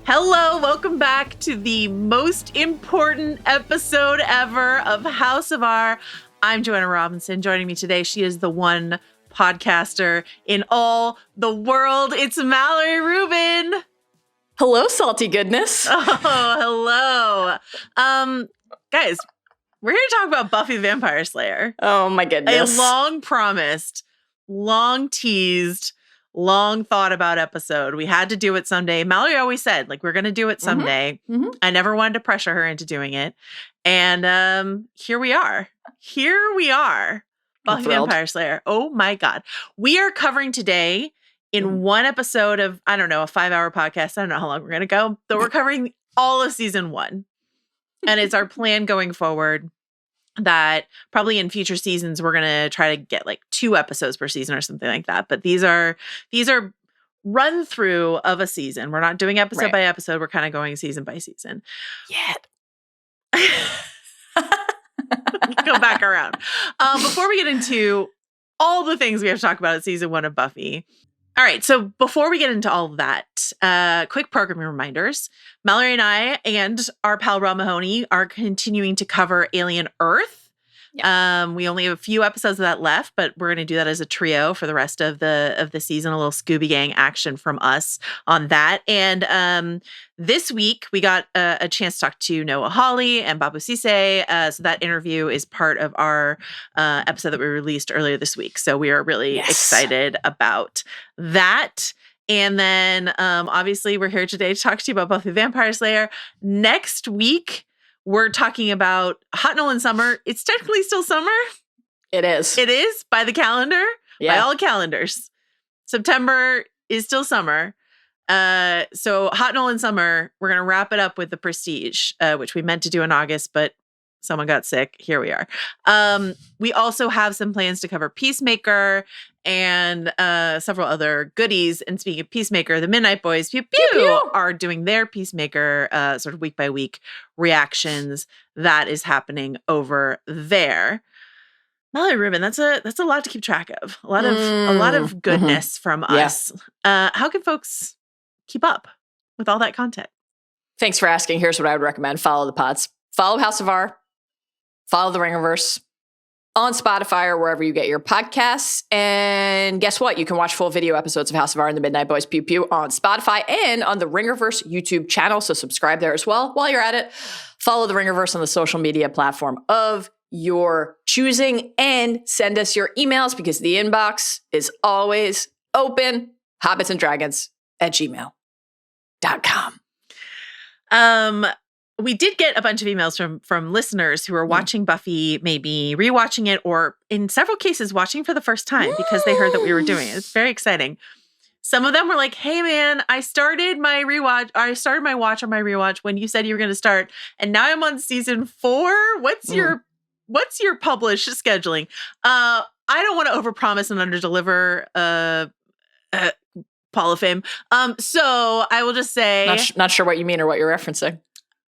Hello, welcome back to the most important episode ever of House of R. I'm Joanna Robinson. Joining me today, she is the one podcaster in all the world. It's Mallory Rubin. Hello, salty goodness. Oh, hello. Guys, we're here to talk about Buffy the Vampire Slayer. Oh my goodness. A long promised, long teased, long thought about episode. We had to do it someday. Mallory always said, we're going to do it someday. Mm-hmm. I never wanted to pressure her into doing it. And here we are. Buffy the Vampire Slayer. Oh my God. We are covering today in one episode of, I don't know, a 5-hour podcast. I don't know how long we're going to go. But we're covering all of season 1. And it's our plan going forward that probably in future seasons, we're going to try to get 2 episodes per season or something like that. But these are run through of a season. We're not doing episode by episode. We're kind of going season by season. Yet. Go back around. Before we get into all the things we have to talk about in season 1 of Buffy. All right. So before we get into all of that, quick programming reminders. Mallory and I and our pal Rob Mahoney are continuing to cover Alien Earth. Yeah. We only have a few episodes of that left, but we're going to do that as a trio for the rest of the season. A little Scooby Gang action from us on that. And this week we got a chance to talk to Noah Hawley and Babu Sise. So that interview is part of our episode that we released earlier this week. So we are really excited about that. And then obviously we're here today to talk to you about Buffy the Vampire Slayer. Next week, we're talking about Hot Nolan Summer. It's technically still summer. It is. It is by the calendar. Yeah. By all calendars. September is still summer. So Hot Nolan Summer, we're going to wrap it up with The Prestige, which we meant to do in August, but someone got sick. Here we are. We also have some plans to cover Peacemaker and several other goodies. And speaking of Peacemaker, the Midnight Boys Pew Pew are doing their Peacemaker sort of week by week reactions. That is happening over there. Mallory Rubin, that's a lot to keep track of. A lot of goodness from us. How can folks keep up with all that content? Thanks for asking. Here's what I would recommend. Follow the pods. Follow House of R. Follow the Ringerverse on Spotify or wherever you get your podcasts. And guess what? You can watch full video episodes of House of R and the Midnight Boys Pew Pew on Spotify and on the Ringerverse YouTube channel. So subscribe there as well. While you're at it, follow the Ringerverse on the social media platform of your choosing and send us your emails because the inbox is always open. hobbitsanddragons@gmail.com. We did get a bunch of emails from listeners who are watching Buffy, maybe rewatching it, or in several cases watching for the first time because they heard that we were doing it. It's very exciting. Some of them were like, "Hey man, I started my watch on my rewatch when you said you were going to start, and now I'm on season 4. What's your published scheduling?" I don't want to overpromise and underdeliver. Hall of Fame. So I will just say, not sure what you mean or what you're referencing.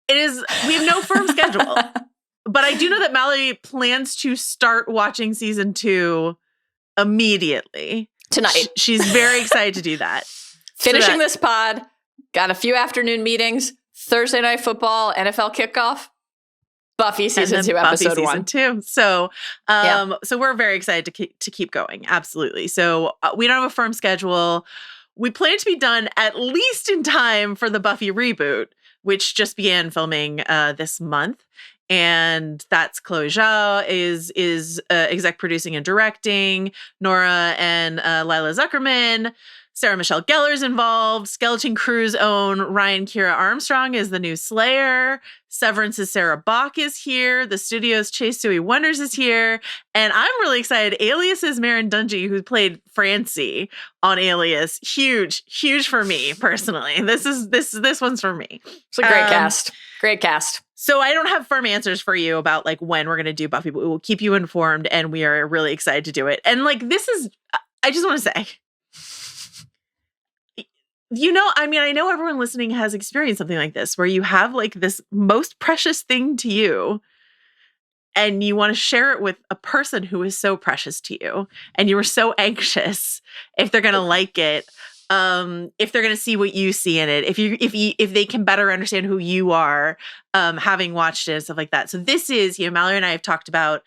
We have no firm schedule, but I do know that Mallory plans to start watching season 2 immediately. Tonight. She's very excited to do that. Finishing this pod, got a few afternoon meetings, Thursday night football, NFL kickoff, Buffy season 2, episode 1. Season 2. So we're very excited to keep going. Absolutely. So we don't have a firm schedule. We plan to be done at least in time for the Buffy reboot, which just began filming this month. And that's Chloe Zhao is exec producing and directing. Nora and Lila Zuckerman. Sarah Michelle Gellar's involved. Skeleton Crew's own Ryan Kira Armstrong is the new Slayer. Severance's Sarah Bach is here. The studio's Chase Sui Wonders is here. And I'm really excited. Alias's Marin Dungy, who played Francie on Alias. Huge for me, personally. This one's for me. It's a great cast. Great cast. So I don't have firm answers for you about when we're going to do Buffy, but we will keep you informed, and we are really excited to do it. And I just want to say, I know everyone listening has experienced something like this, where you have this most precious thing to you, and you want to share it with a person who is so precious to you, and you were so anxious if they're going to like it. if they're going to see what you see in it, if they can better understand who you are, having watched it and stuff like that. So this is, Mallory and I have talked about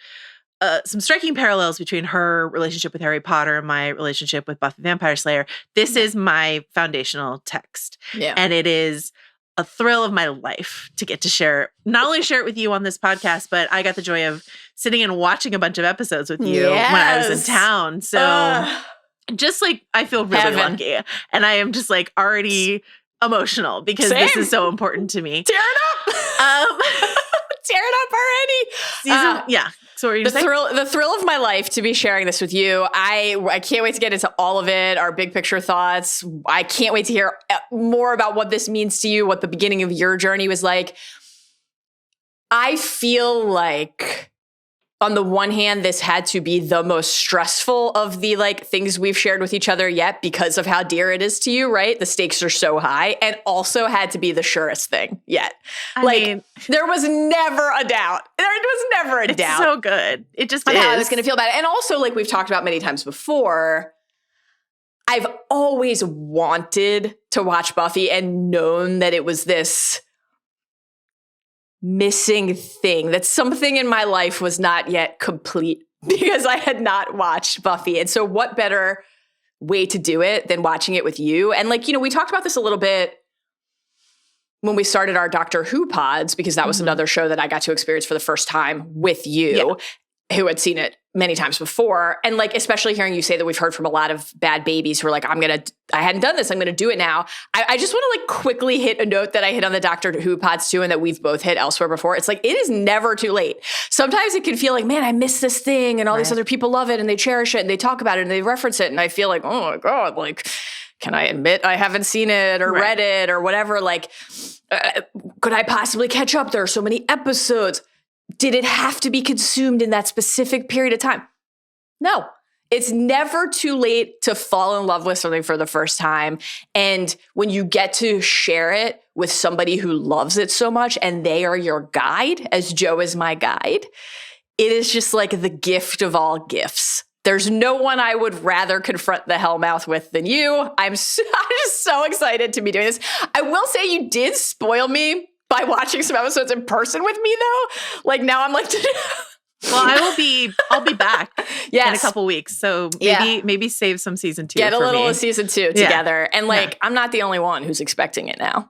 some striking parallels between her relationship with Harry Potter and my relationship with Buffy the Vampire Slayer. This is my foundational text. Yeah. And it is a thrill of my life to get to share, not only share it with you on this podcast, but I got the joy of sitting and watching a bunch of episodes with you when I was in town. So just like, I feel really lucky. And I am just like already emotional because this is so important to me. Tear it up. Tear it up already. So the thrill of my life to be sharing this with you. I can't wait to get into all of it, our big picture thoughts. I can't wait to hear more about what this means to you, what the beginning of your journey was like. I feel like, on the one hand, this had to be the most stressful of the things we've shared with each other yet because of how dear it is to you, right? The stakes are so high, and also had to be the surest thing yet. I mean, there was never a doubt. It's so good. It just is. How I was going to feel about it. And also, we've talked about many times before, I've always wanted to watch Buffy and known that it was this missing thing, that something in my life was not yet complete because I had not watched Buffy. And so what better way to do it than watching it with you? And we talked about this a little bit when we started our Doctor Who pods, because that was another show that I got to experience for the first time with you, who had seen it many times before. And especially hearing you say that we've heard from a lot of bad babies who are I hadn't done this, I'm going to do it now. I just want to quickly hit a note that I hit on the Doctor Who pods too, and that we've both hit elsewhere before. It's it is never too late. Sometimes it can feel man, I miss this thing, and all these other people love it, and they cherish it, and they talk about it, and they reference it, and I feel oh my God, can I admit I haven't seen it or read it or whatever? Could I possibly catch up? There are so many episodes. Did it have to be consumed in that specific period of time? No. It's never too late to fall in love with something for the first time. And when you get to share it with somebody who loves it so much and they are your guide, as Joe is my guide, it is just the gift of all gifts. There's no one I would rather confront the Hellmouth with than you. I'm just so excited to be doing this. I will say you did spoil me by watching some episodes in person with me, though. Now I'm well, I'll be back in a couple weeks. So maybe save some season 2. Get a little me. of season 2 together. And I'm not the only one who's expecting it now.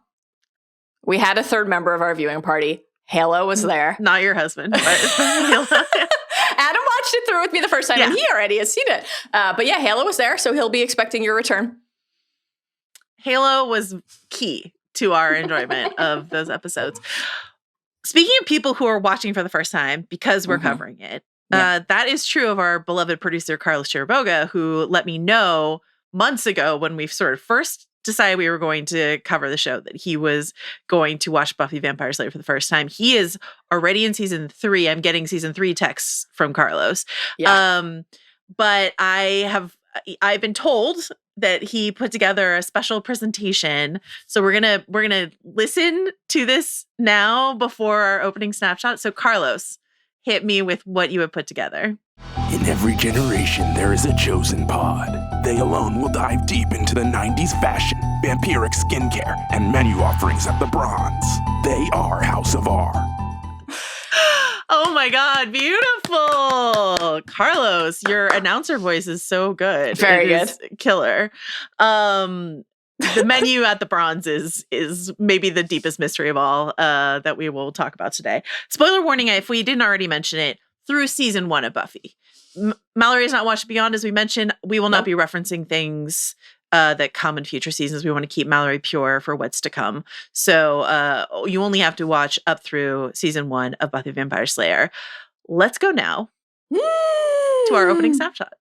We had a third member of our viewing party. Halo was there. Not your husband, but Halo. Adam watched it through with me the first time, and he already has seen it. But Halo was there, so he'll be expecting your return. Halo was key to our enjoyment of those episodes. Speaking of people who are watching for the first time, because we're covering it, that is true of our beloved producer, Carlos Chiriboga, who let me know months ago when we sort of first decided we were going to cover the show that he was going to watch Buffy Vampire Slayer for the first time. He is already in season 3. I'm getting season 3 texts from Carlos. Yeah. But I've been told that he put together a special presentation. So we're gonna listen to this now before our opening snapshot. So Carlos, hit me with what you have put together. In every generation, there is a chosen pod. They alone will dive deep into the 90s fashion, vampiric skincare, and menu offerings at the Bronze. They are House of R. Oh my God, beautiful. Carlos, your announcer voice is so good. Very good. Killer. The menu at the Bronze is maybe the deepest mystery of all that we will talk about today. Spoiler warning, if we didn't already mention it, through season 1 of Buffy. Mallory has not watched Beyond, as we mentioned. We will not be referencing things that come in future seasons. We want to keep Mallory pure for what's to come. So you only have to watch up through season 1 of Buffy the Vampire Slayer. Let's go now to our opening snapshot.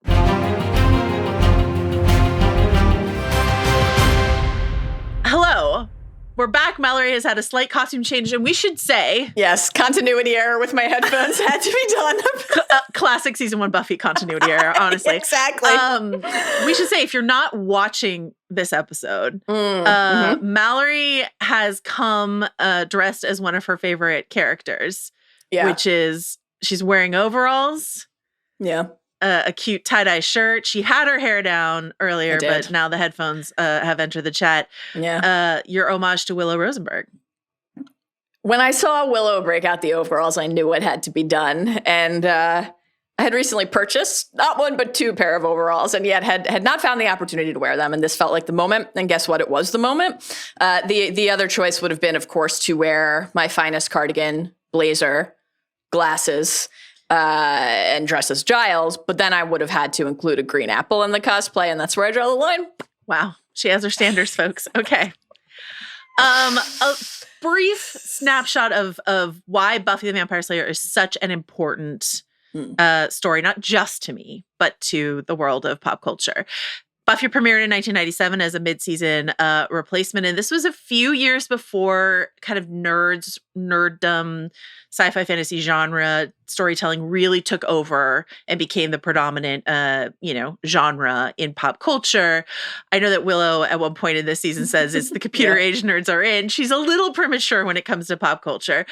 Hello. We're back. Mallory has had a slight costume change, and we should say... Yes, continuity error with my headphones had to be done. Classic season 1 Buffy continuity error, honestly. Exactly. We should say, if you're not watching this episode, Mallory has come dressed as one of her favorite characters, which is she's wearing overalls. Yeah. a cute tie-dye shirt. She had her hair down earlier, but now the headphones have entered the chat. Yeah. Your homage to Willow Rosenberg. When I saw Willow break out the overalls, I knew what had to be done. And I had recently purchased not one, but 2 pair of overalls, and yet had not found the opportunity to wear them. And this felt like the moment. And guess what? It was the moment. The other choice would have been, of course, to wear my finest cardigan, blazer, glasses, and dress as Giles. But then I would have had to include a green apple in the cosplay, and that's where I draw the line. Wow. She has her standards, folks. Okay. A brief snapshot of why Buffy the Vampire Slayer is such an important story, not just to me, but to the world of pop culture. Buffy premiered in 1997 as a mid-season replacement, and this was a few years before kind of nerddom, sci-fi fantasy genre storytelling really took over and became the predominant, genre in pop culture. I know that Willow at one point in this season says it's the computer age nerds are in. She's a little premature when it comes to pop culture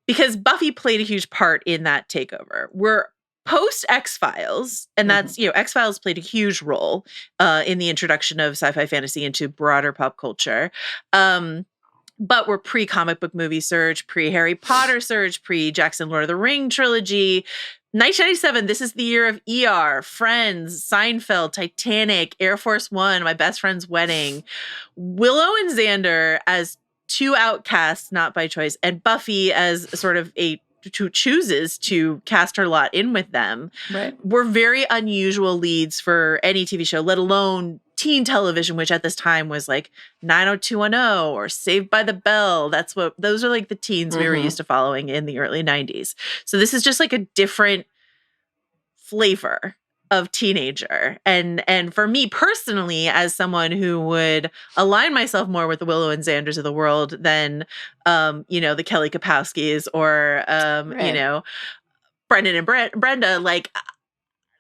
because Buffy played a huge part in that takeover. We're post X-Files, and that's, X-Files played a huge role in the introduction of sci-fi fantasy into broader pop culture. But we're pre-comic book movie surge, pre-Harry Potter surge, pre-Jackson Lord of the Ring trilogy. 1997, this is the year of ER, Friends, Seinfeld, Titanic, Air Force One, My Best Friend's Wedding. Willow and Xander as 2 outcasts, not by choice, and Buffy as sort of who chooses to cast her lot in with them, were very unusual leads for any TV show, let alone teen television, which at this time was like 90210 or Saved by the Bell. Those are like the teens we were used to following in the early 90s. So this is just like a different flavor of teenager. And for me personally, as someone who would align myself more with the Willow and Xanders of the world than, the Kelly Kapowskis or, Brendan and Brenda, like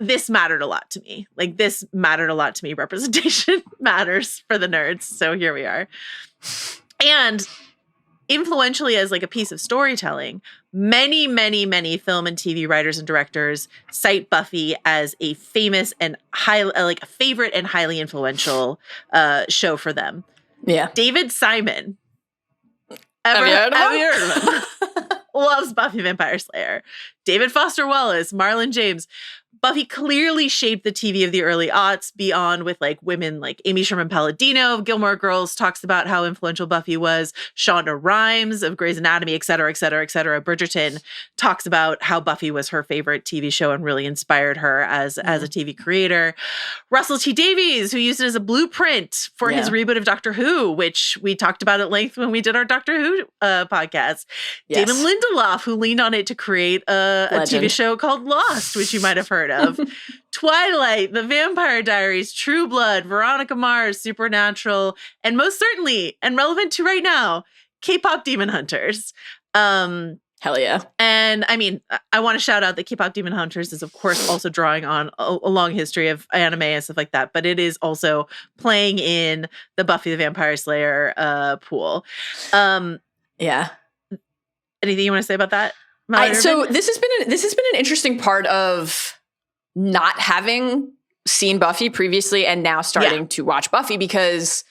this mattered a lot to me. Representation matters for the nerds. So here we are. And influentially as like a piece of storytelling, many, many, many film and TV writers and directors cite Buffy as a famous and a favorite and highly influential show for them. Yeah. David Simon. Have you heard of him? Loves Buffy Vampire Slayer. David Foster Wallace, Marlon James. Buffy clearly shaped the TV of the early aughts beyond with like women like Amy Sherman Palladino of Gilmore Girls talks about how influential Buffy was. Shonda Rhimes of Grey's Anatomy, et cetera, et cetera, et cetera. Bridgerton talks about how Buffy was her favorite TV show and really inspired her as a TV creator. Russell T Davies, who used it as a blueprint for his reboot of Doctor Who, which we talked about at length when we did our Doctor Who podcast. Yes. Damon Lindelof, who leaned on it to create a TV show called Lost, which you might have heard of. Twilight, The Vampire Diaries, True Blood, Veronica Mars, Supernatural, and most certainly, and relevant to right now, K-pop Demon Hunters. Hell yeah. And I mean, I want to shout out that K-pop Demon Hunters is, of course, also drawing on a long history of anime and stuff like that, but it is also playing in the Buffy the Vampire Slayer Yeah. Anything you want to say about that? So this has been an interesting part of not having seen Buffy previously and now starting to watch Buffy, because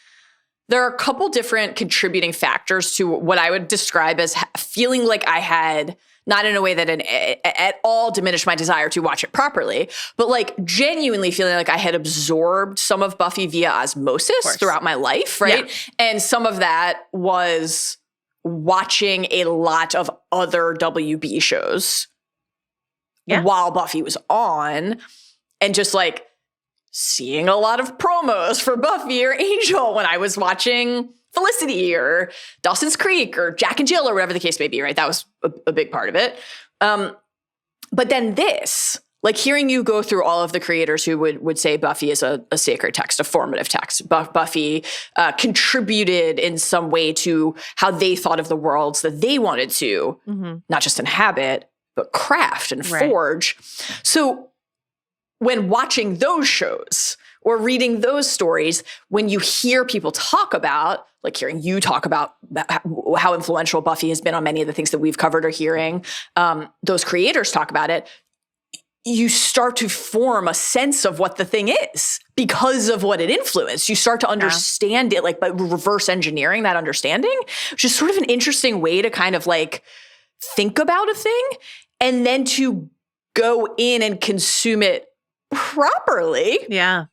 there are a couple different contributing factors to what I would describe as feeling like I had, not in a way that at all diminished my desire to watch it properly, but like genuinely feeling like I had absorbed some of Buffy via osmosis throughout my life, right? Yeah. And some of that was watching a lot of other WB shows while Buffy was on, and just like seeing a lot of promos for Buffy or Angel when I was watching Felicity or Dawson's Creek or Jack and Jill or whatever the case may be, right? That was a big part of it. But then this, like hearing you go through all of the creators who would say Buffy is a sacred text, a formative text. Buffy contributed in some way to how they thought of the worlds that they wanted to not just inhabit, but craft and forge. So when watching those shows or reading those stories, when you hear people talk about, like hearing you talk about how influential Buffy has been on many of the things that we've covered or hearing those creators talk about it, you start to form a sense of what the thing is because of what it influenced. You start to understand it, like, by reverse engineering that understanding, which is sort of an interesting way to kind of like think about a thing and then to go in and consume it properly. Yeah.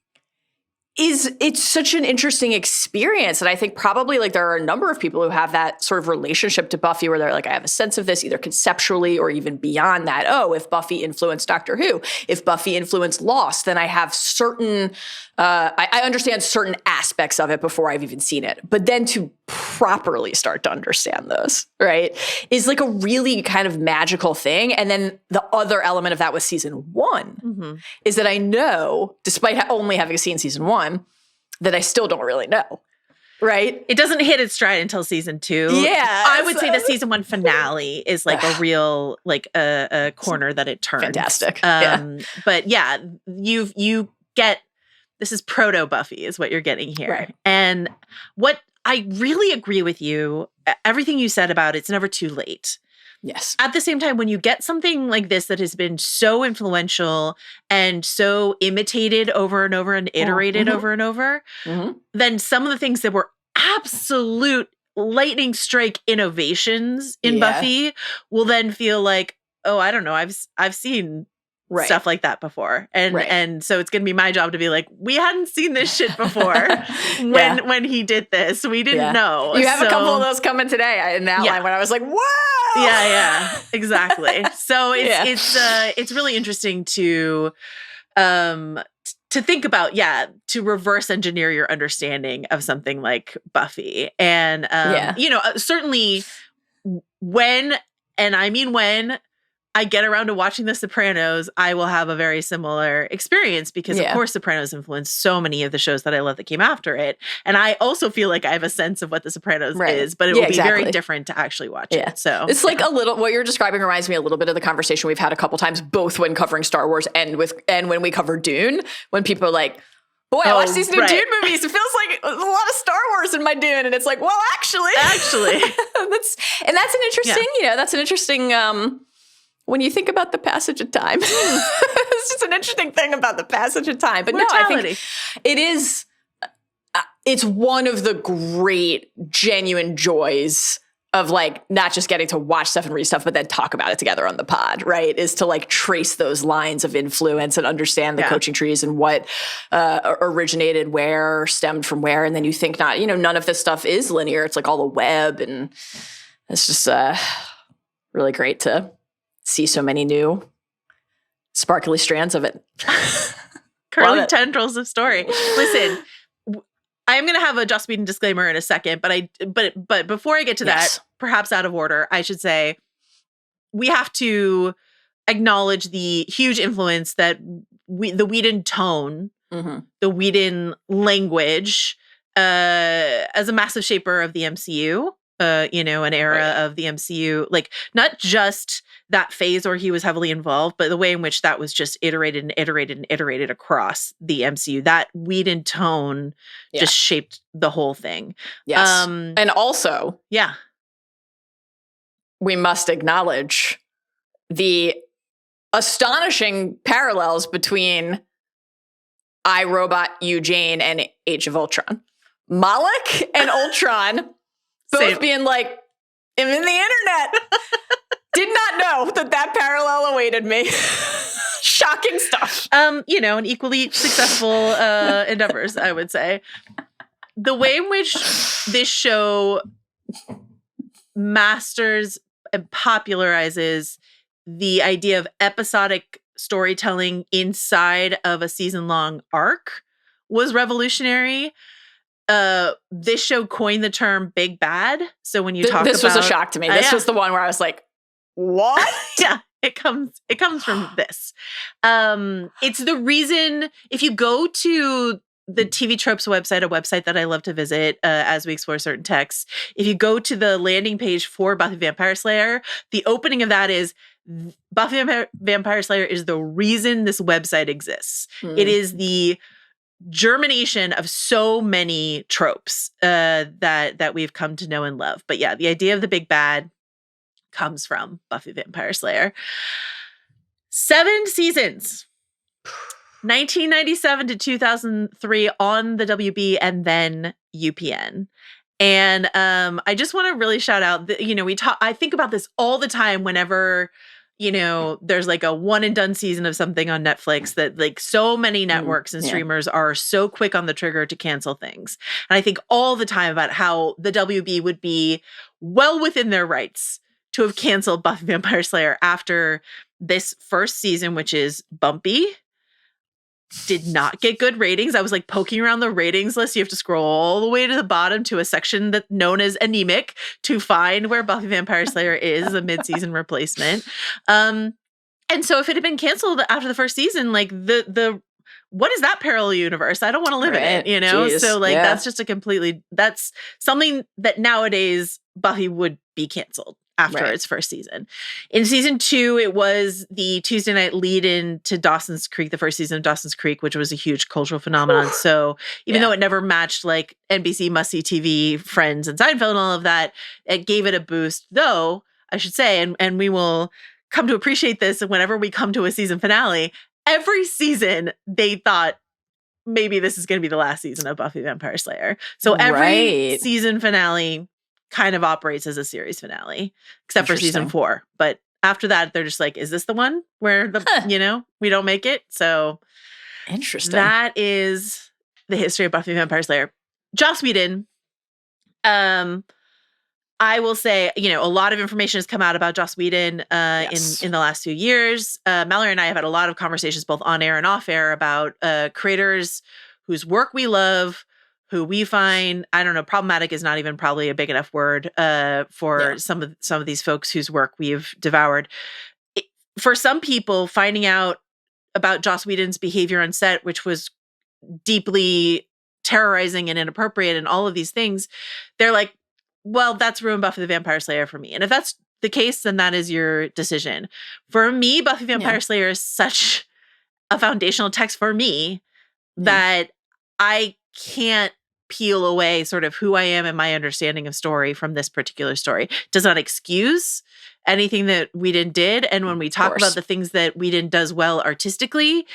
It's such an interesting experience. And I think probably like there are a number of people who have that sort of relationship to Buffy where they're like, I have a sense of this either conceptually or even beyond that. Oh, if Buffy influenced Doctor Who, if Buffy influenced Lost, then I have certain, I understand certain aspects of it before I've even seen it. But then to properly start to understand those, right, is like a really kind of magical thing. And then the other element of that with season 1 is that I know, despite only having seen season 1, that I still don't really know, right? It doesn't hit its stride until season 2. Yeah. I would say the season 1 finale is like a real, like a corner that it turns. Fantastic. But yeah, you get, this is proto Buffy is what you're getting here. Right. And what I really agree with you, everything you said about it's never too late. Yes. At the same time, when you get something like this that has been so influential and so imitated over and over and iterated over and over, then some of the things that were absolute lightning strike innovations in Buffy will then feel like, oh, I don't know, I've seen stuff like that before. And so it's going to be my job to be like, we hadn't seen this shit before when he did this. We didn't know. You have a couple of those coming today in the outline when I was like, whoa! Yeah, exactly. So it's really interesting to think about, to reverse engineer your understanding of something like Buffy. And, certainly when I get around to watching The Sopranos, I will have a very similar experience because, of course, Sopranos influenced so many of the shows that I love that came after it. And I also feel like I have a sense of what The Sopranos is, but it will be very different to actually watch it. So it's like a little, what you're describing reminds me a little bit of the conversation we've had a couple times, both when covering Star Wars and when we cover Dune, when people are like, boy, I watched these new Dune movies. It feels like a lot of Star Wars in my Dune. And it's like, well, actually. that's an interesting, that's an interesting, when you think about the passage of time, it's just an interesting thing about the passage of time. But mortality. No, I think it is, it's one of the great, genuine joys of like not just getting to watch stuff and read stuff, but then talk about it together on the pod, right? Is to like trace those lines of influence and understand the coaching trees and what originated where, stemmed from where. And then you think none of this stuff is linear. It's like all a web. And it's just really great to see so many new sparkly strands of it. Curling tendrils of story. Listen, I am going to have a Joss Whedon disclaimer in a second, but before I get to that, perhaps out of order, I should say we have to acknowledge the huge influence that the Whedon tone, the Whedon language, as a massive shaper of the MCU. An era of the MCU, like not just that phase where he was heavily involved, but the way in which that was just iterated and iterated and iterated across the MCU. That Whedon tone just shaped the whole thing. Yes. And also, we must acknowledge the astonishing parallels between I, Robot, You, Jane, and Age of Ultron. Moloch and Ultron both being like, I'm in the internet. Did not know that parallel awaited me. Shocking stuff. And equally successful endeavors, I would say. The way in which this show masters and popularizes the idea of episodic storytelling inside of a season-long arc was revolutionary. This show coined the term big bad. So when you talk this about, was a shock to me. This was the one where I was like, what? It comes from this. It's the reason if you go to the TV Tropes website, a website that I love to visit as we explore certain texts. If you go to the landing page for Buffy the Vampire Slayer, the opening of that is Buffy the Vampire Slayer is the reason this website exists. It is the germination of so many tropes that we've come to know and love. But yeah, the idea of the big bad comes from Buffy the Vampire Slayer. 7 seasons. 1997 to 2003 on the WB and then UPN. And I just want to really shout out, I think about this all the time whenever, there's like a one and done season of something on Netflix that like so many networks and streamers are so quick on the trigger to cancel things. And I think all the time about how the WB would be well within their rights to have canceled Buffy the Vampire Slayer after this first season, which is bumpy. Did not get good ratings. I was like poking around the ratings list. You have to scroll all the way to the bottom to a section that's known as anemic to find where Buffy the Vampire Slayer is, a mid-season replacement. And so if it had been canceled after the first season, like the what is that parallel universe? I don't want to live in it, Jeez. So like that's just that's something that nowadays Buffy would be canceled after its first season. In season 2, it was the Tuesday night lead-in to Dawson's Creek, the first season of Dawson's Creek, which was a huge cultural phenomenon. So even though it never matched like NBC must-see TV, Friends, and Seinfeld and all of that, it gave it a boost. Though, I should say, and we will come to appreciate this whenever we come to a season finale, every season they thought, maybe this is going to be the last season of Buffy the Vampire Slayer. So every season finale kind of operates as a series finale, except for season 4. But after that, they're just like, is this the one where we don't make it? So interesting. That is the history of Buffy the Vampire Slayer. Joss Whedon, I will say, a lot of information has come out about Joss Whedon in the last few years. Mallory and I have had a lot of conversations both on air and off air about creators whose work we love, who we find, I don't know, problematic is not even probably a big enough word for some of these folks whose work we've devoured. For some people, finding out about Joss Whedon's behavior on set, which was deeply terrorizing and inappropriate and all of these things, they're like, well, that's ruined Buffy the Vampire Slayer for me. And if that's the case, then that is your decision. For me, Buffy the Vampire Slayer is such a foundational text for me that I can't peel away sort of who I am and my understanding of story from this particular story. Does not excuse anything that Whedon did. And when we talk about the things that Whedon does well artistically,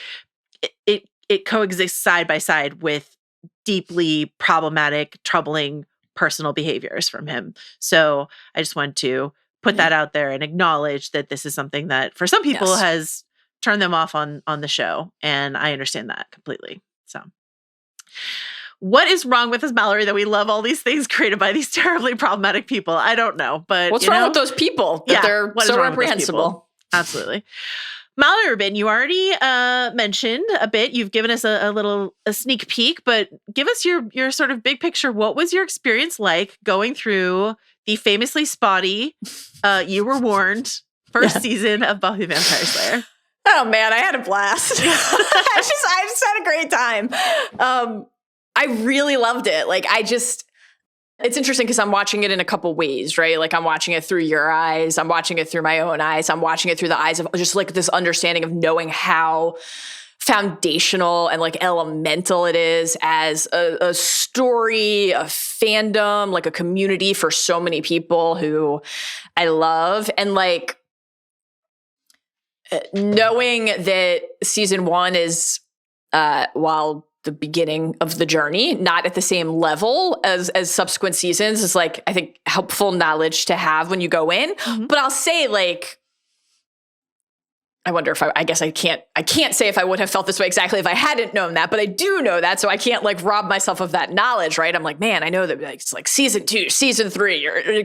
it coexists side by side with deeply problematic, troubling personal behaviors from him. So I just want to put that out there and acknowledge that this is something that for some people has turned them off on the show. And I understand that completely. So what is wrong with us, Mallory, that we love all these things created by these terribly problematic people? I don't know, but what's wrong with those people that they're so reprehensible? Absolutely. Mallory, Rubin, you already mentioned a bit. You've given us a sneak peek, but give us your sort of big picture. What was your experience like going through the famously spotty, you were warned, first season of Buffy the Vampire Slayer? Oh man, I had a blast. I just had a great time. I really loved it. Like it's interesting because I'm watching it in a couple ways, right? Like I'm watching it through your eyes. I'm watching it through my own eyes. I'm watching it through the eyes of just like this understanding of knowing how foundational and like elemental it is as a story, a fandom, like a community for so many people who I love. And like knowing that season 1 is, while the beginning of the journey, not at the same level as subsequent seasons, is like, I think, helpful knowledge to have when you go in. Mm-hmm. But I'll say, like, I wonder if I guess I can't say if I would have felt this way exactly if I hadn't known that, but I do know that, so I can't like rob myself of that knowledge, right? I'm like, man, I know that like, it's like season 2, season 3, we're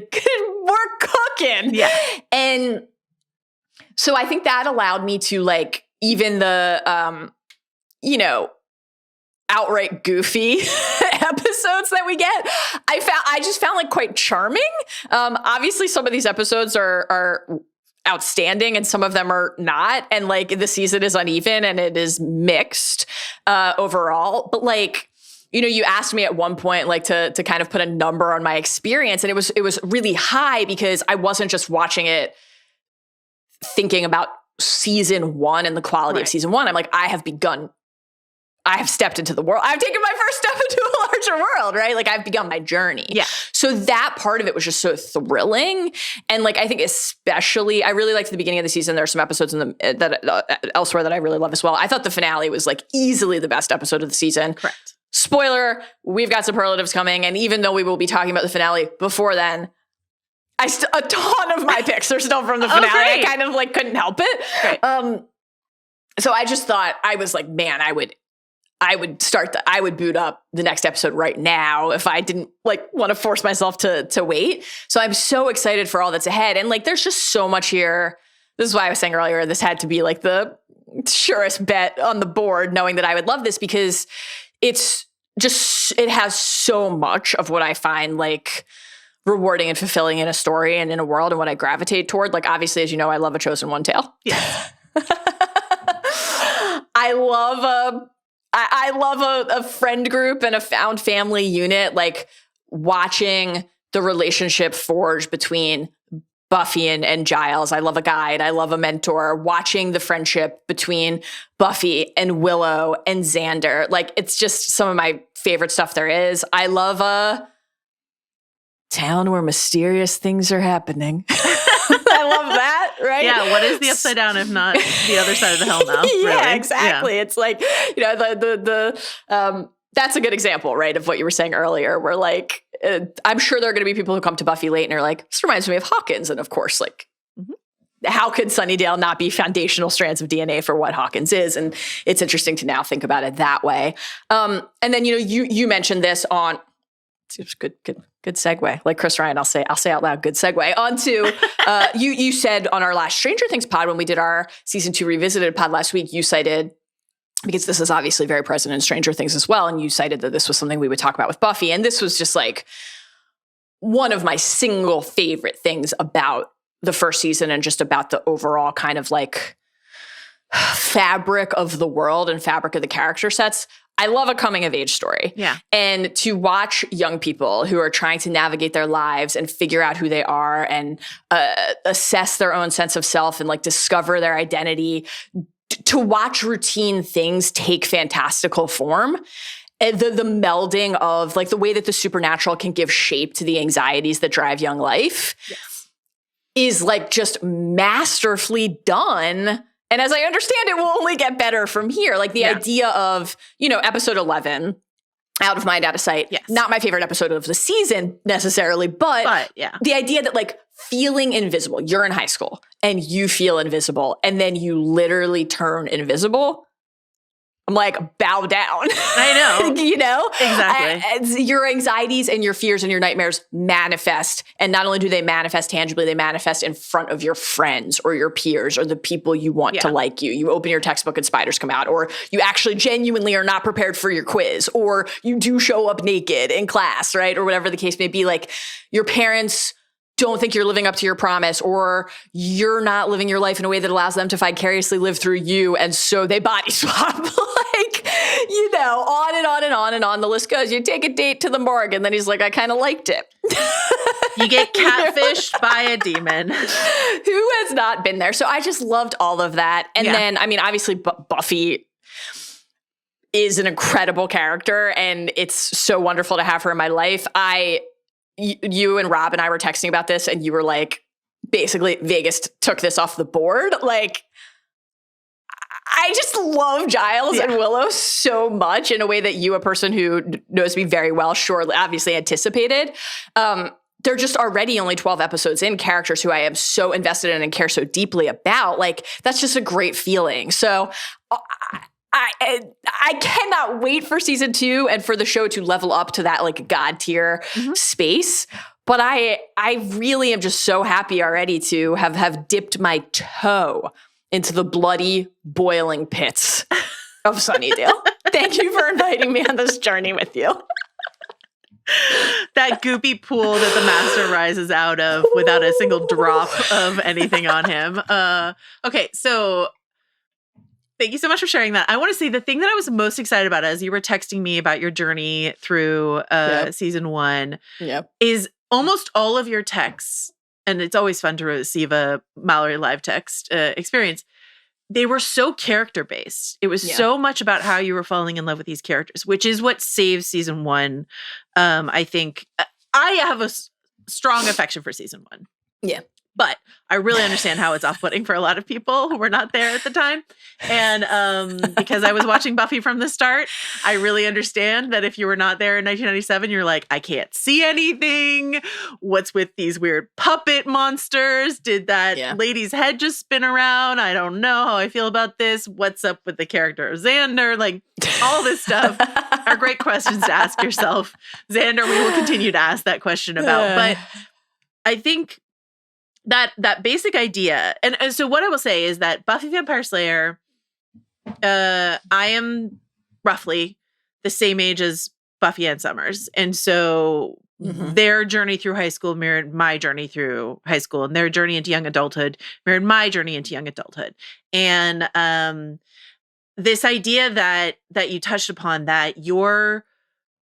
cooking. Yeah. And so I think that allowed me to like, even the, outright goofy episodes that we get, I just found like quite charming. Obviously some of these episodes are outstanding and some of them are not. And like the season is uneven and it is mixed overall. But like, you asked me at one point, like to kind of put a number on my experience. And it was really high because I wasn't just watching it thinking about season 1 and the quality of season 1. I'm like, I have stepped into the world. I've taken my first step into a large adventure world, right? Like I've begun my journey. Yeah. So that part of it was just so thrilling. And like, I think especially, I really liked the beginning of the season. There are some episodes elsewhere that I really love as well. I thought the finale was like easily the best episode of the season. Correct. Spoiler, we've got superlatives coming. And even though we will be talking about the finale before then, a ton of my picks are still from the finale. I kind of like couldn't help it. Great. So I just thought, I was like, man, I would boot up the next episode right now if I didn't like want to force myself to wait. So I'm so excited for all that's ahead. And like, there's just so much here. This is why I was saying earlier, this had to be like the surest bet on the board, knowing that I would love this, because it has so much of what I find like rewarding and fulfilling in a story and in a world and what I gravitate toward. Like, obviously, as you know, I love a chosen one tale. Yeah. I love a friend group and a found family unit, like watching the relationship forge between Buffy and Giles. I love a guide. I love a mentor. Watching the friendship between Buffy and Willow and Xander. Like, it's just some of my favorite stuff there is. I love a town where mysterious things are happening. I love that, right? Yeah, what is the upside down if not the other side of the Hellmouth? Yeah, really? exactly. Yeah. It's like, you know, that's a good example, right, of what you were saying earlier, where like, I'm sure there are going to be people who come to Buffy late and are like, this reminds me of Hawkins. And of course, like, how could Sunnydale not be foundational strands of DNA for what Hawkins is? And it's interesting to now think about it that way. And then, you know, you mentioned this on, it's good segue. Like Chris Ryan, I'll say out loud, good segue. Onto, you said on our last Stranger Things pod, when we did our season 2 revisited pod last week, you cited, because this is obviously very present in Stranger Things as well, and you cited that this was something we would talk about with Buffy. And this was just like one of my single favorite things about the first season and just about the overall kind of like fabric of the world and fabric of the character sets. I love a coming of age story. Yeah. And to watch young people who are trying to navigate their lives and figure out who they are and assess their own sense of self and like discover their identity, to watch routine things take fantastical form. The melding of like the way that the supernatural can give shape to the anxieties that drive young life is like just masterfully done. And as I understand it, will only get better from here. Like the idea of, you know, episode 11, Out of Mind, Out of Sight. Yes. Not my favorite episode of the season necessarily, but yeah. The idea that like feeling invisible, you're in high school and you feel invisible and then you literally turn invisible. I'm like, bow down. I know. You know? Exactly. Your anxieties and your fears and your nightmares manifest. And not only do they manifest tangibly, they manifest in front of your friends or your peers or the people you want to like you. You open your textbook and spiders come out, or you actually genuinely are not prepared for your quiz, or you do show up naked in class, right? Or whatever the case may be. Like, your parents don't think you're living up to your promise, or you're not living your life in a way that allows them to vicariously live through you. And so they body swap. Like, you know, on and on and on and on the list goes. You take a date to the morgue and then he's like, I kind of liked it. You get catfished by a demon. Who has not been there? So I just loved all of that. And then, I mean, obviously Buffy is an incredible character and it's so wonderful to have her in my life. You and Rob and I were texting about this and you were like, basically Vegas took this off the board. Like, I just love Giles and Willow so much in a way that you, a person who knows me very well, surely obviously anticipated. They're just already only 12 episodes in, characters who I am so invested in and care so deeply about. Like, that's just a great feeling. So I cannot wait for season 2 and for the show to level up to that like God tier space. But I really am just so happy already to have dipped my toe into the bloody, boiling pits of Sunnydale. Thank you for inviting me on this journey with you. That goopy pool that the master rises out of without a single drop of anything on him. Okay, so thank you so much for sharing that. I want to say the thing that I was most excited about as you were texting me about your journey through season 1 is almost all of your texts, and it's always fun to receive a Mallory live text experience. they were so character based. It was so much about how you were falling in love with these characters, which is what saves season 1. I think I have a strong affection for season 1. Yeah. But I really understand how it's off-putting for a lot of people who were not there at the time. And because I was watching Buffy from the start, I really understand that if you were not there in 1997, you're like, I can't see anything. What's with these weird puppet monsters? Did that lady's head just spin around? I don't know how I feel about this. What's up with the character of Xander? Like, all this stuff are great questions to ask yourself. Xander, we will continue to ask that question about. But I think that basic idea, and so what I will say is that Buffy the Vampire Slayer, I am roughly the same age as Buffy and Summers, and so their journey through high school mirrored my journey through high school, and their journey into young adulthood mirrored my journey into young adulthood. And this idea that you touched upon, that your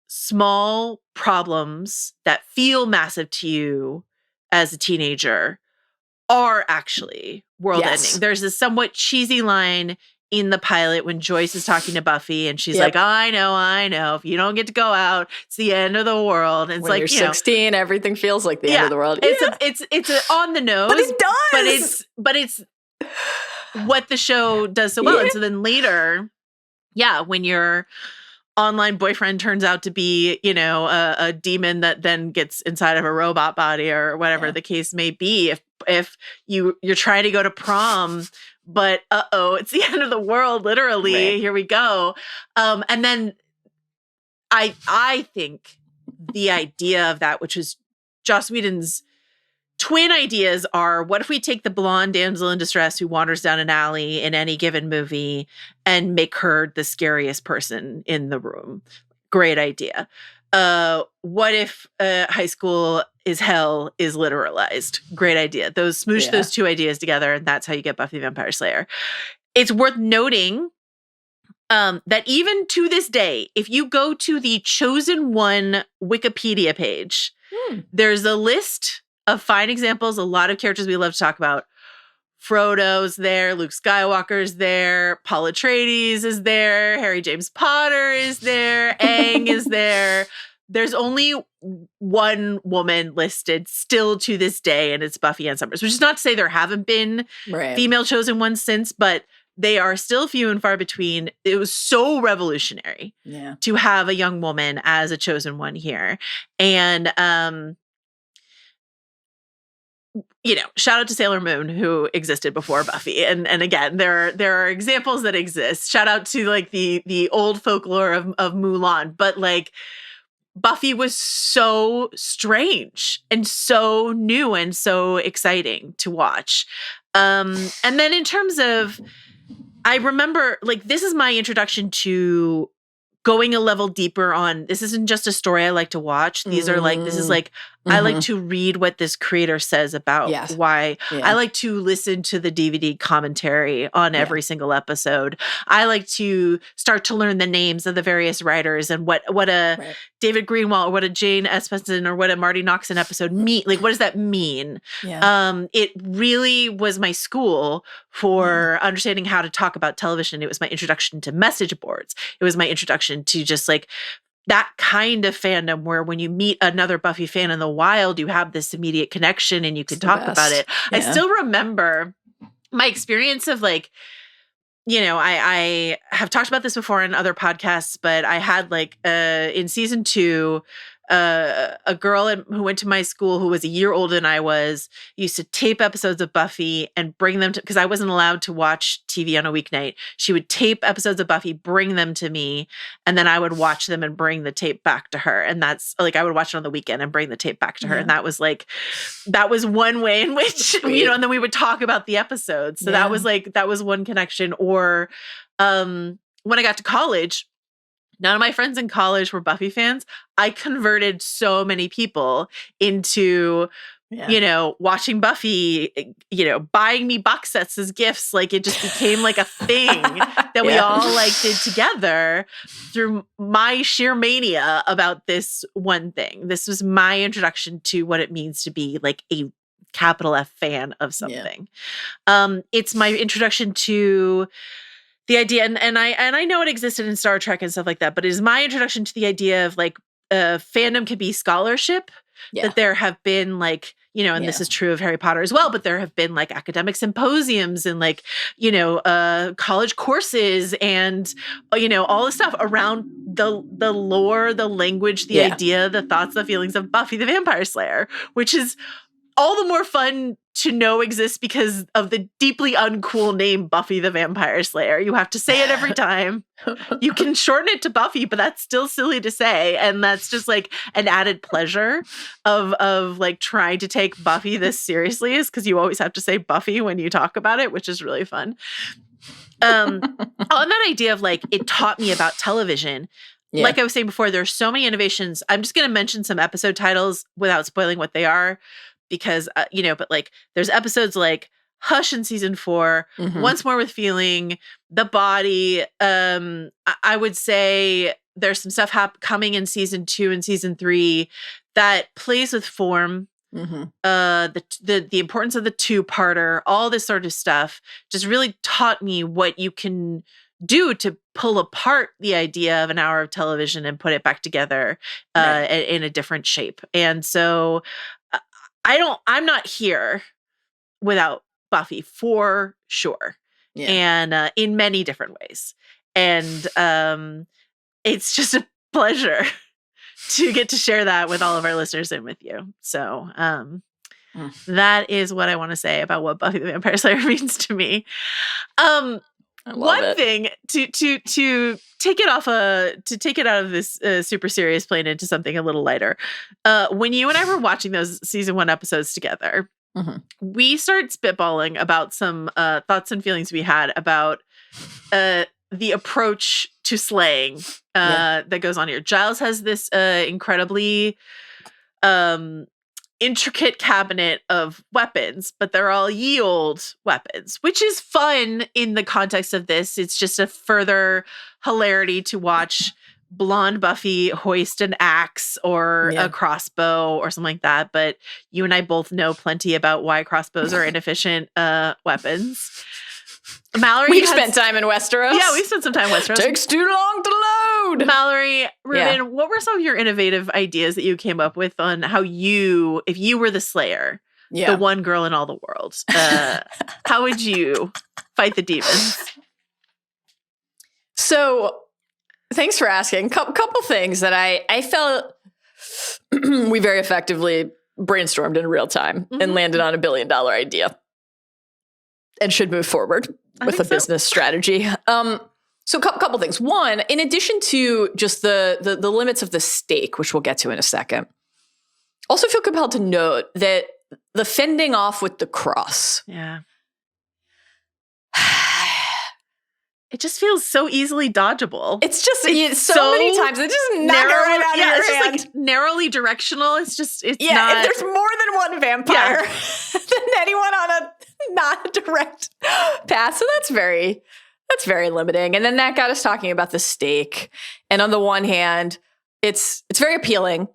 small problems that feel massive to you as a teenager are actually world-ending. There's this somewhat cheesy line in the pilot when Joyce is talking to Buffy, and she's like, I know. If you don't get to go out, it's the end of the world. And it's when like, you're 16, everything feels like the end of the world. It's on the nose, but it does. But it's what the show does so well. And so then later, when your online boyfriend turns out to be, a demon that then gets inside of a robot body or whatever the case may be. If you're trying to go to prom, but it's the end of the world, literally. Right. Here we go. And then I think the idea of that, which was Joss Whedon's twin ideas, are, what if we take the blonde damsel in distress who wanders down an alley in any given movie and make her the scariest person in the room? Great idea. What if high school is hell is literalized? Great idea. Smoosh those two ideas together, and that's how you get Buffy the Vampire Slayer. It's worth noting that even to this day, if you go to the Chosen One Wikipedia page, there's a list of fine examples, a lot of characters we love to talk about. Frodo's there, Luke Skywalker's there, Paul Atreides is there, Harry James Potter is there, Aang is there. There's only one woman listed still to this day, and it's Buffy and Summers, which is not to say there haven't been female chosen ones since, but they are still few and far between. It was so revolutionary to have a young woman as a chosen one here. And shout out to Sailor Moon, who existed before Buffy. And again, there are examples that exist. Shout out to like the old folklore of Mulan. But like, Buffy was so strange and so new and so exciting to watch. And then in terms of, I remember, like, this is my introduction to going a level deeper on, this isn't just a story I like to watch. These are like, this is like, I like to read what this creator says about why. I like to listen to the DVD commentary on every single episode. I like to start to learn the names of the various writers and what a David Greenwald or what a Jane Espenson or what a Marty Noxon episode mean. Like, what does that mean? It really was my school for understanding how to talk about television. It was my introduction to message boards. It was my introduction to just like that kind of fandom where when you meet another Buffy fan in the wild, you have this immediate connection and you can talk about it. I still remember my experience of like, I have talked about this before in other podcasts, but I had like in season 2, a girl who went to my school who was a year older than I was, used to tape episodes of Buffy and bring them to, because I wasn't allowed to watch TV on a weeknight. She would tape episodes of Buffy, bring them to me, and then I would watch them and bring the tape back to her. And that's like, I would watch it on the weekend and bring the tape back to her. And that was one way in which, and then we would talk about the episodes. So that was one connection. Or when I got to college, none of my friends in college were Buffy fans. I converted so many people into, watching Buffy, buying me box sets as gifts. Like, it just became like a thing that we all like did together through my sheer mania about this one thing. This was my introduction to what it means to be like a capital F fan of something. It's my introduction to the idea, and I know it existed in Star Trek and stuff like that, but it is my introduction to the idea of like fandom can be scholarship. That there have been like, you know, and this is true of Harry Potter as well, but there have been like academic symposiums and like, you know, college courses and, you know, all this stuff around the lore, the language, the idea, the thoughts, the feelings of Buffy the Vampire Slayer, which is all the more fun to know exists because of the deeply uncool name Buffy the Vampire Slayer. You have to say it every time. You can shorten it to Buffy, but that's still silly to say. And that's just like an added pleasure of like trying to take Buffy this seriously, is because you always have to say Buffy when you talk about it, which is really fun. On that idea of like, it taught me about television. Like I was saying before, there's so many innovations. I'm just going to mention some episode titles without spoiling what they are. Because, you know, but like there's episodes like Hush in season 4, Once More with Feeling, The Body. I would say there's some stuff coming in season 2 and season 3 that plays with form. The importance of the 2-parter, all this sort of stuff just really taught me what you can do to pull apart the idea of an hour of television and put it back together in a different shape. And so I'm not here without Buffy for sure. And in many different ways. And it's just a pleasure to get to share that with all of our listeners and with you. So that is what I want to say about what Buffy the Vampire Slayer means to me. One thing to take it out of this super serious plane into something a little lighter. When you and I were watching those season 1 episodes together, we started spitballing about some thoughts and feelings we had about the approach to slaying that goes on here. Giles has this incredibly intricate cabinet of weapons, but they're all ye old weapons, which is fun in the context of this. It's just a further hilarity to watch blonde Buffy hoist an axe or a crossbow or something like that. But you and I both know plenty about why crossbows are inefficient weapons. Mallory, we've spent time in Westeros. Yeah, we've spent some time in Westeros. Takes too long to load. Mallory, Rubin, what were some of your innovative ideas that you came up with on how you, if you were the Slayer, the one girl in all the world, how would you fight the demons? So, thanks for asking. Couple things that I felt we very effectively brainstormed in real time and landed on $1 billion idea. And should move forward with a business strategy. So a couple things. One, in addition to just the limits of the stake, which we'll get to in a second, also feel compelled to note that the fending off with the cross. Yeah. It just feels so easily dodgeable. It's just so many times. It just knock it right out of your it's hand. Just like narrowly directional. It's not. If there's more than one vampire than anyone on a not direct path. So that's very limiting. And then that got us talking about the stake. And on the one hand, it's very appealing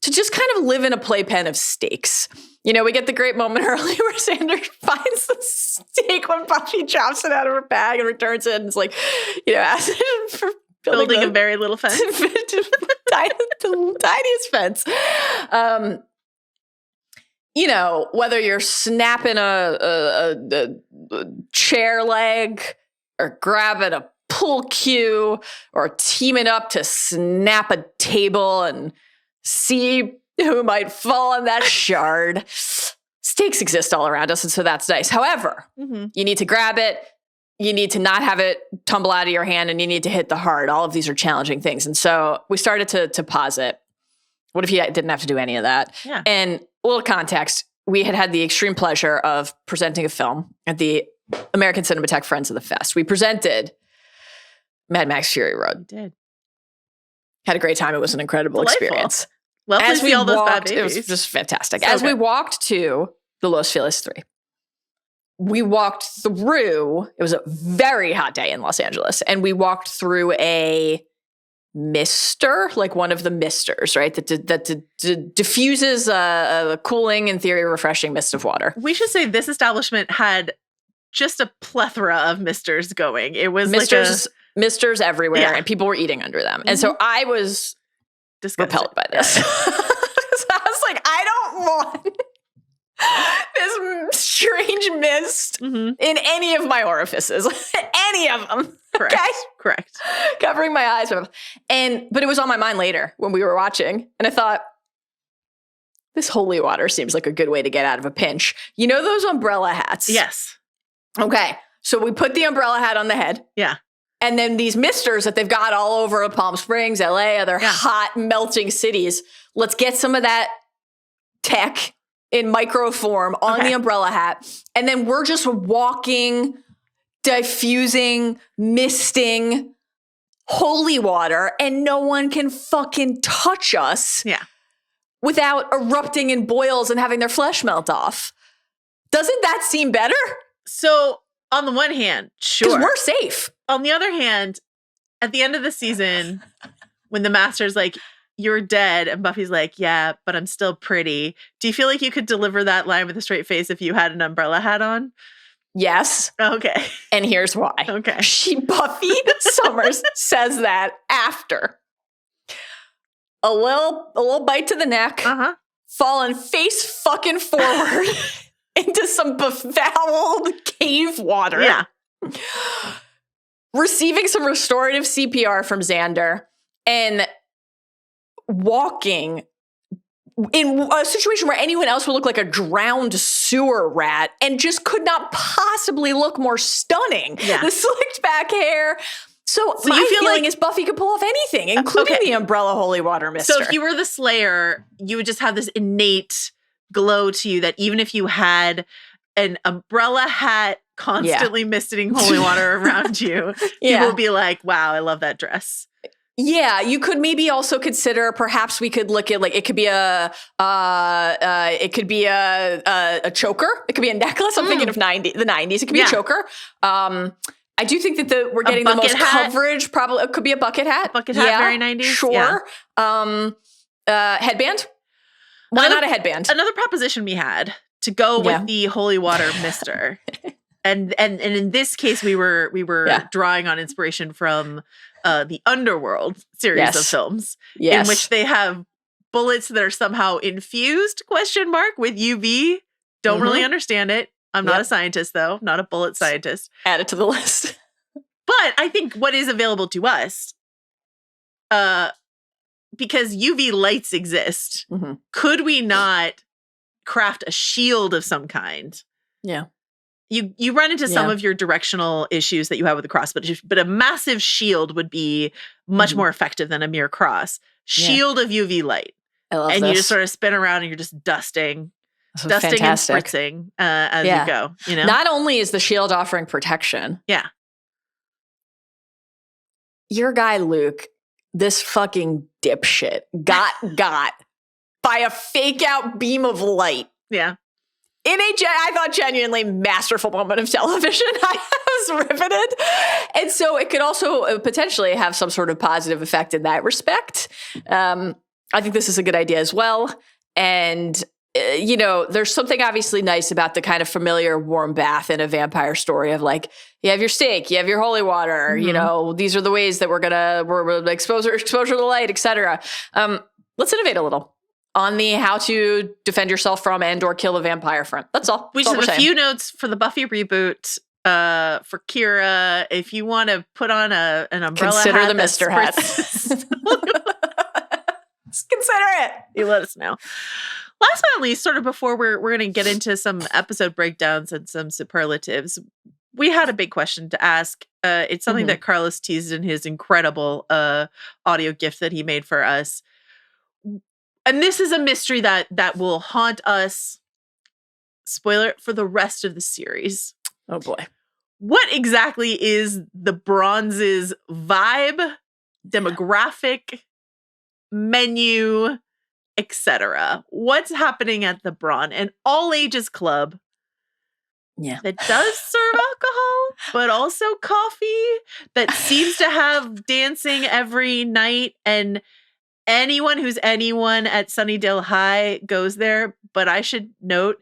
to just kind of live in a playpen of stakes. You know, we get the great moment early where Xander finds the stake when Buffy drops it out of her bag and returns it. And it's like, you know, asking for building a very little fence. The tiniest fence. You know, whether you're snapping a chair leg or grabbing a pull cue or teaming up to snap a table and see who might fall on that shard. Stakes exist all around us, and so that's nice. However, you need to grab it, you need to not have it tumble out of your hand, and you need to hit the heart. All of these are challenging things. And so we started to posit, what if you didn't have to do any of that? Yeah. And a little context, we had the extreme pleasure of presenting a film at the American Cinematheque Friends of the Fest. We presented Mad Max Fury Road. We did. Had a great time. It was an incredible experience. Well, as we all those bad walked, it babies. was just fantastic. So as we good. walked to the Los Feliz 3, we walked through, it was a very hot day in Los Angeles, and we walked through a mister, like one of the misters, right? That diffuses a cooling, in theory, refreshing mist of water. We should say this establishment had just a plethora of misters going. It was misters everywhere, and people were eating under them. And so I was repelled by this. So I was like, I don't want this strange mist in any of my orifices. Any of them. Correct. Okay? Correct. Covering my eyes. But it was on my mind later when we were watching. And I thought, this holy water seems like a good way to get out of a pinch. You know those umbrella hats? Yes. Okay. So we put the umbrella hat on the head. Yeah. And then these misters that they've got all over Palm Springs, LA, other hot, melting cities. Let's get some of that tech in micro form on the umbrella hat. And then we're just walking, diffusing, misting holy water, and no one can fucking touch us without erupting in boils and having their flesh melt off. Doesn't that seem better? So on the one hand, sure. Because we're safe. On the other hand, at the end of the season, when the master's like, you're dead, and Buffy's like, yeah, but I'm still pretty. Do you feel like you could deliver that line with a straight face if you had an umbrella hat on? Yes. Okay. And here's why. Okay. Buffy Summers says that after a little bite to the neck, falling face fucking forward into some befouled cave water. Yeah. Receiving some restorative CPR from Xander and walking in a situation where anyone else would look like a drowned sewer rat and just could not possibly look more stunning. Yeah. The slicked back hair. So my you feel feeling like is Buffy could pull off anything, including the umbrella holy water mister. So if you were the Slayer, you would just have this innate glow to you that even if you had an umbrella hat constantly misting holy water around you, people would be like, wow, I love that dress. Yeah, you could maybe also consider, perhaps we could look at, like, it could be a choker. It could be a necklace. I'm thinking of the 90s. It could be a choker. I do think that we're getting the most coverage. Probably it could be a bucket hat. Bucket hat, very 90s. Sure. Yeah. Headband. Why not a headband? Another proposition we had to go with the holy water mister. And in this case, we were drawing on inspiration from the Underworld series of films, in which they have bullets that are somehow infused, with UV. Don't really understand it. I'm not a scientist, though. Not a bullet scientist. Add it to the list. But I think what is available to us, because UV lights exist, could we not craft a shield of some kind? Yeah. You run into some of your directional issues that you have with the cross, but a massive shield would be much more effective than a mere cross. Shield of UV light. I love and this. You just sort of spin around and you're just dusting and spritzing as you go. You know, not only is the shield offering protection. Yeah. Your guy Luke, this fucking dipshit, got by a fake out beam of light. Yeah. I thought, genuinely masterful moment of television. I was riveted. And so it could also potentially have some sort of positive effect in that respect. I think this is a good idea as well. And, there's something obviously nice about the kind of familiar warm bath in a vampire story of, like, you have your steak, you have your holy water, these are the ways that we're exposure to the light, etc. Let's innovate a little on the how to defend yourself from and or kill a vampire front. That's all. We just have a few notes for the Buffy reboot. For Kira, if you want to put on an umbrella consider hat, the Mister hat. Just consider it. You let us know. Last but not least, sort of before we're going to get into some episode breakdowns and some superlatives, we had a big question to ask. It's something that Carlos teased in his incredible audio gift that he made for us. And this is a mystery that will haunt us, spoiler, for the rest of the series. Oh, boy. What exactly is the Bronze's vibe, demographic, menu, etc.? What's happening at the Bron, an all-ages club that does serve alcohol, but also coffee, that seems to have dancing every night, and anyone who's anyone at Sunnydale High goes there. But I should note,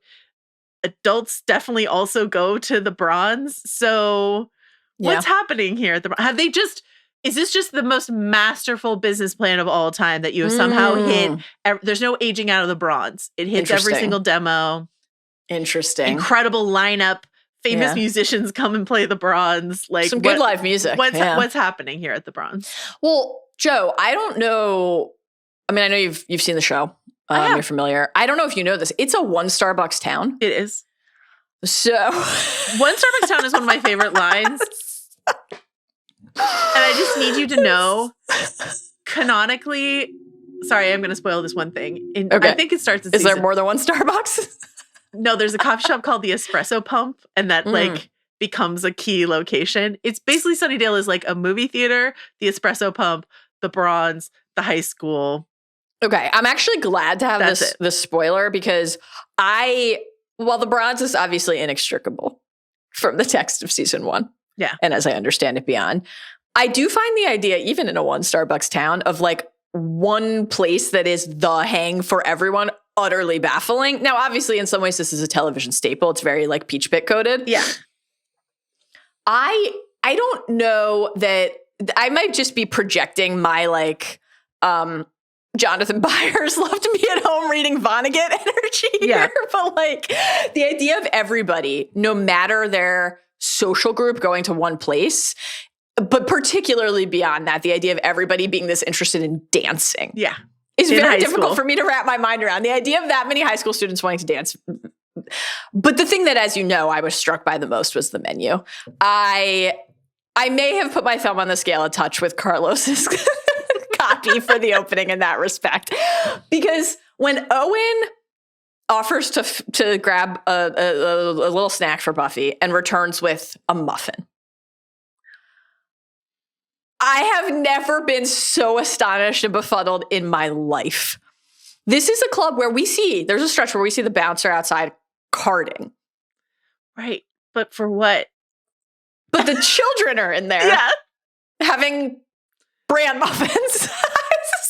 adults definitely also go to the Bronze. So what's happening here at the Have they just... Is this just the most masterful business plan of all time that you have somehow hit? There's no aging out of the Bronze. It hits every single demo. Interesting. Incredible lineup. Famous musicians come and play the Bronze. Like some good live music. What's happening here at the Bronze? Well, Joe, I don't know. I mean, I know you've seen the show. You're familiar. I don't know if you know this. It's a 1 Starbucks town. It is. So 1 Starbucks town is one of my favorite lines. And I just need you to know, canonically, sorry, I'm going to spoil this one thing. I think it starts at Is there more than 1 Starbucks? No, there's a coffee shop called the Espresso Pump, and that like becomes a key location. It's basically Sunnydale is like a movie theater, the Espresso Pump, the Bronze, the high school. Okay, I'm actually glad to have this spoiler because while the Bronze is obviously inextricable from the text of season 1. Yeah. And as I understand it beyond, I do find the idea, even in a 1 Starbucks town, of like one place that is the hang for everyone utterly baffling. Now, obviously, in some ways, this is a television staple. It's very like Peach Pit coded. Yeah. I don't know that I might just be projecting my like Jonathan Byers love to be at home reading Vonnegut energy here. But like the idea of everybody, no matter their social group, going to one place, but particularly beyond that, the idea of everybody being this interested in dancing. Yeah. Is very difficult for me to wrap my mind around. The idea of that many high school students wanting to dance. But the thing that, as you know, I was struck by the most was the menu. I may have put my thumb on the scale a touch with Carlos's copy for the opening in that respect. Because when Owen offers to grab a little snack for Buffy and returns with a muffin, I have never been so astonished and befuddled in my life. This is a club where there's a stretch where we see the bouncer outside carding. Right. But for what? But the children are in there having bran muffins. It's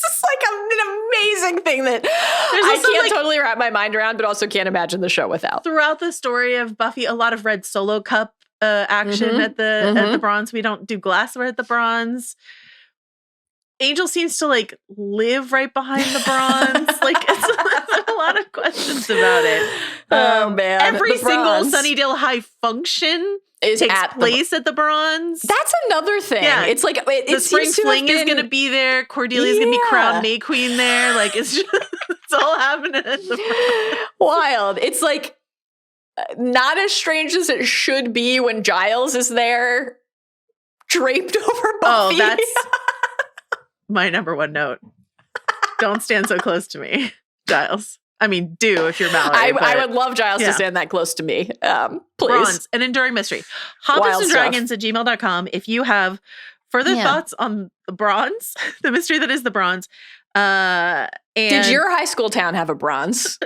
just like an amazing thing that I can't totally wrap my mind around, but also can't imagine the show without. Throughout the story of Buffy, a lot of red Solo cup action at the Bronze. We don't do glassware at the Bronze. Angel seems to like live right behind the Bronze. Like it's a lot of questions about it. Oh man. Every single Sunnydale High function takes place at the Bronze. That's another thing. Yeah. It's like the spring fling is going to be there. Cordelia is going to be crowned May Queen there. Like it's all happening at the Bronze. Wild. It's like not as strange as it should be when Giles is there draped over Buffy. Oh, that's my number one note. Don't stand so close to me, Giles. I mean, do if you're Mallory. I would love Giles to stand that close to me. Please. Bronze, an enduring mystery. HobbiesandDragons@gmail.com if you have further thoughts on the Bronze, the mystery that is the Bronze. Did your high school town have a Bronze?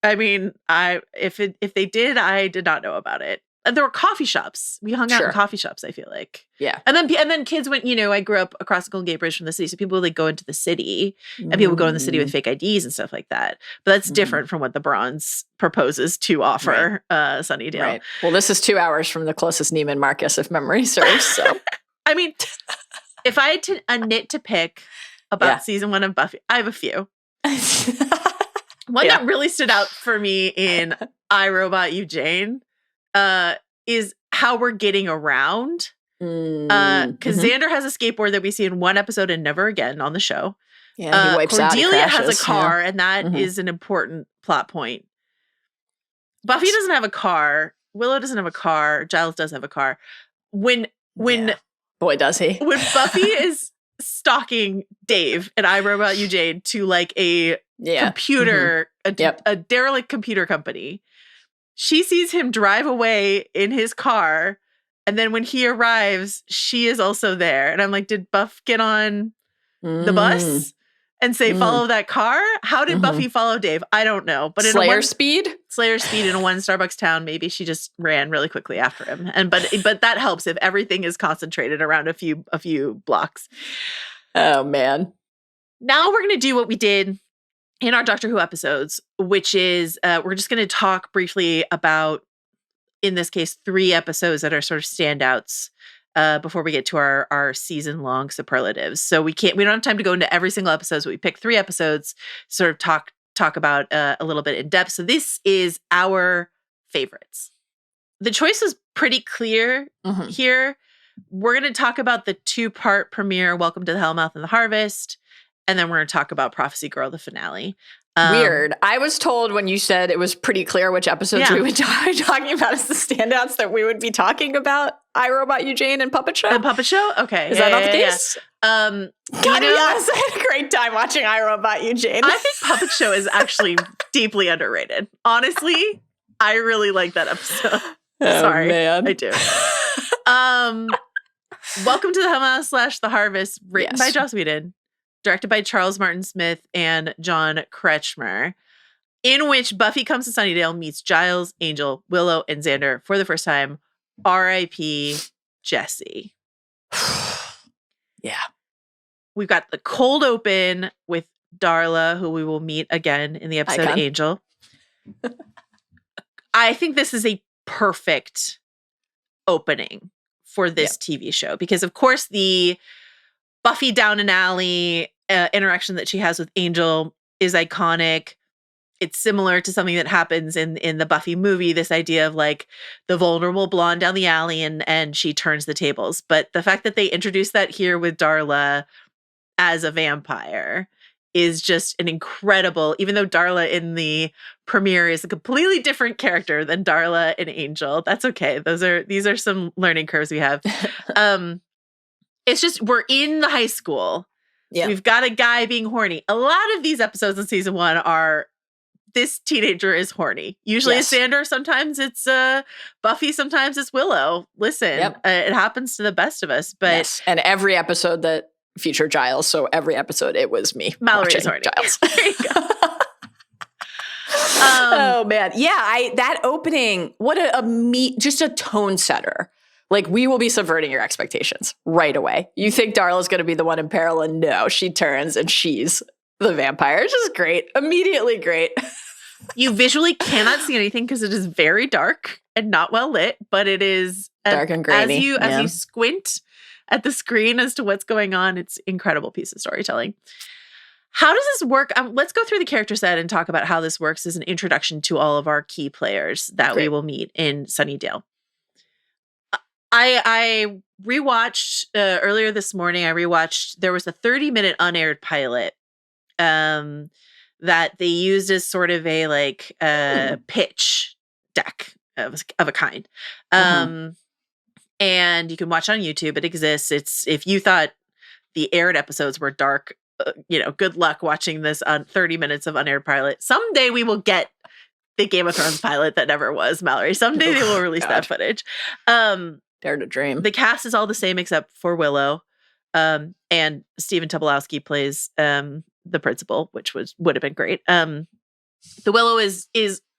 I mean, if they did, I did not know about it. And there were coffee shops. We hung out in coffee shops, I feel like. Yeah. And then kids went, I grew up across the Golden Gate Bridge from the city. So people would like go into the city and people would go in the city with fake IDs and stuff like that. But that's different from what the Bronze proposes to offer Sunnydale. Right. Well, this is 2 hours from the closest Neiman Marcus, if memory serves. So, I mean, if I had a nit to pick about season 1 of Buffy, I have a few. One that really stood out for me in I, Robot You, Jane is how we're getting around. Because Xander has a skateboard that we see in one episode and never again on the show. Yeah, he wipes out. Cordelia has a car, and that is an important plot point. Buffy doesn't have a car. Willow doesn't have a car. Giles does have a car. When boy, does he. When Buffy is stalking Dave and I, Robot You, Jane to like a computer, a derelict computer company. She sees him drive away in his car. And then when he arrives, she is also there. And I'm like, did Buff get on the bus? and say, follow that car. How did Buffy follow Dave? I don't know. But Slayer speed in a one Starbucks town, maybe she just ran really quickly after him. But that helps if everything is concentrated around a few blocks. Oh, man. Now we're going to do what we did in our Doctor Who episodes, which is we're just going to talk briefly about, in this case, 3 episodes that are sort of standouts before we get to our season-long superlatives. So we don't have time to go into every single episode, so we picked 3 episodes, sort of talk about a little bit in depth. So this is our favorites. The choice is pretty clear here. We're going to talk about the 2-part premiere, Welcome to the Hellmouth and the Harvest, and then we're going to talk about Prophecy Girl, the finale. Weird. I was told when you said it was pretty clear which episodes we would be talking about as the standouts that we would be talking about I, Robot Eugene and Puppet Show. And Puppet Show? Okay. Is that not the case? Yeah. Gotta be honest, I had a great time watching I, Robot Eugene. I think Puppet Show is actually deeply underrated. Honestly, I really like that episode. Sorry, man. I do. Welcome to the Hellmouth / The Harvest, written by Joss Whedon, directed by Charles Martin Smith and John Kretschmer, in which Buffy comes to Sunnydale, meets Giles, Angel, Willow, and Xander for the first time. R.I.P. Jesse. Yeah. We've got the cold open with Darla, who we will meet again in the episode Angel. I think this is a perfect opening for this TV show because, of course, the Buffy down an alley interaction that she has with Angel is iconic. It's similar to something that happens in the Buffy movie, this idea of like the vulnerable blonde down the alley and she turns the tables. But the fact that they introduced that here with Darla as a vampire is just an incredible, even though Darla in the premiere is a completely different character than Darla in Angel. That's okay. These are some learning curves we have. It's just, we're in the high school. Yeah. We've got a guy being horny. A lot of these episodes in season 1 are this teenager is horny. Usually it's Xander, sometimes it's Buffy, sometimes it's Willow. Listen, it happens to the best of us. But and every episode that featured Giles, so every episode it was me. Mallory's horny. Giles. There you go. Oh man, yeah. That opening, what just a tone setter. Like, we will be subverting your expectations right away. You think Darla's going to be the one in peril, and no, she turns and she's the vampire. It's just great. Immediately great. You visually cannot see anything because it is very dark and not well lit, but it is dark and grainy. As you squint at the screen as to what's going on, it's an incredible piece of storytelling. How does this work? Let's go through the character set and talk about how this works as an introduction to all of our key players that we will meet in Sunnydale. I rewatched earlier this morning. There was a 30-minute unaired pilot that they used as sort of a pitch deck of a kind. And you can watch on YouTube. It exists. If you thought the aired episodes were dark, good luck watching this on 30 minutes of unaired pilot. Someday we will get the Game of Thrones pilot that never was, Mallory. Someday they will release that footage. Dare to dream. The cast is all the same except for Willow. And Stephen Tobolowsky plays the principal, which would have been great. The Willow is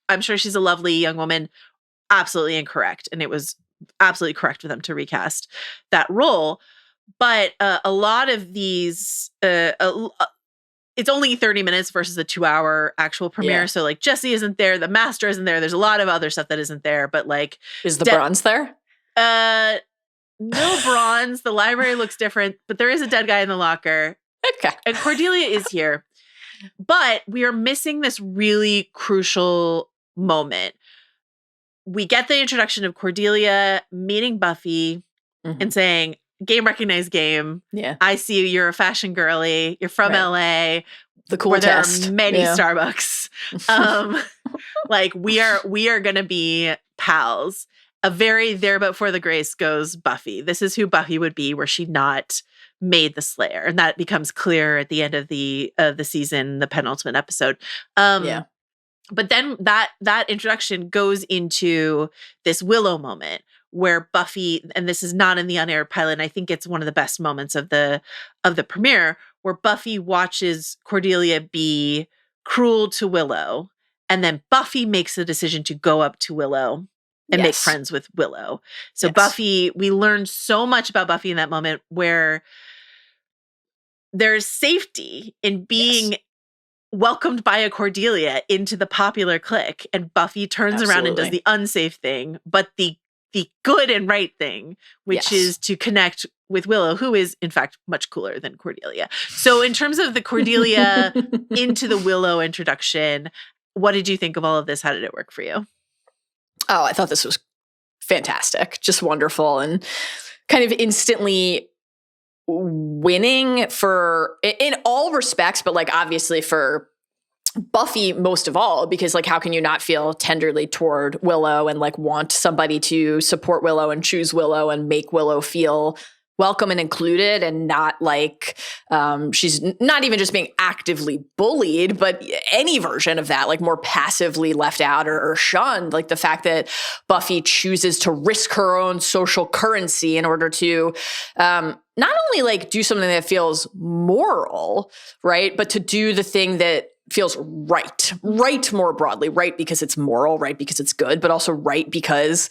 I'm sure she's a lovely young woman, absolutely incorrect, and it was absolutely correct for them to recast that role. But a lot of these, it's only 30 minutes versus a 2-hour actual premiere. Yeah. So like Jesse isn't there, the Master isn't there. There's a lot of other stuff that isn't there. But like, is the bronze there? No bronze. The library looks different, but there is a dead guy in the locker. Okay. And Cordelia is here. But we are missing this really crucial moment. We get the introduction of Cordelia meeting Buffy and saying, game recognized game. Yeah. I see you. You're a fashion girly. You're from LA. The cool where test. There are many Starbucks. Like we are going to be pals. A very there but for the grace goes Buffy. This is who Buffy would be were she not made the Slayer. And that becomes clear at the end of the season, the penultimate episode. But then that introduction goes into this Willow moment where Buffy, and this is not in the unaired pilot, and I think it's one of the best moments of the premiere, where Buffy watches Cordelia be cruel to Willow, and then Buffy makes the decision to go up to Willow and make friends with Willow. So Buffy, we learned so much about Buffy in that moment where there's safety in being welcomed by a Cordelia into the popular clique, and Buffy turns around and does the unsafe thing, but the good and right thing, which is to connect with Willow, who is in fact much cooler than Cordelia. So in terms of the Cordelia into the Willow introduction, what did you think of all of this? How did it work for you? Oh, I thought this was fantastic, just wonderful, and kind of instantly winning in all respects, but like obviously for Buffy most of all, because like how can you not feel tenderly toward Willow and like want somebody to support Willow and choose Willow and make Willow feel welcome and included, and not like she's not even just being actively bullied, but any version of that, like more passively left out or shunned. Like the fact that Buffy chooses to risk her own social currency in order to not only like do something that feels moral, right, but to do the thing that feels right more broadly, right because it's moral, right because it's good, but also right because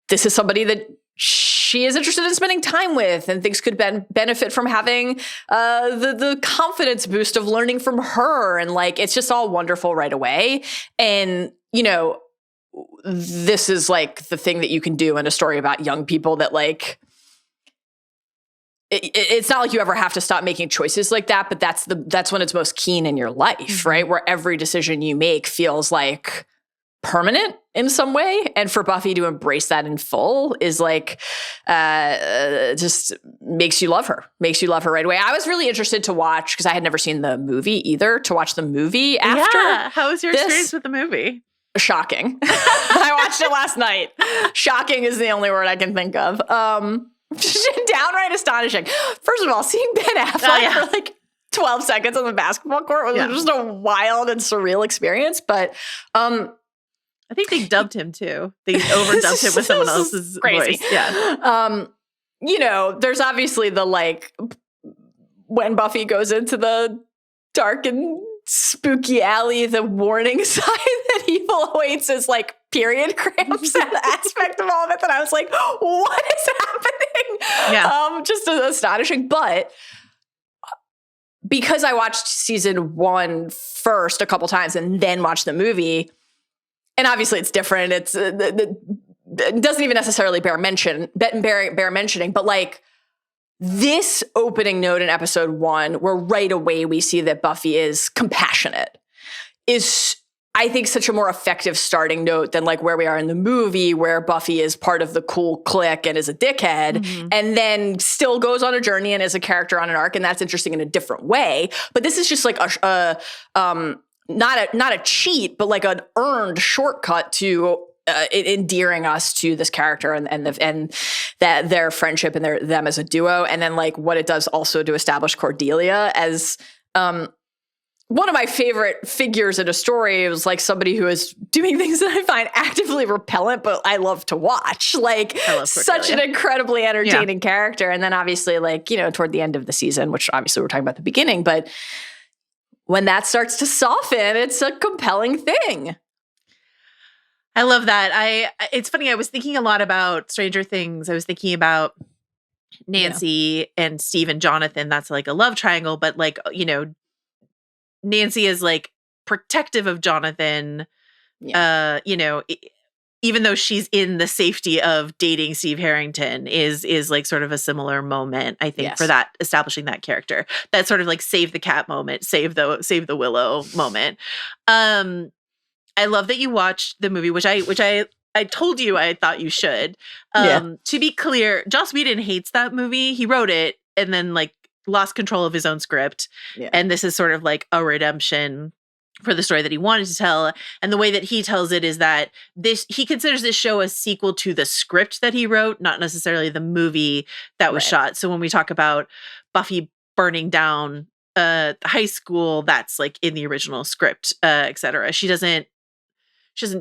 this is somebody that she is interested in spending time with and thinks could benefit from having the confidence boost of learning from her. And like, it's just all wonderful right away. And, you know, this is like the thing that you can do in a story about young people that like, it's not like you ever have to stop making choices like that, but that's when it's most keen in your life, right? Where every decision you make feels like permanent in some way. And for Buffy to embrace that in full is like, just makes you love her right away. I was really interested to watch, because I had never seen the movie either, to watch the movie after. Yeah. How was your experience with the movie? Shocking. I watched it last night. Shocking is the only word I can think of. Downright astonishing. First of all, seeing Ben Affleck for like 12 seconds on the basketball court was just a wild and surreal experience. But I think they dubbed him too. They overdubbed him with someone else's voice. Yeah. You know, there's obviously the like when Buffy goes into the dark and spooky alley, the warning sign that evil awaits is like period cramps and aspect of all of it, that I was like, what is happening? Yeah. Just astonishing. But because I watched season 1 first a couple times and then watched the movie, and obviously it's different. It doesn't even necessarily bear mentioning, but like this opening note in episode 1, where right away we see that Buffy is compassionate, is I think such a more effective starting note than like where we are in the movie, where Buffy is part of the cool clique and is a dickhead, and then still goes on a journey and is a character on an arc, and that's interesting in a different way. But this is just like not a cheat, but like an earned shortcut to endearing us to this character and that their friendship and them as a duo, and then like what it does also to establish Cordelia as one of my favorite figures in a story. It was like somebody who is doing things that I find actively repellent, but I love to watch. Like such an incredibly entertaining character. And then obviously like, you know, toward the end of the season, which obviously we're talking about the beginning, but when that starts to soften, it's a compelling thing. I love that. It's funny. I was thinking a lot about Stranger Things. I was thinking about Nancy and Steve and Jonathan. That's like a love triangle, but like, you know, Nancy is like protective of Jonathan, you know, even though she's in the safety of dating Steve Harrington is like sort of a similar moment, I think, for that, establishing that character, that sort of like save the cat moment, save the Willow moment. I love that you watched the movie, which I told you I thought you should. To be clear, Joss Whedon hates that movie. He wrote it and then like lost control of his own script. Yeah. And this is sort of like a redemption for the story that he wanted to tell. And the way that he tells it is that he considers this show a sequel to the script that he wrote, not necessarily the movie that was shot. So when we talk about Buffy burning down high school, that's like in the original script, etc. She doesn't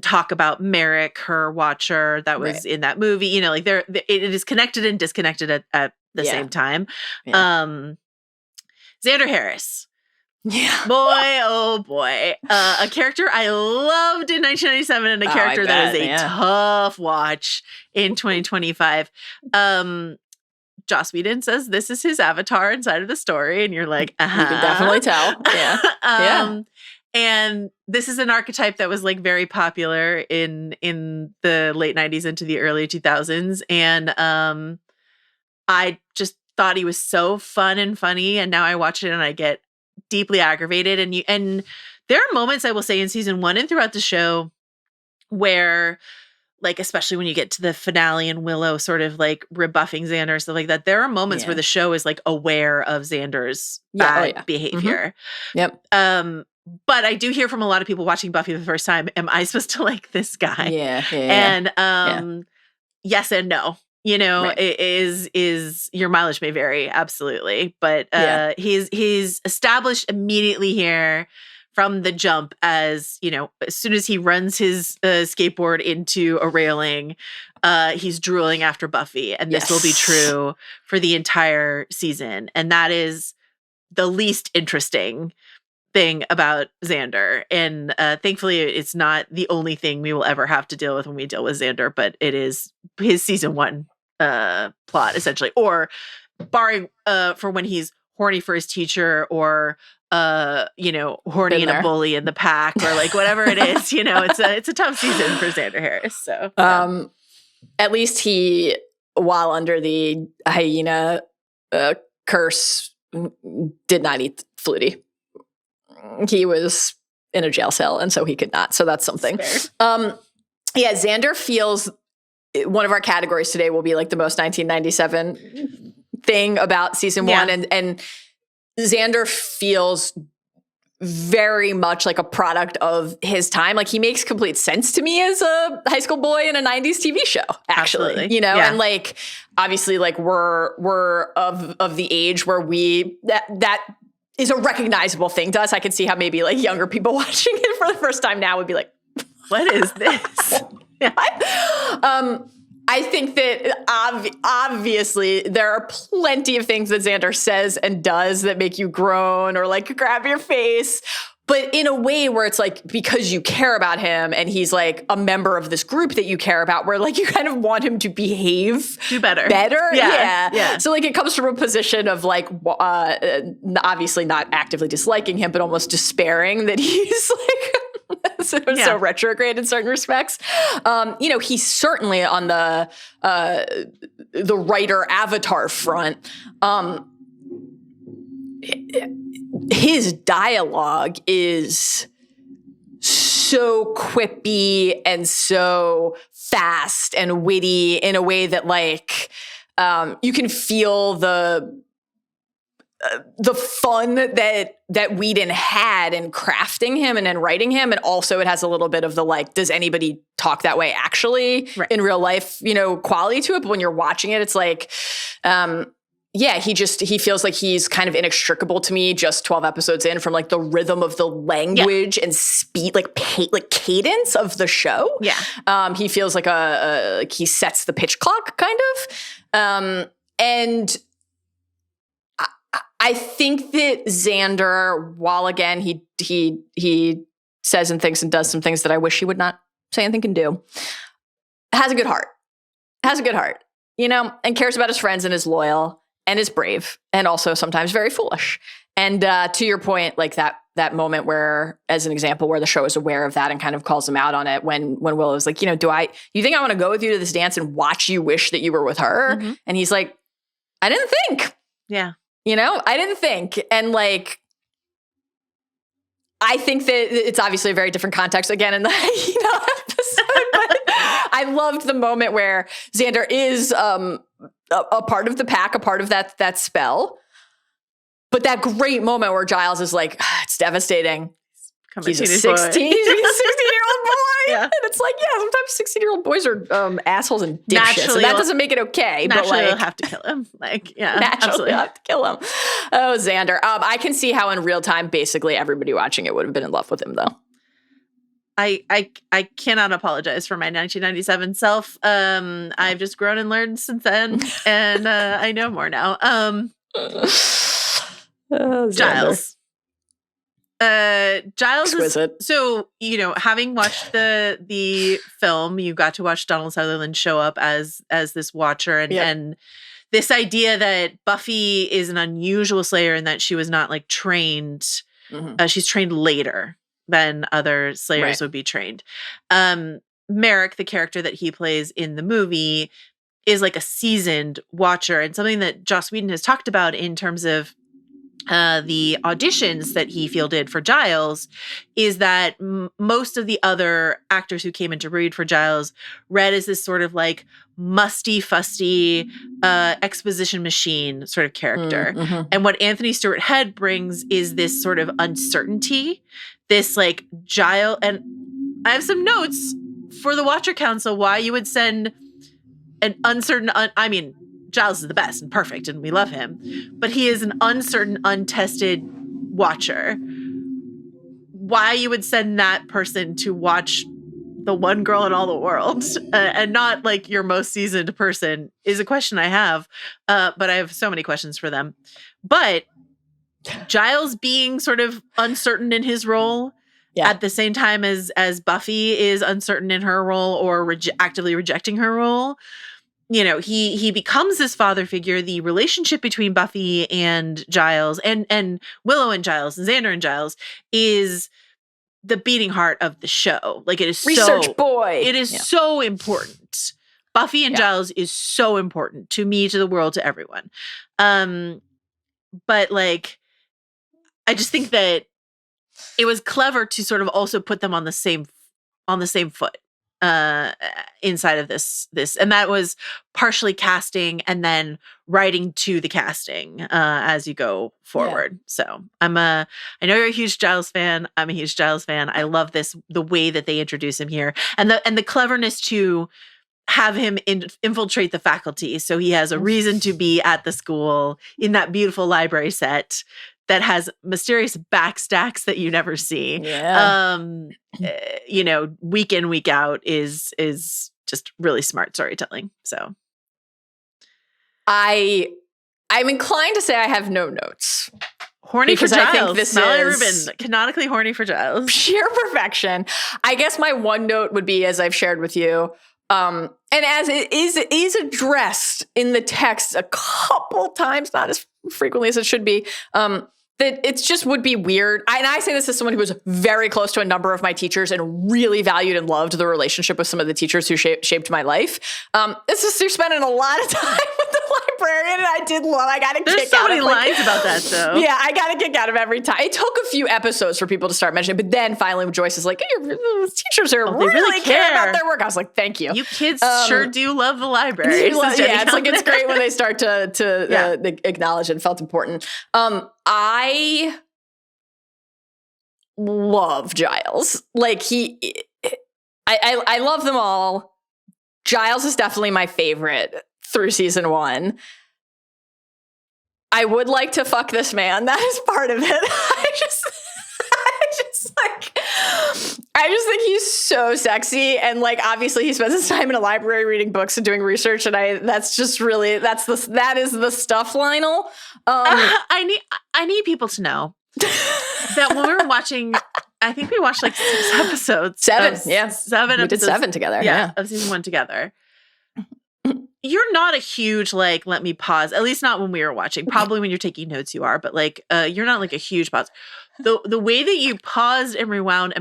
talk about Merrick, her watcher that was in that movie. You know, like it is connected and disconnected at the same time. Yeah. Xander Harris. Yeah. Boy, oh boy. A character I loved in 1997 and a character that is a tough watch in 2025. Joss Whedon says this is his avatar inside of the story, and you're like, You can definitely tell. Yeah. And this is an archetype that was like very popular in the late 90s into the early 2000s. And I just thought he was so fun and funny. And now I watch it and I get deeply aggravated. And there are moments, I will say, in season 1 and throughout the show where, like, especially when you get to the finale and Willow sort of like rebuffing Xander and stuff like that, there are moments where the show is like aware of Xander's bad behavior. Mm-hmm. But I do hear from a lot of people watching Buffy the first time, am I supposed to like this guy? And yes and no. You know, it is your mileage may vary, absolutely. But he's established immediately here from the jump as, you know, as soon as he runs his skateboard into a railing, he's drooling after Buffy. And this will be true for the entire season. And that is the least interesting thing about Xander. And thankfully, it's not the only thing we will ever have to deal with when we deal with Xander, but it is his season 1 plot, essentially. Or barring for when he's horny for his teacher or you know, horny and a bully in the pack or like whatever it is, you know, it's a tough season for Xander Harris. So at least he, while under the hyena curse, did not eat Flutie. He was in a jail cell, and so he could not. So that's something. Xander feels, one of our categories today will be like the most 1997 thing about season 1. And Xander feels very much like a product of his time. Like, he makes complete sense to me as a high school boy in a 90s TV show, actually. Absolutely. You know, and like, obviously, like we're of the age where that is a recognizable thing to us. I can see how maybe like younger people watching it for the first time now would be like, what is this? I think that obviously there are plenty of things that Xander says and does that make you groan or like grab your face, but in a way where it's like, because you care about him and he's like a member of this group that you care about, where like you kind of want him to behave do better. Yeah. So like it comes from a position of like obviously not actively disliking him, but almost despairing that he's like so retrograde in certain respects. You know, he's certainly on the writer avatar front. His dialogue is so quippy and so fast and witty in a way that like you can feel the fun that Whedon had in crafting him and in writing him. And also it has a little bit of the like, does anybody talk that way actually in real life, you know, quality to it. But when you're watching it, it's like, he feels like he's kind of inextricable to me just 12 episodes in, from like the rhythm of the language and speed, like cadence of the show. He feels like like he sets the pitch clock kind of. And I think that Xander, while again, he says and thinks and does some things that I wish he would not say and think and do, has a good heart, you know, and cares about his friends and is loyal and is brave and also sometimes very foolish. And to your point, like that moment where, as an example, where the show is aware of that and kind of calls him out on it when Willow is like, you know, you think I want to go with you to this dance and watch you wish that you were with her? Mm-hmm. And he's like, I didn't think. Yeah. You know, I didn't think. And like, I think that it's obviously a very different context again in the episode, but I loved the moment where Xander is a part of the pack, a part of that spell. But that great moment where Giles is like, it's devastating. He's a 16-year-old boy. Yeah. And it's like, sometimes 16-year-old boys are assholes and dipshits. And that doesn't make it okay. Naturally, but like, you'll have to kill him. Like, naturally, absolutely. You'll have to kill him. Oh, Xander. I can see how in real time, basically everybody watching it would have been in love with him, though. I cannot apologize for my 1997 self. I've just grown and learned since then, and I know more now. Giles. Giles Exquisite. is so, having watched the film, you got to watch Donald Sutherland show up as this Watcher, and this idea that Buffy is an unusual Slayer and that she was not like trained. Mm-hmm. She's trained later than other Slayers would be trained. Merrick, the character that he plays in the movie, is like a seasoned Watcher, and something that Joss Whedon has talked about in terms of the auditions that he fielded for Giles is that most of the other actors who came in to read for Giles read as this sort of like musty, fusty exposition machine sort of character. Mm-hmm. And what Anthony Stewart Head brings is this sort of uncertainty, this like Giles. And I have some notes for the Watcher Council why you would send an uncertain, Giles is the best and perfect, and we love him. But he is an uncertain, untested Watcher. Why you would send that person to watch the one girl in all the world and not like your most seasoned person is a question I have. But I have so many questions for them. But Giles being sort of uncertain in his role at the same time as Buffy is uncertain in her role or actively rejecting her role. He becomes this father figure. The relationship between Buffy and Giles and Willow and Giles and Xander and Giles is the beating heart of the show. Like it is research boy. It is so important. Buffy and Giles is so important to me, to the world, to everyone. But like, I just think that it was clever to sort of also put them on the same foot. Inside of this, and that was partially casting and then writing to the casting as you go forward. So I know you're a huge Giles fan. I'm a huge Giles fan. I love the way that they introduce him here, and the cleverness to have him infiltrate the faculty, so he has a reason to be at the school in that beautiful library set that has mysterious backstacks that you never see. Yeah. Week in, week out is just really smart storytelling. So I'm inclined to say I have no notes. Horny because for Giles. I think this Mallory is Rubin, canonically horny for Giles. Sheer perfection. I guess my one note would be, as I've shared with you, and as it is addressed in the text a couple times, not as frequently as it should be, that it just would be weird. And I say this as someone who was very close to a number of my teachers and really valued and loved the relationship with some of the teachers who shaped my life. It's just, you're spending a lot of time with the librarian, and I got a kick out of it. There's so many lines about that, though. Yeah, I got a kick out of every time. It took a few episodes for people to start mentioning it, but then finally Joyce is like, hey, teachers are they really care about their work. I was like, thank you. You kids sure do love the library. It's great when they start to acknowledge it. It felt important. I love Giles. Like I love them all. Giles is definitely my favorite through season 1. I would like to fuck this man. That is part of it. I just think he's so sexy, and like obviously he spends his time in a library reading books and doing research, and that is the stuff, Lionel. I need people to know that when we were watching, I think we watched like 6 episodes. 7 episodes. We did 7 together. Of season 1 together. You're not a huge, like, let me pause, at least not when we were watching. Probably when you're taking notes you are, but like, you're not like a huge pause. The way that you paused and rewound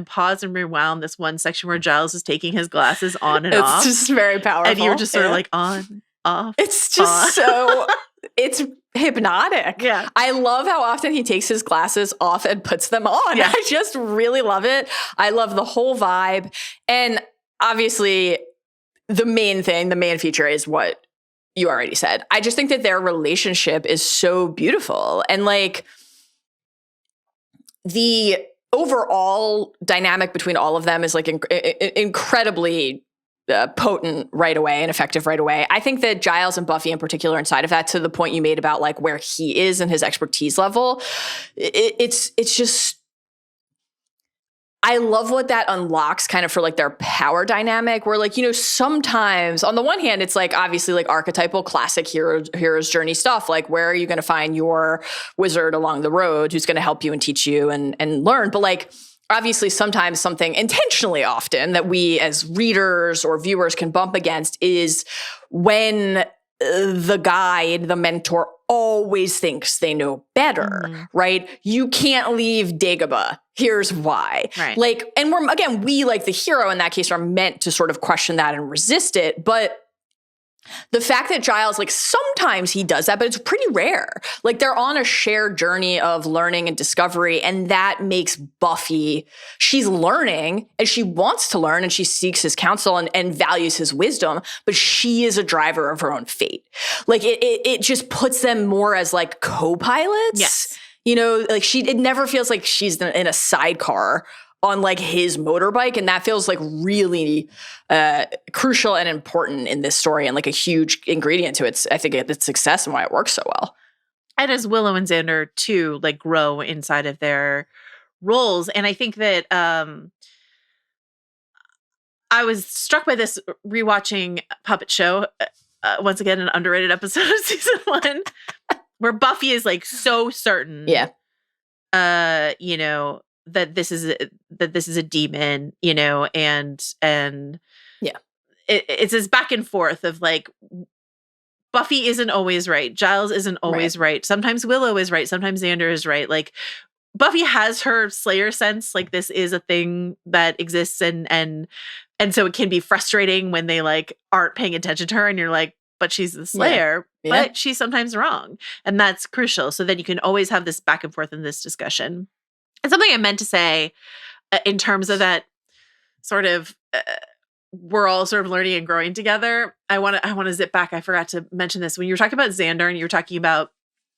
this one section where Giles is taking his glasses on and off. It's just very powerful. And you're just sort of like on, off. It's just so, it's hypnotic. Yeah. I love how often he takes his glasses off and puts them on. Yeah. I just really love it. I love the whole vibe. And obviously, the main feature is what you already said. I just think that their relationship is so beautiful. And like the overall dynamic between all of them is like incredibly potent right away and effective right away. I think that Giles and Buffy in particular, inside of that, to the point you made about like where he is and his expertise level, it's just, I love what that unlocks kind of for like their power dynamic where like, sometimes on the one hand, it's like obviously like archetypal classic hero's journey stuff. Like where are you going to find your wizard along the road who's going to help you and teach you and learn? But like, obviously sometimes something intentionally often that we as readers or viewers can bump against is when the guide, the mentor always thinks they know better, right? You can't leave Dagobah. Here's why. Right. Like, and we like the hero in that case are meant to sort of question that and resist it. But the fact that Giles, like sometimes he does that, but it's pretty rare. Like they're on a shared journey of learning and discovery. And that makes Buffy, she's learning and she wants to learn and she seeks his counsel and values his wisdom, but she is a driver of her own fate. Like it just puts them more as like co-pilots. Yes. Like it never feels like she's in a sidecar on like his motorbike. And that feels like really crucial and important in this story and like a huge ingredient to its success and why it works so well. And as Willow and Xander too, like grow inside of their roles. And I think that I was struck by this rewatching Puppet Show, once again, an underrated episode of season 1, where Buffy is like so certain. Yeah. That this is a demon, and yeah, it's this back and forth of like Buffy isn't always right, Giles isn't always right. Sometimes Willow is right, sometimes Xander is right. Like Buffy has her Slayer sense, like this is a thing that exists, and so it can be frustrating when they like aren't paying attention to her, and you're like, but she's the Slayer, but she's sometimes wrong, and that's crucial. So then you can always have this back and forth in this discussion. And something I meant to say in terms of that sort of we're all sort of learning and growing together. I want to zip back. I forgot to mention this when you were talking about Xander and you were talking about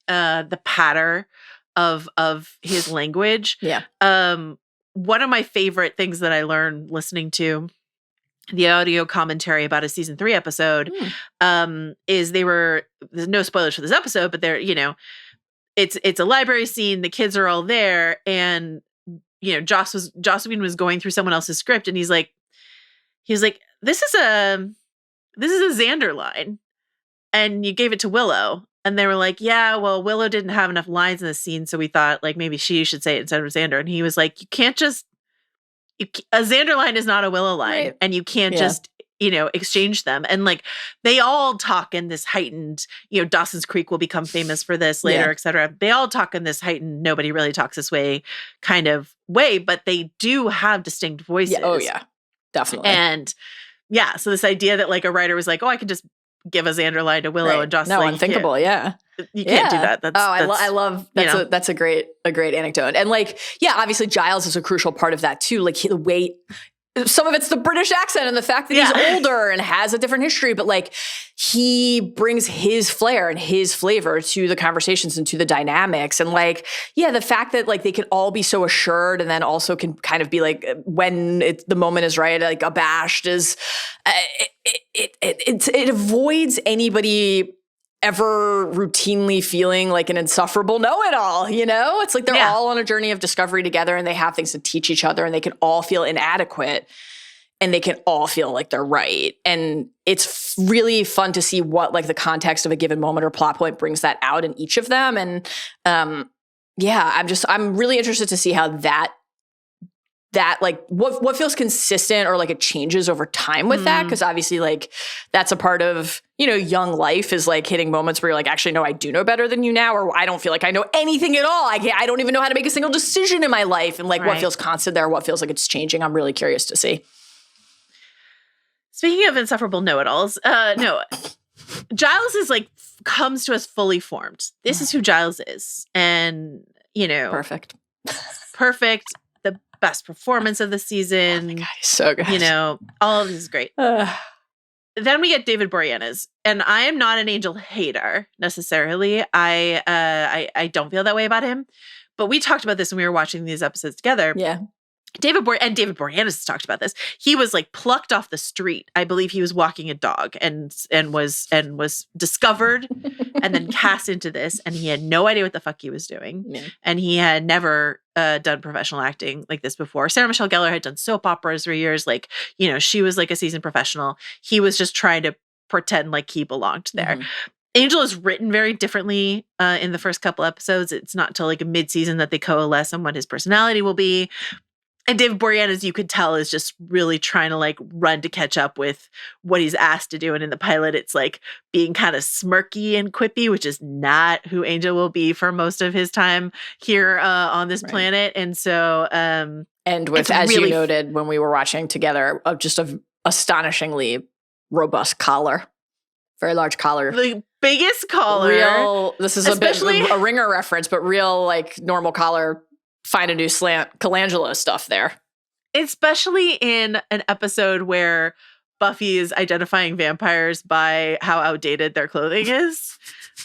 the patter of his language. Yeah. One of my favorite things that I learned listening to the audio commentary about a season 3 episode is there's no spoilers for this episode, but it's a library scene. The kids are all there, and Jocelyn was going through someone else's script, and he's like, this is a Xander line, and you gave it to Willow, and they were like, yeah, well, Willow didn't have enough lines in the scene, so we thought like maybe she should say it instead of Xander, and he was like, you can't just a Xander line is not a Willow line, right. And you can't just exchange them. And like they all talk in this heightened, Dawson's Creek will become famous for this later, et cetera. They all talk in this heightened, nobody really talks this way kind of way, but they do have distinct voices. Yeah. Oh yeah, definitely. And so this idea that like a writer was like, oh, I can just give a Xander line to Willow and Dawson. No, unthinkable. You can't do that. I love that's a great anecdote. And like, obviously Giles is a crucial part of that too. Like the way some of it's the British accent and the fact that he's older and has a different history, but like he brings his flair and his flavor to the conversations and to the dynamics. And like, the fact that like they can all be so assured and then also can kind of be like, when the moment is right, like abashed is, it avoids anybody ever routinely feeling like an insufferable know-it-all, It's like they're all on a journey of discovery together and they have things to teach each other and they can all feel inadequate and they can all feel like they're right. And it's really fun to see what like the context of a given moment or plot point brings that out in each of them. And I'm really interested to see how that like what feels consistent or like it changes over time with that. Cause obviously like that's a part of, young life is like hitting moments where you're like, actually, no, I do know better than you now. Or I don't feel like I know anything at all. I don't even know how to make a single decision in my life. And like what feels constant there, what feels like it's changing. I'm really curious to see. Speaking of insufferable know-it-alls, Giles is like, comes to us fully formed. This is who Giles is. And, Perfect. The best performance of the season. Oh my God, he's so good. All of this is great. Then we get David Boreanaz, and I am not an Angel hater necessarily. I don't feel that way about him, but we talked about this when we were watching these episodes together. Yeah. David Boreanaz has talked about this. He was like plucked off the street. I believe he was walking a dog and was discovered and then cast into this, and he had no idea what the fuck he was doing. Yeah. And he had never done professional acting like this before. Sarah Michelle Gellar had done soap operas for years. Like, you know, she was like a seasoned professional. He was just trying to pretend like he belonged there. Mhm. Angel is written very differently in the first couple episodes. It's not till like a mid-season that they coalesce on what his personality will be. And David Boreanaz, you could tell, is just really trying to like run to catch up with what he's asked to do. And in the pilot, it's like being kind of smirky and quippy, which is not who Angel will be for most of his time here on this planet. And so, and with, as really you noted when we were watching together, of just a astonishingly robust collar, very large collar, the biggest collar. Real. This is a bit a Ringer reference, but real like normal collar. Find a new slant, Colangelo stuff there. Especially in an episode where Buffy is identifying vampires by how outdated their clothing is.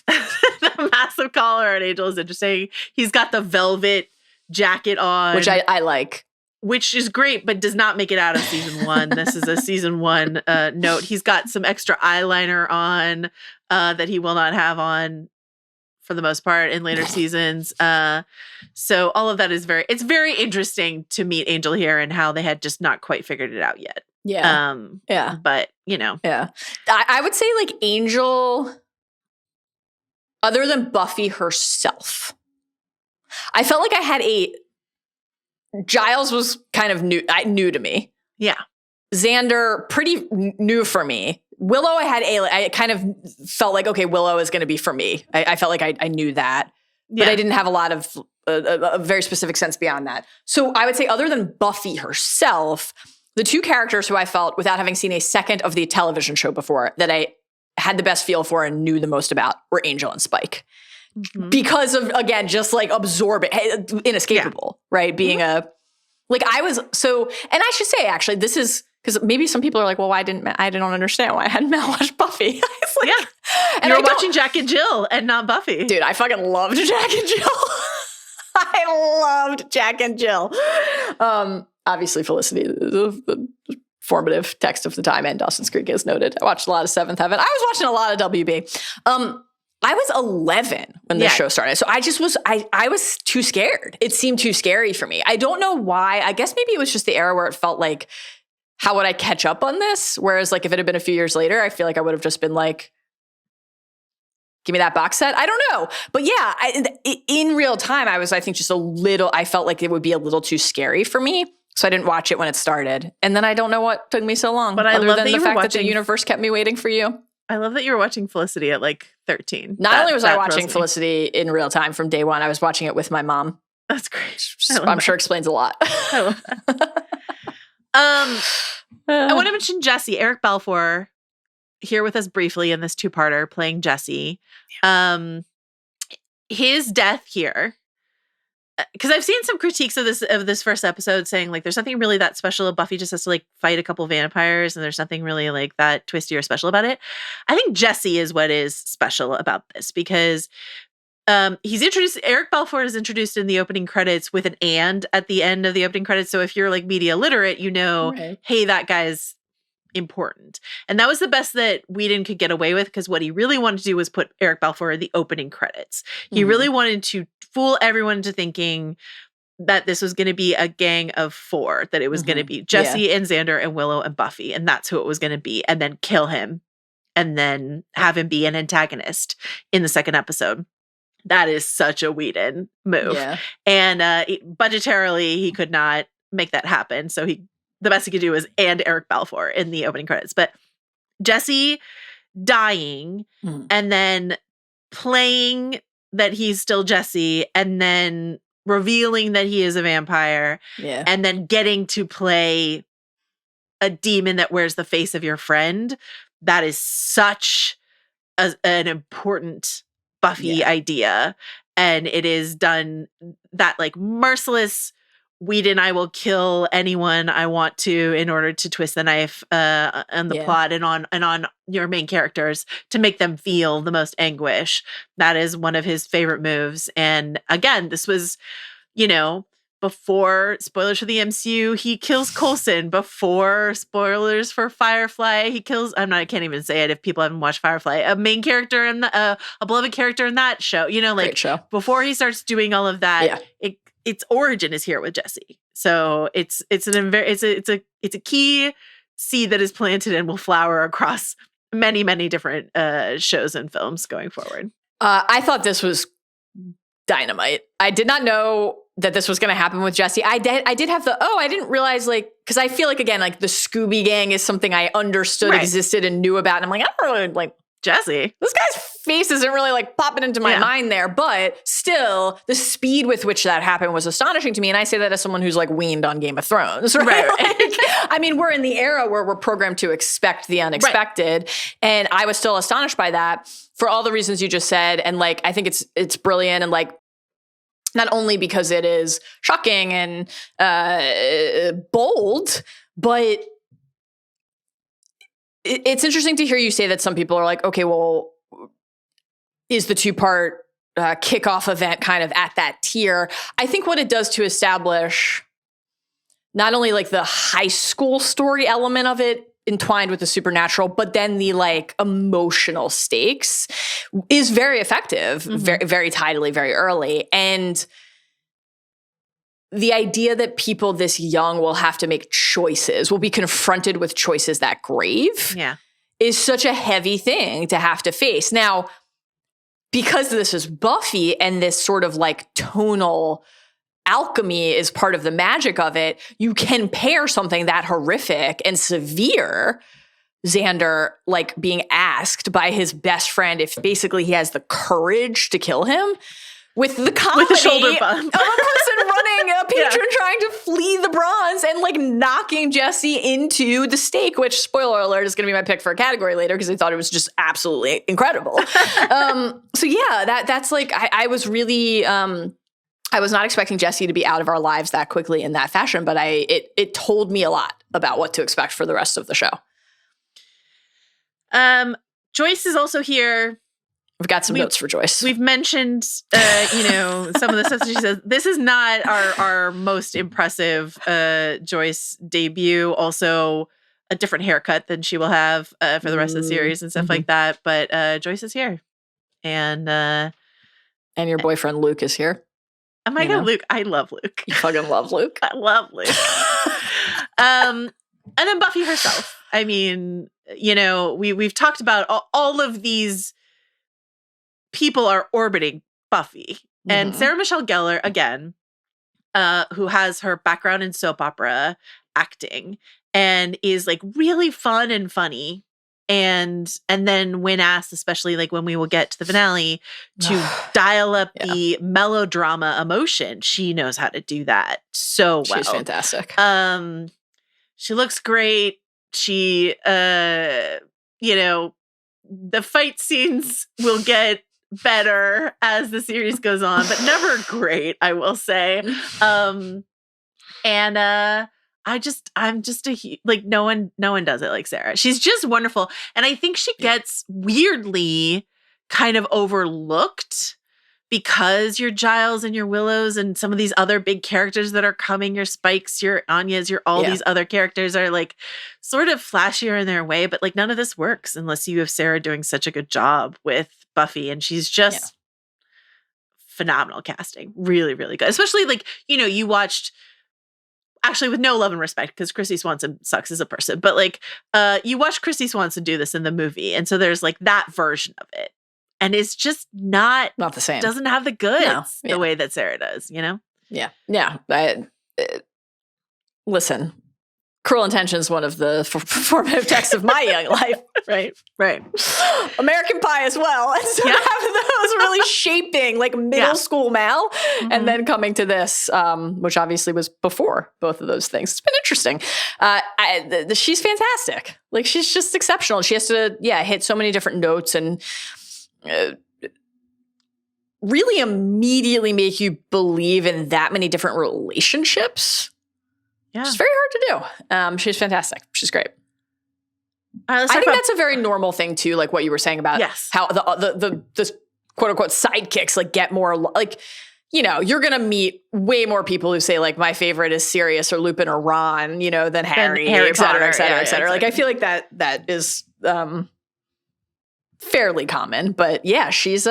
The massive collar on Angel is interesting. He's got the velvet jacket on. Which I like. Which is great, but does not make it out of season 1. This is a season 1 note. He's got some extra eyeliner on that he will not have on for the most part in later seasons. So all of that is it's very interesting to meet Angel here and how they had just not quite figured it out yet. Yeah. Yeah. But, you know. Yeah. I would say like Angel, other than Buffy herself, I felt like I had Giles was kind of new to me. Yeah. Xander, pretty new for me. Willow, I kind of felt like, okay, Willow is going to be for me. I felt like I knew that, but I didn't have a lot of a very specific sense beyond that. So I would say other than Buffy herself, the two characters who I felt, without having seen a second of the television show before, that I had the best feel for and knew the most about were Angel and Spike. Mm-hmm. Because of, again, just like absorbing, inescapable, right? Being and I should say, actually, this is, because maybe some people are like, well, I don't understand why I hadn't watched Buffy. And you're watching Jack and Jill and not Buffy. Dude, I fucking loved Jack and Jill. I loved Jack and Jill. Obviously, Felicity, the formative text of the time, and Dawson's Creek is noted. I watched a lot of Seventh Heaven. I was watching a lot of WB. I was 11 when the show started. So I just was, I was too scared. It seemed too scary for me. I don't know why. I guess maybe it was just the era where it felt like, how would I catch up on this? Whereas like if it had been a few years later, I feel like I would have just been like, give me that box set. I don't know. But yeah, in real time, I think just I felt like it would be a little too scary for me. So I didn't watch it when it started. And then I don't know what took me so long. But I love that the fact that the universe kept me waiting for you. I love that you were watching Felicity at like 13. Not only was I watching Felicity in real time from day one, I was watching it with my mom. That's great. I'm sure explains a lot. I love that. I want to mention Jesse, Eric Balfour, here with us briefly in this two-parter, playing Jesse. His death here, because I've seen some critiques of this first episode saying like there's nothing really that special. Buffy just has to like fight a couple vampires, and there's nothing really like that twisty or special about it. I think Jesse is what is special about this, because he's introduced. Eric Balfour is introduced in the opening credits with an "and" at the end of the opening credits. So if you're like media literate, you know, hey, that guy's important. And that was the best that Whedon could get away with, because what he really wanted to do was put Eric Balfour in the opening credits. He really wanted to fool everyone into thinking that this was going to be a gang of 4, that it was going to be Jesse and Xander and Willow and Buffy, and that's who it was going to be, and then kill him and then have him be an antagonist in the second episode. That is such a Whedon move. Yeah. And budgetarily, he could not make that happen. So the best he could do was and Eric Balfour in the opening credits. But Jesse dying and then playing that he's still Jesse, and then revealing that he is a vampire, and then getting to play a demon that wears the face of your friend. That is such an important Buffy idea. And it is done that like merciless Whedon, I will kill anyone I want to in order to twist the knife on the plot and on your main characters to make them feel the most anguish. That is one of his favorite moves. And again, this was, before spoilers for the MCU, he kills Coulson. Before spoilers for Firefly, he kills. I can't even say it if people haven't watched Firefly. A main character in a beloved character in that show. You know, like Great show. Before he starts doing all of that, its origin is here with Jesse. So it's a key seed that is planted and will flower across many different shows and films going forward. I thought this was dynamite. I did not know that this was going to happen with Jesse. I did have I didn't realize, like, because I feel like, again, like the Scooby Gang is something I understood existed and knew about. And I'm like, I don't really like Jesse. This guy's face isn't really like popping into my mind there, but still the speed with which that happened was astonishing to me. And I say that as someone who's like weaned on Game of Thrones, right? Like, I mean, we're in the era where we're programmed to expect the unexpected. Right. And I was still astonished by that for all the reasons you just said. And like, I think it's brilliant. And like, not only because it is shocking and bold, but it's interesting to hear you say that some people are like, okay, well, is the 2-part kickoff event kind of at that tier? I think what it does to establish not only like the high school story element of it entwined with the supernatural, but then the like emotional stakes is very effective, very, very tidily, very early. And the idea that people this young will have to make choices, will be confronted with choices that grave, is such a heavy thing to have to face. Now, because this is Buffy and this sort of like tonal alchemy is part of the magic of it, you can pair something that horrific and severe, Xander, like being asked by his best friend if basically he has the courage to kill him, with the comedy with the shoulder bump of a person running a patron trying to flee the bronze and like knocking Jesse into the stake, which, spoiler alert, is going to be my pick for a category later because I thought it was just absolutely incredible. So yeah, that's like, I was really, I was not expecting Jesse to be out of our lives that quickly in that fashion, but it told me a lot about what to expect for the rest of the show. Joyce is also here. We've got some notes for Joyce. We've mentioned, some of the stuff that she says. This is not our most impressive Joyce debut. Also, a different haircut than she will have for the rest of the series and stuff like that. But Joyce is here, and your boyfriend Luke is here. Oh my God, Luke! I love Luke. You fucking love Luke. I love Luke. And then Buffy herself. I mean, we've talked about all of these people are orbiting Buffy. And Sarah Michelle Gellar, again, who has her background in soap opera acting and is like really fun and funny. And then when asked, especially like when we will get to the finale, to dial up the melodrama emotion, she knows how to do that so well. She's fantastic. She looks great. She, the fight scenes will get better as the series goes on, but never great, I will say. I'm just like, no one does it like Sarah. She's just wonderful. And I think she gets weirdly kind of overlooked because your Giles and your Willows and some of these other big characters that are coming, your Spikes, your Anyas, your all these other characters are like sort of flashier in their way, but like none of this works unless you have Sarah doing such a good job with Buffy. And she's just phenomenal casting. Really, really good. Especially like, you watched, actually with no love and respect because Christy Swanson sucks as a person, but like you watch Christy Swanson do this in the movie. And so there's like that version of it. And it's just not the same. Doesn't have the goods the way that Sarah does, Yeah. Yeah. Listen, Cruel Intentions, one of the formative texts of my young life. Right. American Pie as well. And so having those really shaping like middle school Mal and then coming to this, which obviously was before both of those things. It's been interesting. She's fantastic. Like she's just exceptional. She has to, hit so many different notes and really immediately make you believe in that many different relationships. Yeah. It's very hard to do. She's fantastic. She's great. I think that's a very normal thing too, like what you were saying about how the quote unquote sidekicks like get more like you're going to meet way more people who say, like, my favorite is Sirius or Lupin or Ron, than Harry, et cetera, et cetera, et cetera. Like, I feel like that is fairly common. But yeah, she's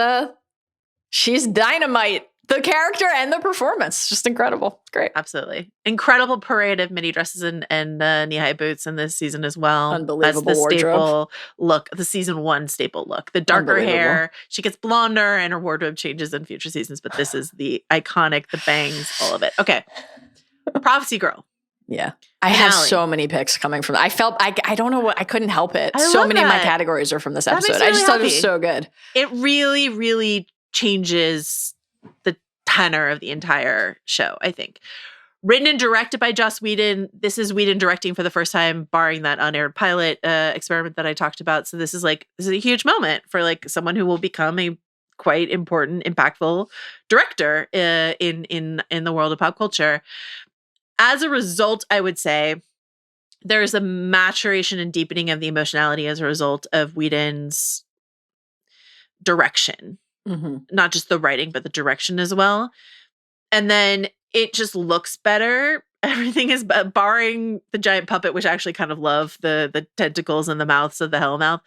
dynamite. The character and the performance, just incredible. It's great. Absolutely. Incredible parade of mini dresses and knee-high boots in this season as well. Unbelievable as the wardrobe. Staple look, the season 1 staple look. The darker hair. She gets blonder and her wardrobe changes in future seasons, but this is the iconic, the bangs, all of it. Okay. Prophecy Girl. Yeah. I have so many picks coming from I felt, I don't know what, I couldn't help it. So many of my categories are from this episode. I just thought it was so good. It really, really changes the tenor of the entire show, I think. Written and directed by Joss Whedon. This is Whedon directing for the first time, barring that unaired pilot experiment that I talked about. So this is a huge moment for like someone who will become a quite important, impactful director in the world of pop culture. As a result, I would say there's a maturation and deepening of the emotionality as a result of Whedon's direction. Mm-hmm. Not just the writing, but the direction as well. And then it just looks better. Everything is barring the giant puppet, which I actually kind of love, the tentacles and the mouths of the Hellmouth.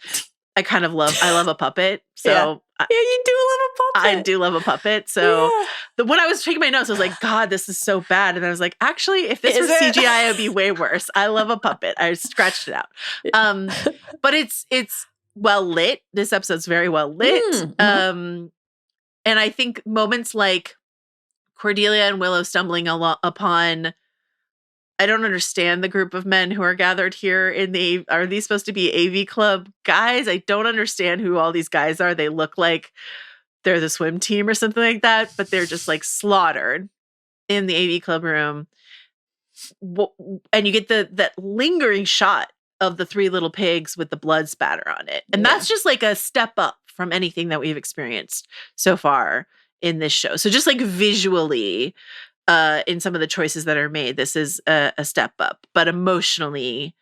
I love a puppet. So yeah, you do love a puppet. I do love a puppet. So when I was taking my notes, I was like, God, this is so bad. And I was like, actually, if this was CGI, it would be way worse. I love a puppet. I scratched it out. But it's well lit. This episode's very well lit. Mm-hmm. And I think moments like Cordelia and Willow stumbling upon, I don't understand the group of men who are gathered here are these supposed to be AV Club guys? I don't understand who all these guys are. They look like they're the swim team or something like that, but they're just like slaughtered in the AV Club room. And you get that lingering shot of the 3 little pigs with the blood spatter on it. And that's just like a step up from anything that we've experienced so far in this show. So just like visually, in some of the choices that are made, this is a step up. But emotionally,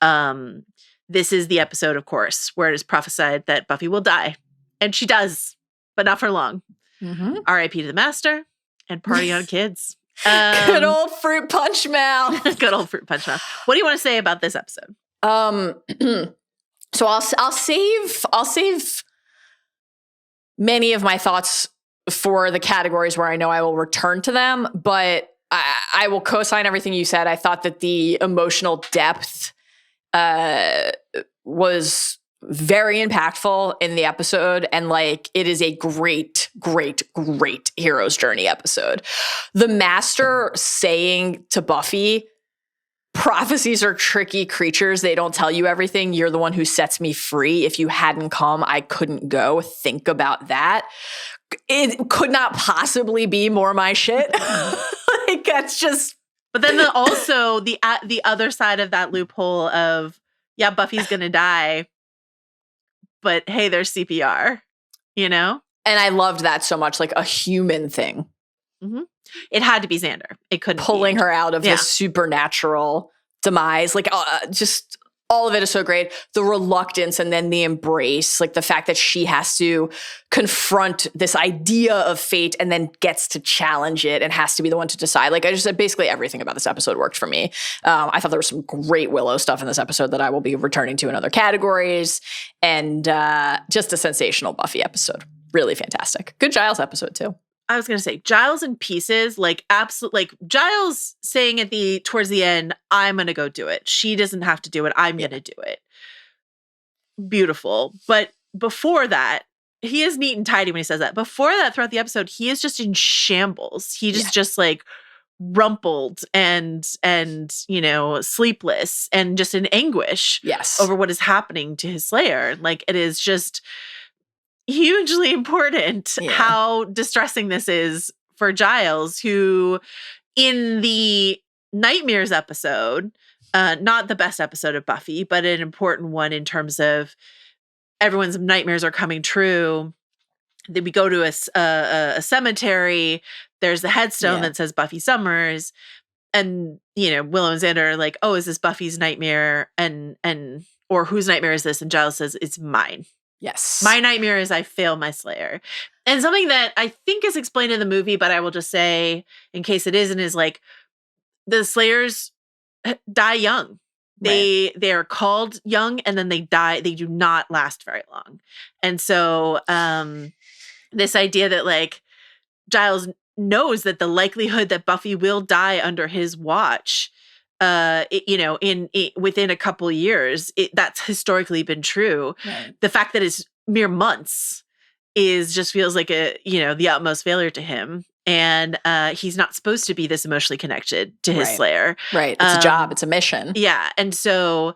this is the episode, of course, where it is prophesied that Buffy will die. And she does, but not for long. Mm-hmm. R.I.P. to the Master and party on kids. Good old fruit punch mouth. Good old fruit punch mouth. What do you want to say about this episode? So I'll save many of my thoughts for the categories where I know I will return to them, but I will co-sign everything you said. I thought that the emotional depth was very impactful in the episode, and like it is a great, great, great hero's journey episode. The Master saying to Buffy, prophecies are tricky creatures. They don't tell you everything. You're the one who sets me free. If you hadn't come, I couldn't go. Think about that. It could not possibly be more my shit. Like that's just. But then also the other side of that loophole of, yeah, Buffy's gonna die, but hey, there's CPR, And I loved that so much, like a human thing. Mm-hmm. It had to be Xander. It couldn't pulling her out of this supernatural demise. Like just all of it is so great. The reluctance and then the embrace, like the fact that she has to confront this idea of fate and then gets to challenge it and has to be the one to decide. Like I just said, basically everything about this episode worked for me. I thought there was some great Willow stuff in this episode that I will be returning to in other categories, and just a sensational Buffy episode. Really fantastic. Good Giles episode too. I was going to say Giles in pieces, like like Giles saying towards the end, I'm going to go do it. She doesn't have to do it. I'm going to do it. Beautiful. But before that, he is neat and tidy when he says that. Before that, throughout the episode, he is just in shambles. He just like rumpled and sleepless and just in anguish over what is happening to his Slayer. Like it is just hugely important how distressing this is for Giles, who in the Nightmares episode, not the best episode of Buffy, but an important one in terms of everyone's nightmares are coming true. Then we go to a cemetery. There's a headstone that says Buffy Summers. And, Willow and Xander are like, oh, is this Buffy's nightmare? Or whose nightmare is this? And Giles says, it's mine. Yes. My nightmare is I fail my Slayer. And something that I think is explained in the movie, but I will just say in case it isn't, is like the Slayers die young. They're called young and then they die. They do not last very long. And so this idea that like Giles knows that the likelihood that Buffy will die under his watch, within a couple years, that's historically been true. Right. The fact that it's mere months just feels like the utmost failure to him. And he's not supposed to be this emotionally connected to his Slayer. Right. It's a job. It's a mission. Yeah. And so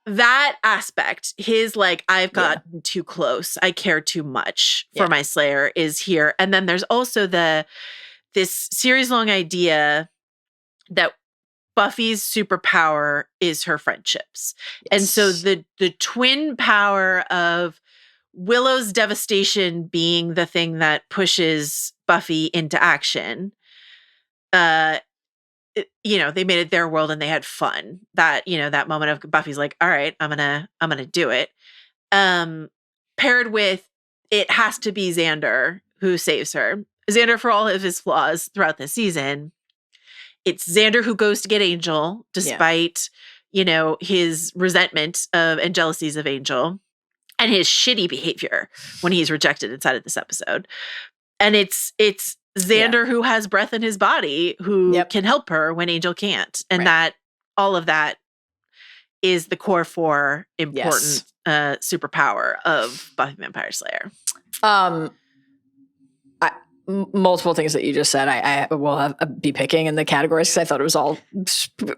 that aspect, his like, I've gotten too close, I care too much for my Slayer, is here. And then there's also this series-long idea that Buffy's superpower is her friendships. Yes. And so the twin power of Willow's devastation being the thing that pushes Buffy into action. They made it their world and they had fun. That moment of Buffy's like, all right, I'm gonna do it. Paired with, it has to be Xander who saves her. Xander, for all of his flaws throughout the season, it's Xander who goes to get Angel despite, his resentment of and jealousies of Angel. And his shitty behavior when he's rejected inside of this episode. And it's Xander who has breath in his body who can help her when Angel can't. And that all of that is the core four important superpower of Buffy the Vampire Slayer. Multiple things that you just said I will be picking in the categories because I thought it was all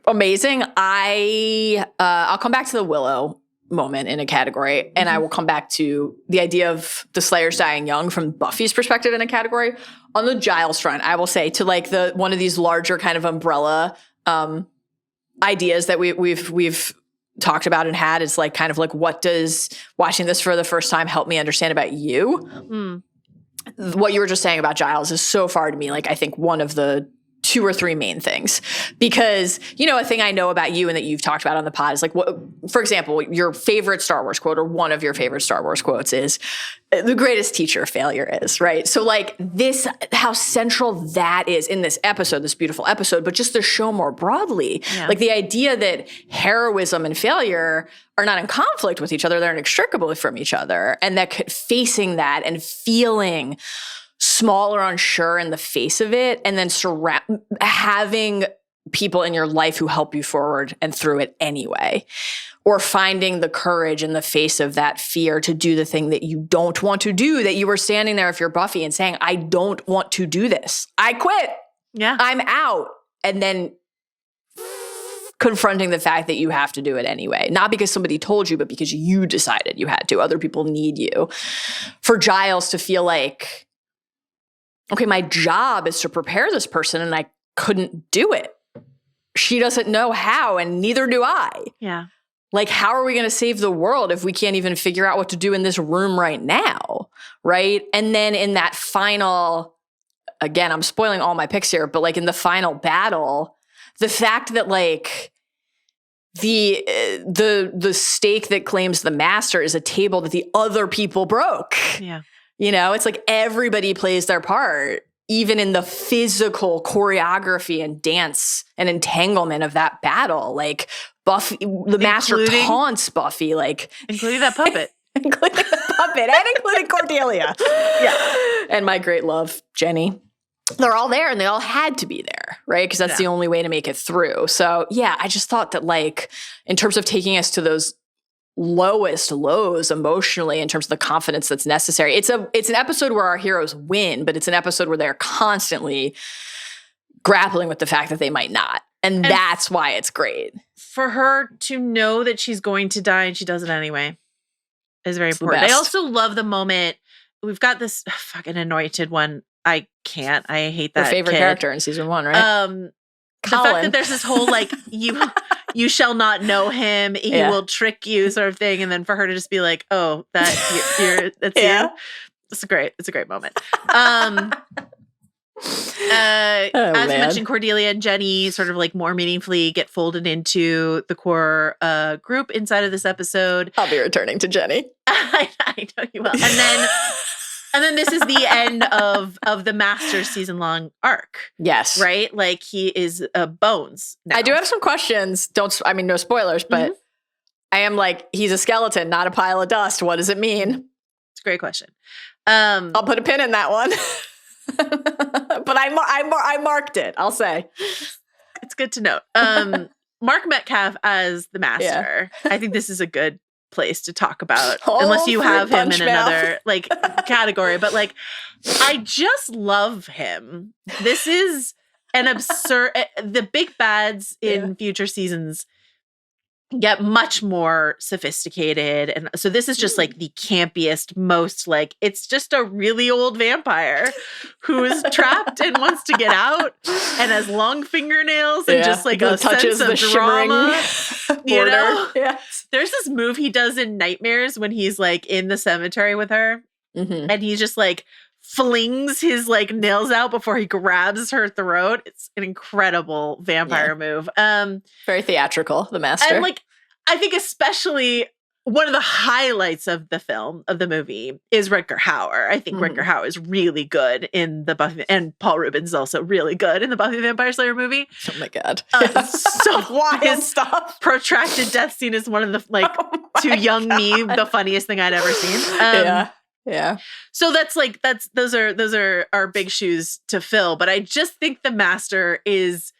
amazing. I'll come back to the Willow moment in a category, and I will come back to the idea of the Slayers dying young from Buffy's perspective in a category. On the Giles front, I will say to like one of these larger kind of umbrella ideas that we've talked about and had is like kind of like, what does watching this for the first time help me understand about you? What you were just saying about Giles is so far to me like I think one of the 2 or 3 main things, because a thing I know about you and that you've talked about on the pod is like, what, for example, your favorite Star Wars quote or one of your favorite Star Wars quotes is the greatest teacher failure is, right? So like this, how central that is in this episode, this beautiful episode, but just the show more broadly, like the idea that heroism and failure are not in conflict with each other, they're inextricable from each other, and that facing that and feeling small or unsure in the face of it, and then having people in your life who help you forward and through it anyway, or finding the courage in the face of that fear to do the thing that you don't want to do, that you were standing there if you're Buffy and saying, I don't want to do this. I quit. Yeah. I'm out. And then confronting the fact that you have to do it anyway, not because somebody told you, but because you decided you had to. Other people need you. For Giles to feel like, okay, my job is to prepare this person and I couldn't do it. She doesn't know how and neither do I. Yeah. Like, how are we going to save the world if we can't even figure out what to do in this room right now? Right. And then in that final, again, I'm spoiling all my picks here, but like in the final battle, the fact that like the stake that claims the master is a table that the other people broke. Yeah. It's like everybody plays their part, even in the physical choreography and dance and entanglement of that battle. Like Buffy, the master taunts Buffy, like including that puppet. Including the puppet and including Cordelia. Yeah. And my great love, Jenny. They're all there and they all had to be there, right? Because that's the only way to make it through. So yeah, I just thought that like, in terms of taking us to those lowest lows emotionally in terms of the confidence that's necessary. It's an episode where our heroes win, but it's an episode where they're constantly grappling with the fact that they might not. And that's why it's great. For her to know that she's going to die and she does it anyway is very important. I also love the moment. We've got this fucking anointed one. I hate that. Your favorite character in season 1, right? The fact that there's this whole like you shall not know him, he will trick you sort of thing, and then for her to just be like, oh, that's you. It's a great moment. As man. you mentioned, Cordelia and Jenny sort of like more meaningfully get folded into the core group inside of this episode. I'll be returning to Jenny. I know you will. And then this is the end of the Master's season-long arc. Yes. Right? Like he is Bones now. I do have some questions. No spoilers, but I am like, he's a skeleton, not a pile of dust. What does it mean? It's a great question. I'll put a pin in that one. But I marked it, I'll say. It's good to note. Mark Metcalf as the Master. Yeah. I think this is a good place to talk about, unless you have him in another like category. But like, I just love him. This is an absurd. The big bads in future seasons get much more sophisticated, and so this is just like the campiest, most like it's just a really old vampire who is trapped and wants to get out, and has long fingernails and just like a sense of drama. You know, there's this move he does in Nightmares when he's like in the cemetery with her, and he's just like flings his like nails out before he grabs her throat. It's an incredible vampire move. Very theatrical, the Master. And like, I think especially one of the highlights of the film, of the movie, is Rutger Hauer. I think Rutger Hauer is really good in the Buffy, and Paul Rubin is also really good in the Buffy the Vampire Slayer movie. Oh my God. So wild stuff. Protracted death scene is one of the, like, to young me, the funniest thing I'd ever seen. Yeah. So those are our big shoes to fill. But I just think the Master is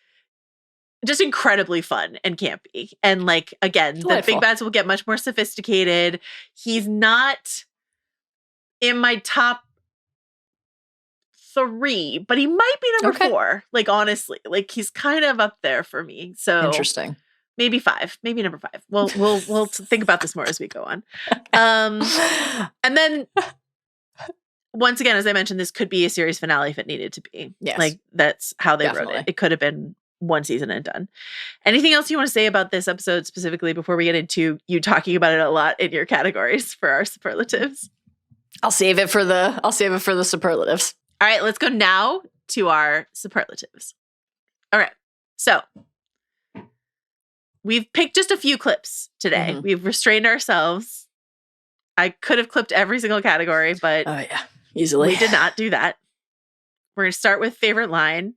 just incredibly fun and campy. And like, again, Delightful. The big bads will get much more sophisticated. He's not in my top 3, but he might be number 4. Like, honestly, like he's kind of up there for me. So interesting. Maybe 5, maybe number 5. We'll think about this more as we go on. And then once again, as I mentioned, this could be a series finale if it needed to be. Yes. Like that's how they wrote it. It could have been one season and done. Anything else you want to say about this episode specifically before we get into you talking about it a lot in your categories for our superlatives? I'll save it for the superlatives. All right, let's go now to our superlatives. All right. So we've picked just a few clips today. We've restrained ourselves. I could have clipped every single category, but easily. We did not do that. We're going to start with favorite line.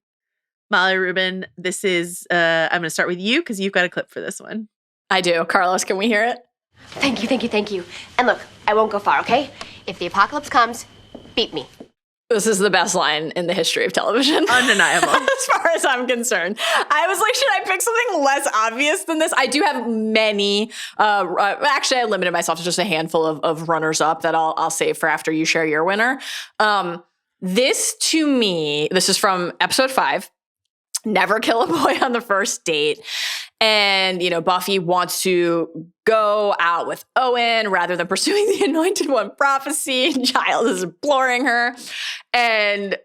Molly Rubin, this is, I'm going to start with you because you've got a clip for this one. I do. Carlos, can we hear it? Thank you. And look, I won't go far, okay? If the apocalypse comes, beat me. This is the best line in the history of television. Undeniable. As far as I'm concerned. I was like, should I pick something less obvious than this? I do have many. Actually, I limited myself to just a handful of runners-up that I'll save for after you share your winner. This, to me, this is from episode 5. Never kill a boy on the first date. And, Buffy wants to go out with Owen rather than pursuing the Anointed One prophecy. Giles is imploring her. And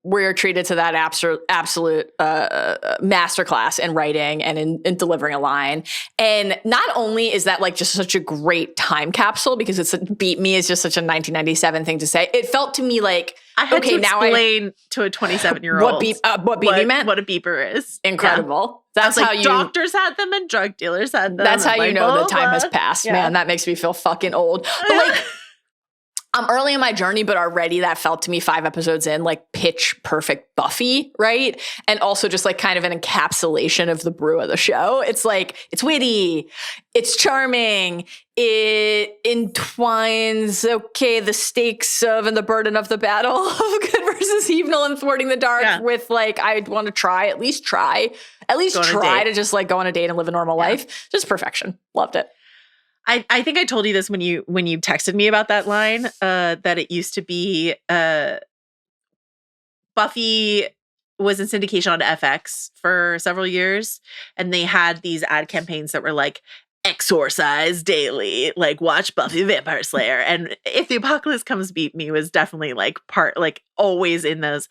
we're treated to that absolute masterclass in writing and in delivering a line. And not only is that like just such a great time capsule because it's beat me is just such a 1997 thing to say. It felt to me like, I had to explain to a 27-year-old what beepy meant. What a beeper is. Incredible. Yeah. That's how doctors had them and drug dealers had them. That's how you know the time has passed, man. That makes me feel fucking old. But like, I'm early in my journey, but already that felt to me 5 episodes in like pitch perfect Buffy, right? And also just like kind of an encapsulation of the brew of the show. It's like, it's witty, it's charming, it entwines, the stakes of and the burden of the battle of good versus evil and thwarting the dark with like, I want to at least try to just like go on a date and live a normal life. Just perfection. Loved it. I think I told you this when you texted me about that line, that it used to be Buffy was in syndication on FX for several years, and they had these ad campaigns that were like, exorcise daily, like watch Buffy the Vampire Slayer. And if the apocalypse comes, beat me was definitely like always in those.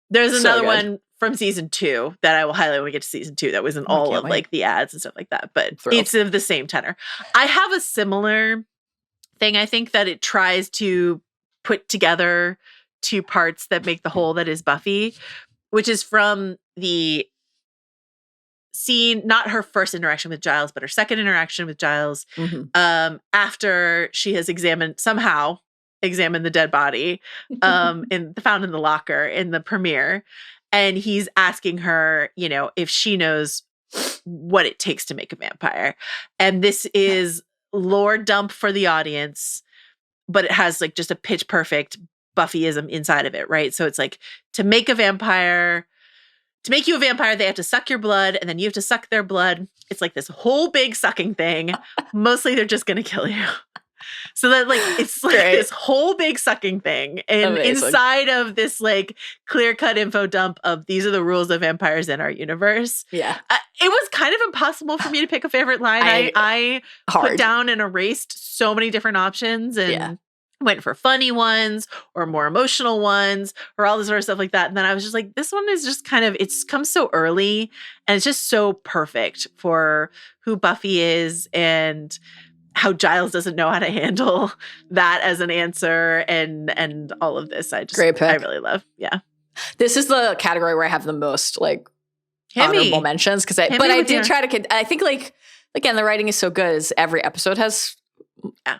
There's another one from season 2 that I will highlight when we get to season 2 that was in all of like the ads and stuff like that. But it's of the same tenor. I have a similar thing. I think that it tries to put together 2 parts that make the whole that is Buffy. which is from the scene, not her first interaction with Giles, but her second interaction with Giles, after she has somehow examined the dead body found in the locker in the premiere. And he's asking her, if she knows what it takes to make a vampire. And this is lore dump for the audience, but it has like just a pitch perfect Buffyism inside of it, right? So it's like, to make you a vampire, they have to suck your blood, and then you have to suck their blood. It's like this whole big sucking thing. Mostly they're just going to kill you. So that it's like this whole big sucking thing. And inside of this like clear-cut info dump of these are the rules of vampires in our universe. Yeah. It was kind of impossible for me to pick a favorite line. I put down and erased so many different options and went for funny ones or more emotional ones or all this sort of stuff like that. And then I was just like, this one is just it's come so early and it's just so perfect for who Buffy is and how Giles doesn't know how to handle that as an answer and all of this. I really love. Yeah. This is the category where I have the most honorable mentions I did try to, I think again, the writing is so good as every episode has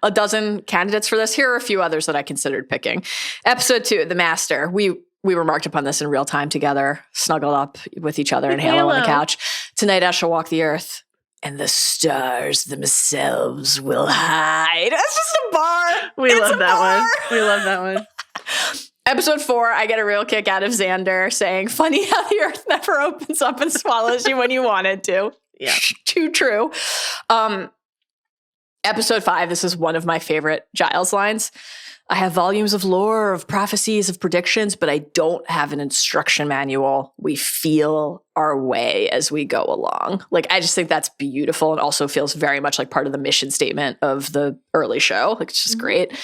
a dozen candidates for this. Here are a few others that I considered picking. Episode 2, The Master. We remarked upon this in real time together, snuggled up with each other in Halo on the couch. Tonight I shall walk the earth, and the stars themselves will hide. That's just a bar. We love that one. Episode 4, I get a real kick out of Xander saying, funny how the earth never opens up and swallows you when you want it to. Yeah. Too true. Episode 5, this is one of my favorite Giles lines. I have volumes of lore, of prophecies, of predictions, but I don't have an instruction manual. We feel our way as we go along. I just think that's beautiful and also feels very much like part of the mission statement of the early show. It's just great.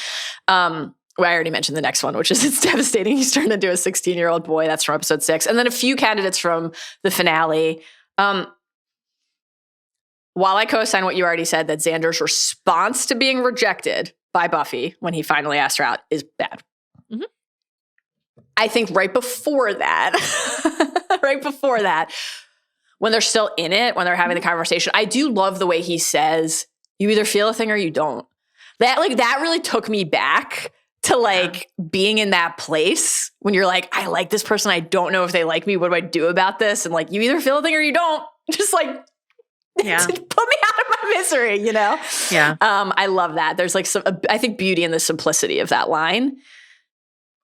I already mentioned the next one, which is it's devastating. He's turned into a 16-year-old boy. That's from episode 6. And then a few candidates from the finale. While I co-sign what you already said, that Xander's response to being rejected by Buffy when he finally asked her out is bad. Mm-hmm. I think right before that, when they're still in it, when they're having the conversation, I do love the way he says, you either feel a thing or you don't. That really took me back to being in that place when you're like, I like this person. I don't know if they like me. What do I do about this? And you either feel a thing or you don't. Just put me out of my misery, Yeah. I love that. There's I think beauty in the simplicity of that line.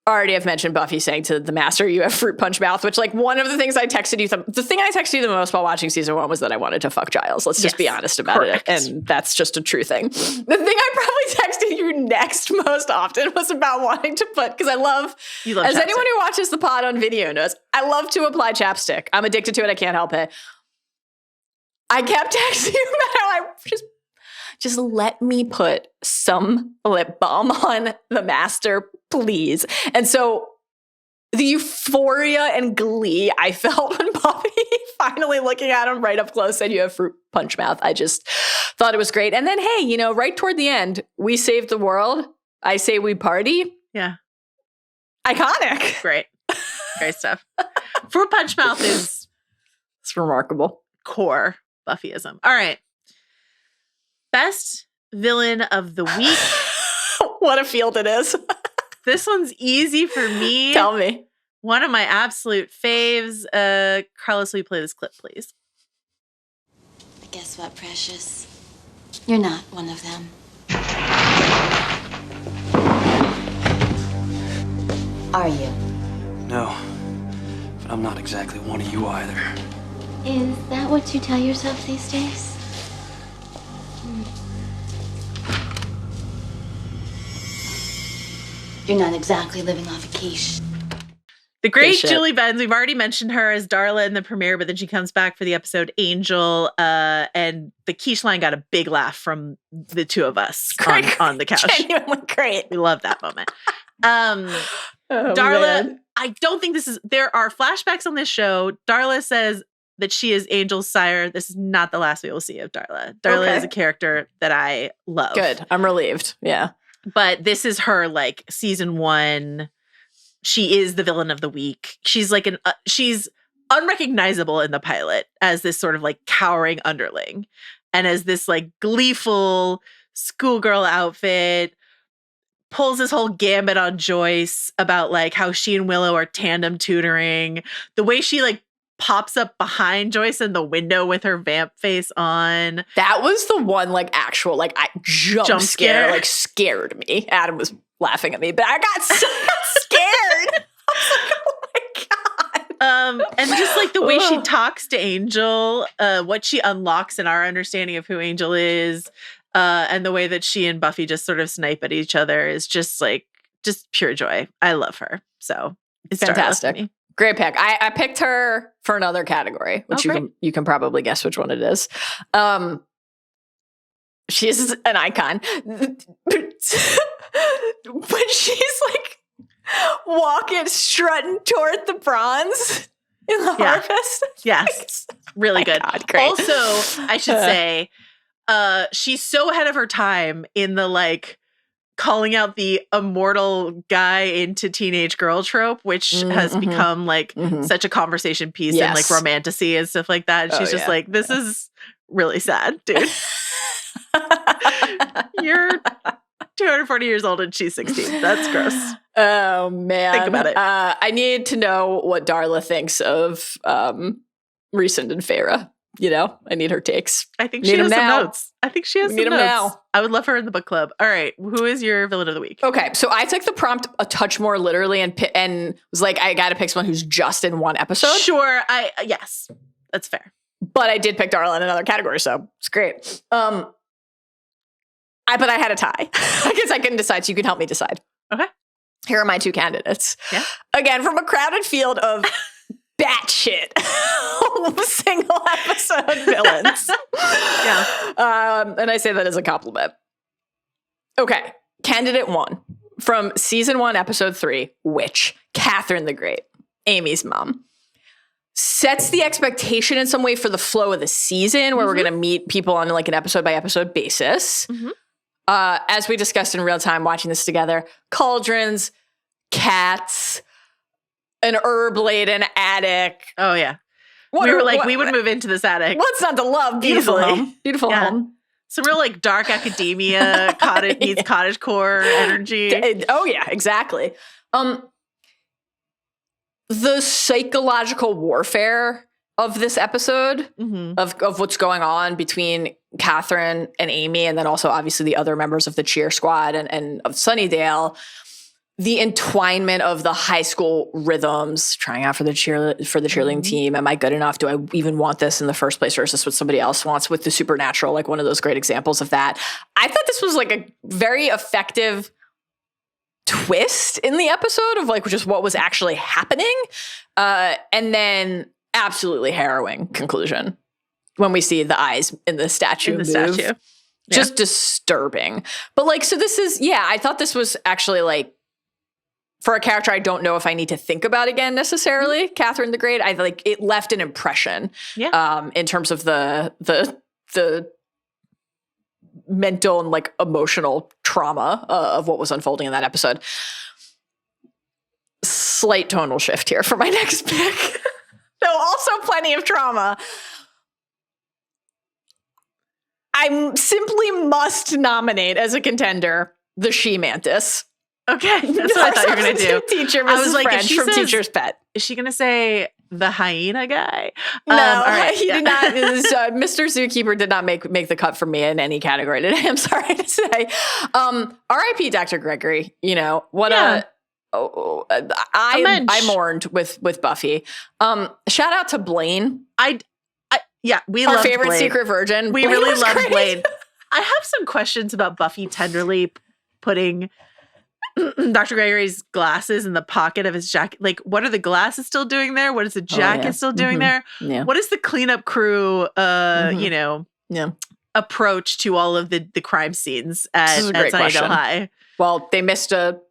Already I've mentioned Buffy saying to the Master, you have fruit punch mouth, which one of the things I texted you, the thing I texted you the most while watching season 1 was that I wanted to fuck Giles. Let's just be honest about it. And that's just a true thing. The thing I probably texted you next most often was about wanting to put, because I love as chapstick. Anyone who watches the pod on video knows, I love to apply chapstick. I'm addicted to it. I can't help it. I kept texting you about how I just let me put some lip balm on the Master, please. And so the euphoria and glee I felt when Buffy finally looking at him right up close said, you have fruit punch mouth. I just thought it was great. And then, hey, right toward the end, we saved the world. I say we party. Yeah. Iconic. Great stuff. Fruit punch mouth is it's remarkable. Core Buffyism. All right. Best villain of the week. What a field it is. This one's easy for me. Tell me. One of my absolute faves. Carlos, will you play this clip, please? But guess what, Precious? You're not one of them. Are you? No, but I'm not exactly one of you either. Is that what you tell yourself these days? You're not exactly living off a quiche. The great Julie Benz. We've already mentioned her as Darla in the premiere, but then she comes back for the episode Angel. And the quiche line got a big laugh from the two of us on the couch. Genuinely great. We love that moment. Darla, man. I don't think there are flashbacks on this show. Darla says that she is Angel's sire. This is not the last we will see of Darla. Darla is a character that I love. Good. I'm relieved. Yeah. But this is her season 1 she is the villain of the week. She's like she's unrecognizable in the pilot as this sort of like cowering underling, and as this like gleeful schoolgirl outfit, pulls this whole gambit on Joyce about like how she and Willow are tandem tutoring. The way she like pops up behind Joyce in the window with her vamp face on. That was the one like actual like I jump scare like scared me. Adam was laughing at me, but I got so scared. I was like, oh my God. And just like the way she talks to Angel, what she unlocks in our understanding of who Angel is, and the way that she and Buffy just sort of snipe at each other is just like just pure joy. I love her. So it's fantastic. Great pick. I picked her for another category, which you can probably guess which one it is. She is an icon. When she's like walking, strutting toward the bronze in the harvest. Yes. Really good. God, great. Also, I should say, she's so ahead of her time in the like calling out the immortal guy into teenage girl trope, which has become like such a conversation piece in like romantasy and stuff like that. And she's just like, this is really sad, dude. You're 240 years old and she's 16. That's gross. Oh, man. Think about it. I need to know what Darla thinks of Rhysand and Feyre. You know, I need her takes. I think she has some notes. I think she has some notes. Now. I would love her in the book club. All right. Who is your villain of the week? Okay. So I took the prompt a touch more literally and was like, I got to pick someone who's just in one episode. Sure. Yes, that's fair. But I did pick Darla in another category, so it's great. But I had a tie. I guess I couldn't decide, so you can help me decide. Okay. Here are my two candidates. Yeah. Again, from a crowded field of batshit single episode villains. Yeah. And I say that as a compliment. Okay. Candidate 1 from season 1, episode 3, Witch, Catherine the Great, Amy's mom. Sets the expectation in some way for the flow of the season where we're going to meet people on like an episode by episode basis. As we discussed in real time watching this together, cauldrons, cats, an herb-laden attic. Oh, yeah. We would move into this attic. What's not to love? Beautiful home. Beautiful home. Some real like dark academia, cottage meets cottagecore energy. Oh, yeah, exactly. The psychological warfare of this episode, of what's going on between Catherine and Amy, and then also obviously the other members of the cheer squad and of Sunnydale, the entwinement of the high school rhythms, trying out for the cheerleading team. Am I good enough? Do I even want this in the first place, or is this what somebody else wants? With the supernatural, like one of those great examples of that. I thought this was like a very effective twist in the episode of like just what was actually happening, and then absolutely harrowing conclusion when we see the eyes in the statue move. Just disturbing. But like, so this is, I thought this was actually like, for a character I don't know if I need to think about again necessarily, Catherine the Great, I like it left an impression in terms of the mental and like emotional trauma of what was unfolding in that episode. Slight tonal shift here for my next pick. Though also plenty of trauma. I simply must nominate as a contender the she-mantis. Okay, that's what I thought you were going to do. Teacher, Mrs. I was like, French from Teacher's Pet. Is she going to say the hyena guy? No, he did not. Mr. Zookeeper did not make the cut for me in any category today. I'm sorry to say. R.I.P. Dr. Gregory. You know what? I mourned with Buffy. Shout out to Blaine. We our loved favorite Blaine. Secret Virgin. We really loved Blaine. I have some questions about Buffy tenderly putting Dr. Gregory's glasses in the pocket of his jacket. Like, what are the glasses still doing there? What is the jacket still doing there? Yeah. What is the cleanup crew, approach to all of the crime scenes at Sunnydale High? Well, they missed a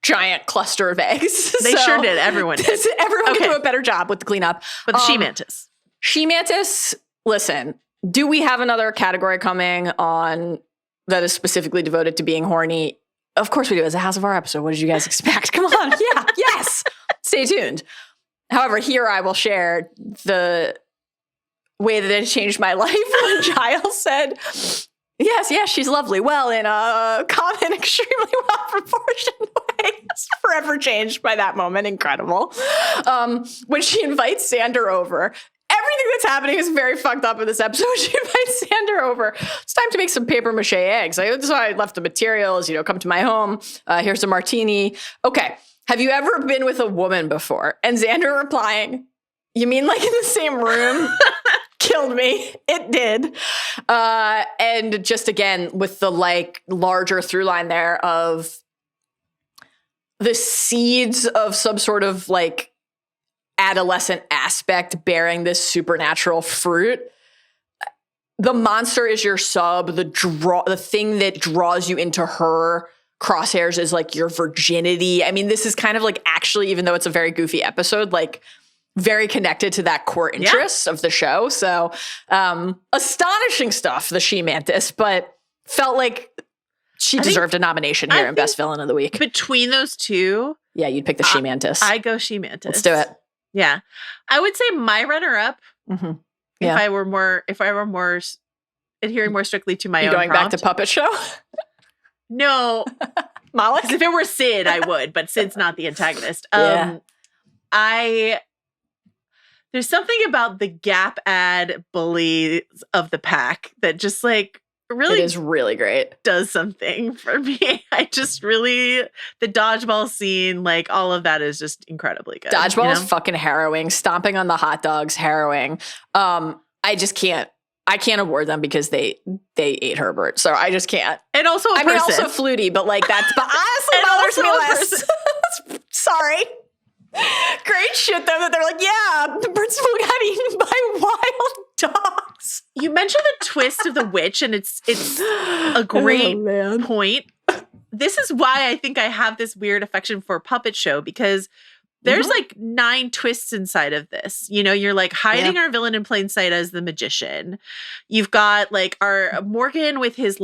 giant cluster of eggs. They sure did. Everyone did. Everyone can do a better job with the cleanup. But the she-mantis. She-mantis, listen, do we have another category coming on that is specifically devoted to being horny? Of course we do. As a House of R episode, what did you guys expect? Come on. Yes. stay tuned. However, here I will share the way that it changed my life when Giles said, yes, she's lovely. Well, in a common, extremely well-proportioned way. It's forever changed by that moment. Incredible. When she invites Xander over, everything that's happening is very fucked up in this episode. She invites Xander over. It's time to make some paper mache eggs. That's why I left the materials, come to my home. Here's a martini. Okay. Have you ever been with a woman before? And Xander replying, you mean like in the same room? Killed me. It did. And just again, with the larger through line there of the seeds of some sort of adolescent aspect bearing this supernatural fruit. The monster is your sub. The thing that draws you into her crosshairs is your virginity. I mean, this is kind of actually, even though it's a very goofy episode, very connected to that core interest of the show. So astonishing stuff, the she-mantis, but felt like she deserved a nomination here in Best Villain of the Week. Between those two. Yeah, you'd pick the she-mantis. I go she-mantis. Let's do it. Yeah. I would say my runner-up, if I were more adhering more strictly to my own going prompt. back to Puppet Show? No. Malik? If it were Sid, I would, but Sid's not the antagonist. Yeah. There's something about the Gap ad bullies of the pack that just really it is really great. Does something for me. I just really, the dodgeball scene, all of that is just incredibly good. Dodgeball is fucking harrowing. Stomping on the hot dogs, harrowing. I just can't. I can't award them because they ate Herbert, so I just can't. And also a person. mean, also Flutie, but that's. But honestly, bothers me less. Sorry. Great shit though that they're yeah, the principal got eaten by wild dogs. You mentioned the twist of the witch, and it's a great point. This is why I think I have this weird affection for Puppet Show, because there's 9 twists inside of this. You're hiding our villain in plain sight as the magician. You've got our Morgan with his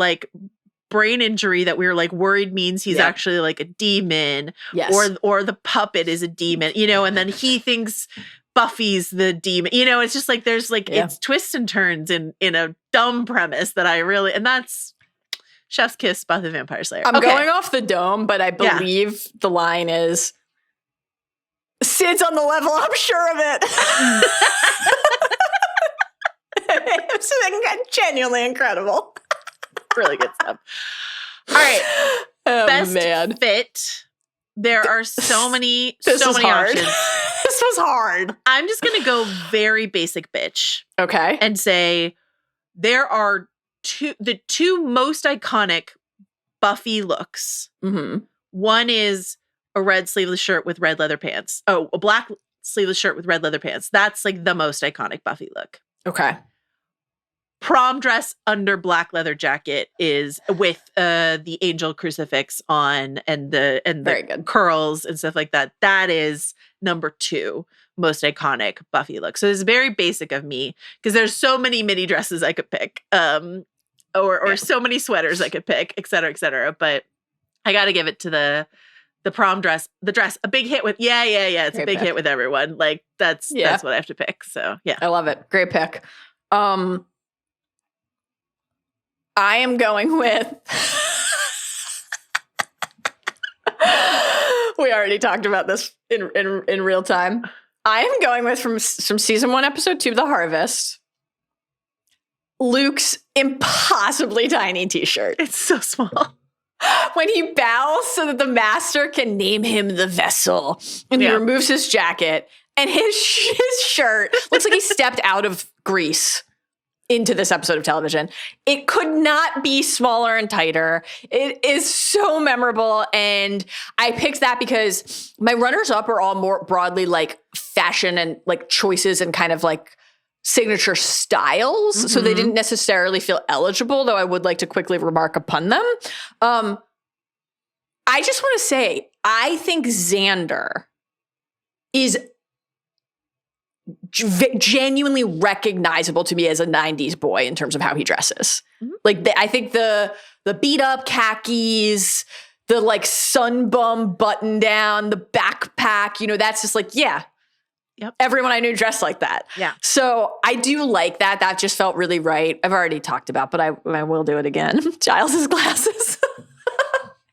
brain injury that we were worried means he's actually a demon. Yes. Or the puppet is a demon, and then he thinks Buffy's the demon. It's just there's it's twists and turns in a dumb premise that I really, and that's Chef's Kiss, Buffy the Vampire Slayer. I'm going off the dome, but I believe the line is, Sid's on the level, I'm sure of it. It's genuinely incredible. Really good stuff. All right. Oh, Best man. fit. There are so many hard. options. This was hard. I'm just going to go very basic bitch. Okay. And say there are the two most iconic Buffy looks. Mm-hmm. One is a red sleeveless shirt with red leather pants. Oh, a black sleeveless shirt with red leather pants. That's the most iconic Buffy look. Okay. Prom dress under black leather jacket is with the angel crucifix on and the curls and stuff like that. That is number 2 most iconic Buffy look. So it's very basic of me because there's so many mini dresses I could pick, or so many sweaters I could pick, et cetera, et cetera. But I got to give it to the prom dress, the dress, a big hit with it's Great a big pick. hit with everyone. That's what I have to pick. So yeah, I love it. Great pick. I am going with. We already talked about this in real time. I am going with from season 1, episode 2 of The Harvest. Luke's impossibly tiny T-shirt. it's so small. When he bows so that the master can name him the vessel, and he removes his jacket, and his shirt looks like he stepped out of Grease into this episode of television. It could not be smaller and tighter. It is so memorable. And I picked that because my runners up are all more broadly fashion and choices and kind of signature styles. Mm-hmm. So they didn't necessarily feel eligible, though I would like to quickly remark upon them. I just want to say, I think Xander is genuinely recognizable to me as a 90s boy in terms of how he dresses. Mm-hmm. I think the beat up khakis, the like sunbum button down, the backpack, that's just like, yeah. Yep. Everyone I knew dressed like that. Yeah. So I do like that. That just felt really right. I've already talked about, but I will do it again. Giles's glasses,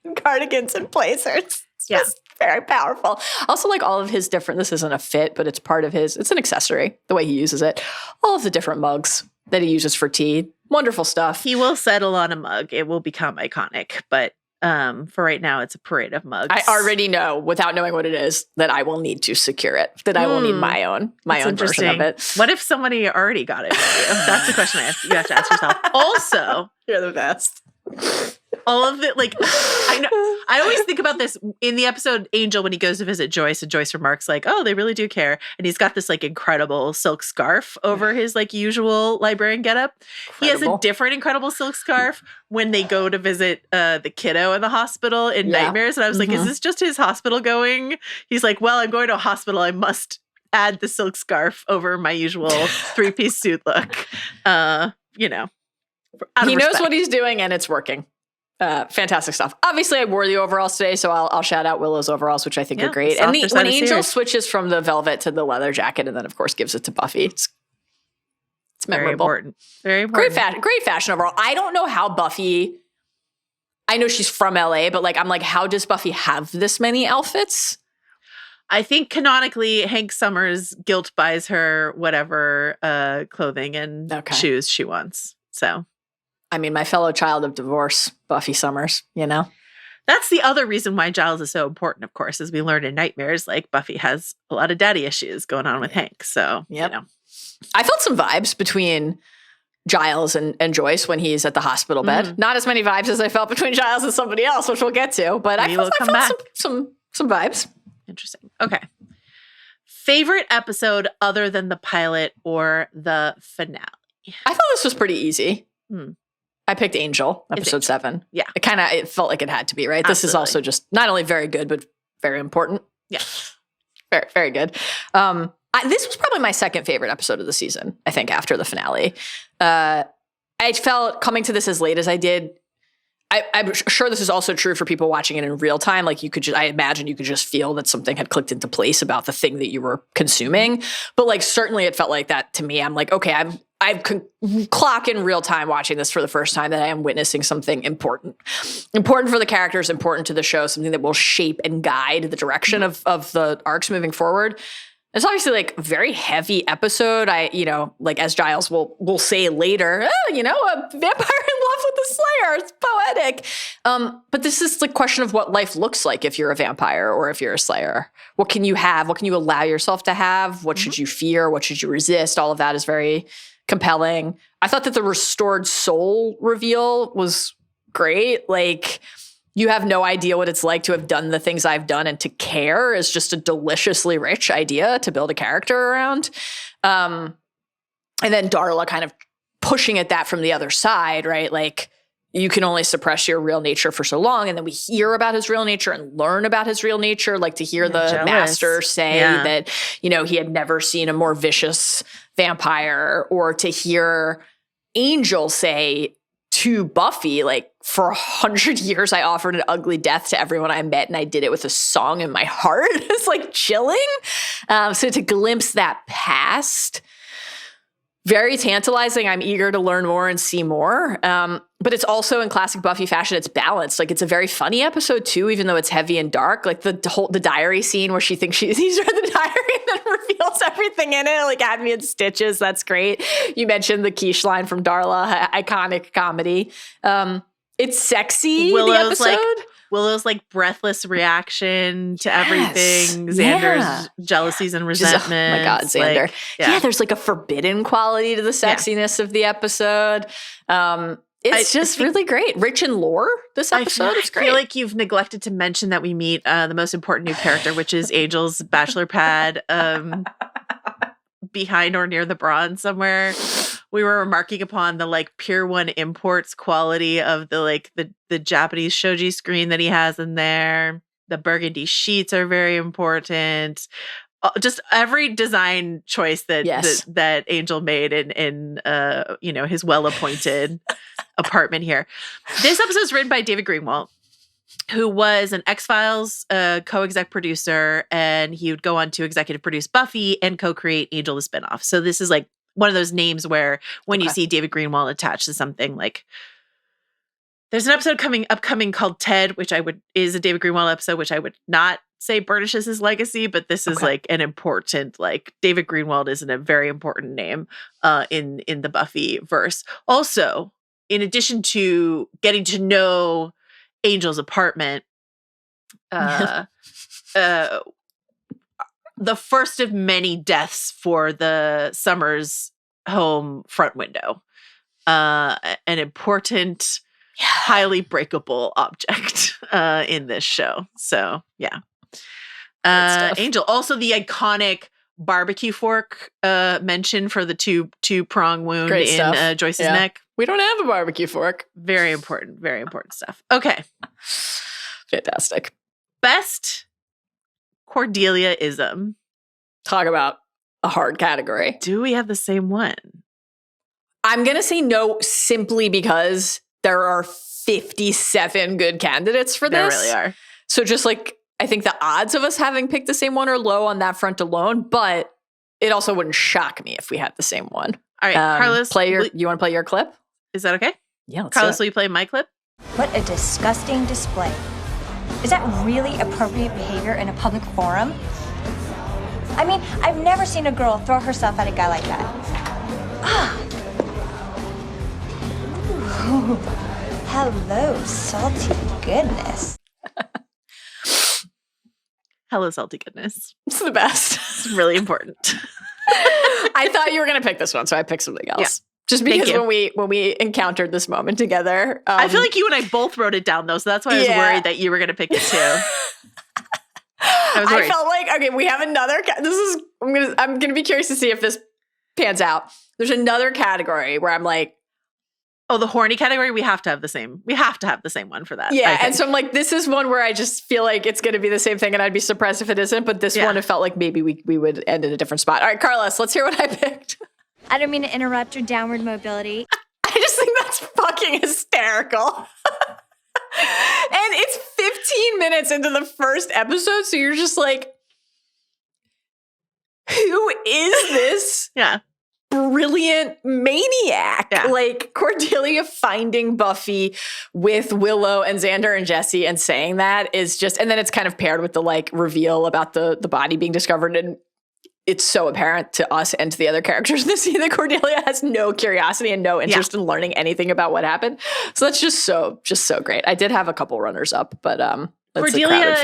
and cardigans and blazers. It's just very powerful. Also, like all of his different, this isn't a fit, but it's part of it's an accessory, the way he uses it. All of the different mugs that he uses for tea. Wonderful stuff. He will settle on a mug. It will become iconic, but for right now, it's a parade of mugs. I already know, without knowing what it is, that I will need to secure it. That I will need my own version of it. What if somebody already got it for you? That's the question you have to ask yourself. Also, you're the best. All of it, like, I always think about this in the episode Angel when he goes to visit Joyce, and Joyce remarks like, oh, they really do care. And he's got this like incredible silk scarf over his like usual librarian getup. He has a different incredible silk scarf when they go to visit the kiddo in the hospital in Nightmares. And I was like, is this just his hospital going? He's like, well, I'm going to a hospital. I must add the silk scarf over my usual 3-piece suit look. He knows what he's doing and it's working. Fantastic stuff. Obviously, I wore the overalls today, so I'll shout out Willow's overalls, which I think are great. And when Angel switches from the velvet to the leather jacket, and then of course gives it to Buffy, it's memorable. Very important. Great fashion overall. I don't know how Buffy. I know she's from LA, but like I'm like, how does Buffy have this many outfits? I think canonically, Hank Summers guilt buys her whatever clothing and shoes she wants. So. I mean, my fellow child of divorce, Buffy Summers, That's the other reason why Giles is so important, of course, as we learned in Nightmares. Like, Buffy has a lot of daddy issues going on with Hank. So, I felt some vibes between Giles and Joyce when he's at the hospital bed. Not as many vibes as I felt between Giles and somebody else, which we'll get to. But I felt some vibes. Interesting. Okay. Favorite episode other than the pilot or the finale? I thought this was pretty easy. I picked Angel, episode 7. Yeah. It felt like it had to be, right? Absolutely. This is also just not only very good, but very important. Yeah. Very, very good. This was probably my second favorite episode of the season, I think, after the finale. I felt coming to this as late as I did, I'm sure this is also true for people watching it in real time. Like I imagine you could just feel that something had clicked into place about the thing that you were consuming. But like, certainly it felt like that to me. I'm like, okay, I can clock in real time watching this for the first time that I am witnessing something important for the characters, important to the show, something that will shape and guide the direction of the arcs moving forward. It's obviously like a very heavy episode. Like as Giles will say later, a vampire in love with the Slayer. It's poetic. But this is the question of what life looks like if you're a vampire or if you're a Slayer. What can you have? What can you allow yourself to have? What should you fear? What should you resist? All of that is very compelling. I thought that the restored soul reveal was great. Like, you have no idea what it's like to have done the things I've done, and to care is just a deliciously rich idea to build a character around. And then Darla kind of pushing at that from the other side, right? Like, you can only suppress your real nature for so long. And then we hear about his real nature and learn about his real nature. Like, to hear the master say that, he had never seen a more vicious vampire, or to hear Angel say to Buffy, like, for 100 years, I offered an ugly death to everyone I met, and I did it with a song in my heart. It's like chilling. So to glimpse that past, very tantalizing. I'm eager to learn more and see more. But it's also, in classic Buffy fashion, it's balanced. Like, it's a very funny episode too, even though it's heavy and dark. Like the diary scene where she thinks he's read the diary and then reveals everything in it. Like, had me in stitches. That's great. You mentioned the quiche line from Darla, iconic comedy. It's sexy. Willow's like breathless reaction to everything. Xander's jealousies and resentment. Oh my God, Xander. There's like a forbidden quality to the sexiness of the episode. It's just really great. Rich in lore, this episode. It's great. I feel like you've neglected to mention that we meet the most important new character, which is Angel's bachelor pad behind or near the bronze somewhere. We were remarking upon the like Pier 1 Imports quality of the Japanese shoji screen that he has in there. The burgundy sheets are very important. Just every design choice that Angel made in his well-appointed apartment here. This episode is written by David Greenwalt. who was an X-Files co-exec producer, and he would go on to executive produce Buffy and co-create Angel the spinoff. So this is like one of those names where when you see David Greenwald attached to something, like there's an episode upcoming called Ted, which is a David Greenwald episode, which I would not say burnishes his legacy, but this is like an important, like David Greenwald is a very important name in the Buffy verse. Also, in addition to getting to know Angel's apartment, the first of many deaths for the Summers home front window, an important, highly breakable object in this show. So yeah, Angel. Also, the iconic barbecue fork mention for the two prong wound in Joyce's neck. We don't have a barbecue fork. Very important stuff. Okay. Fantastic. Best Coredlia-ism. Talk about a hard category. Do we have the same one? I'm going to say no, simply because there are 57 good candidates for this. There really are. So just like, I think the odds of us having picked the same one are low on that front alone, but it also wouldn't shock me if we had the same one. All right, Carlos. You want to play your clip? Is that okay? Yeah, let's Carlos, will you play my clip? What a disgusting display. Is that really appropriate behavior in a public forum? I mean, I've never seen a girl throw herself at a guy like that. Ooh. Hello, salty goodness. Hello, salty goodness. It's the best. It's really important. I thought you were going to pick this one, so I picked something else. Yeah. Just because when we encountered this moment together. I feel like you and I both wrote it down, though, so that's why I was worried that you were going to pick it too. I felt like, okay, we have another. I'm gonna be curious to see if this pans out. There's another category where I'm like, oh, the horny category. We have to have the same. We have to have the same one for that. Yeah, and so I'm like, this is one where I just feel like it's going to be the same thing, and I'd be surprised if it isn't. But this one, it felt like maybe we would end in a different spot. All right, Carlos, let's hear what I picked. I don't mean to interrupt your downward mobility. I just think that's fucking hysterical. And it's 15 minutes into the first episode, so you're just like, who is this brilliant maniac? Yeah. Like, Cordelia finding Buffy with Willow and Xander and Jesse and saying that is just, and then it's kind of paired with the like reveal about the body being discovered, and it's so apparent to us and to the other characters in the scene that Cordelia has no curiosity and no interest in learning anything about what happened. So that's just so great. I did have a couple runners up, but Cordelia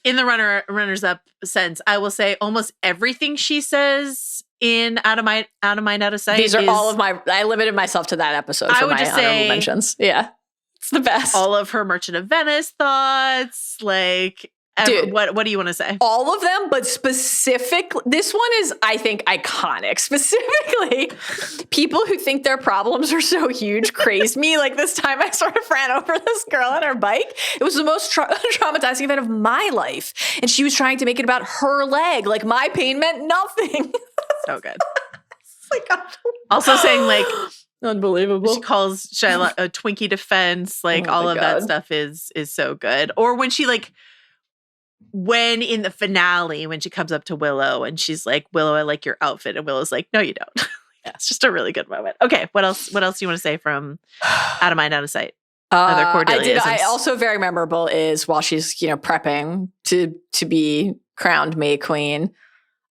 in the runners up sense, I will say almost everything she says in Out of Mind, Out of Sight. These are all of my. I limited myself to that episode for my honorable mentions. Yeah, it's the best. All of her Merchant of Venice thoughts, like. Dude, what do you want to say? All of them, but specifically, this one is, I think, iconic. Specifically, people who think their problems are so huge crazed me. Like this time I sort of ran over this girl on her bike. It was the most traumatizing event of my life. And she was trying to make it about her leg. Like my pain meant nothing. So good. Also saying like, unbelievable. She calls Shyla a Twinkie defense. Like all of that stuff is so good. Or when she like, when in the finale, when she comes up to Willow and she's like, Willow, I like your outfit. And Willow's like, no, you don't. It's just a really good moment. Okay. What else do you want to say from Out of Mind, Out of Sight? Other Cordelia-isms. I also very memorable is while she's, prepping to be crowned May Queen.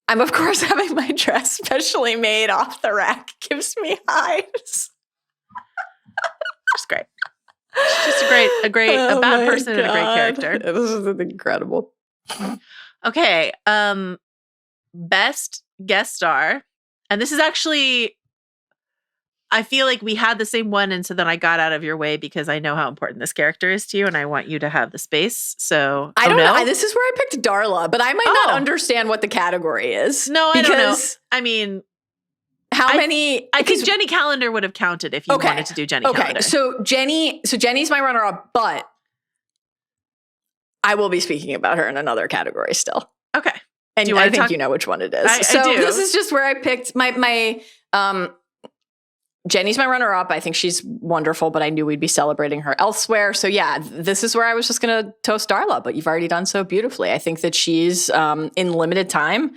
I'm of course having my dress specially made off the rack. Gives me hives. It's great. She's just a bad person and a great character. This is incredible. Okay. Best guest star. And this is actually, I feel like we had the same one. And so then I got out of your way because I know how important this character is to you and I want you to have the space. So I don't know. This is where I picked Darla, but I might not understand what the category is. No, I don't know. I mean, many? I think Jenny Calendar would have counted if you wanted to do Jenny Calendar. So Jenny's my runner-up, but I will be speaking about her in another category still. Okay. And I think you know which one it is. I do. This is just where I picked my Jenny's my runner-up. I think she's wonderful, but I knew we'd be celebrating her elsewhere. So yeah, this is where I was just going to toast Darla, but you've already done so beautifully. I think that she's, in limited time,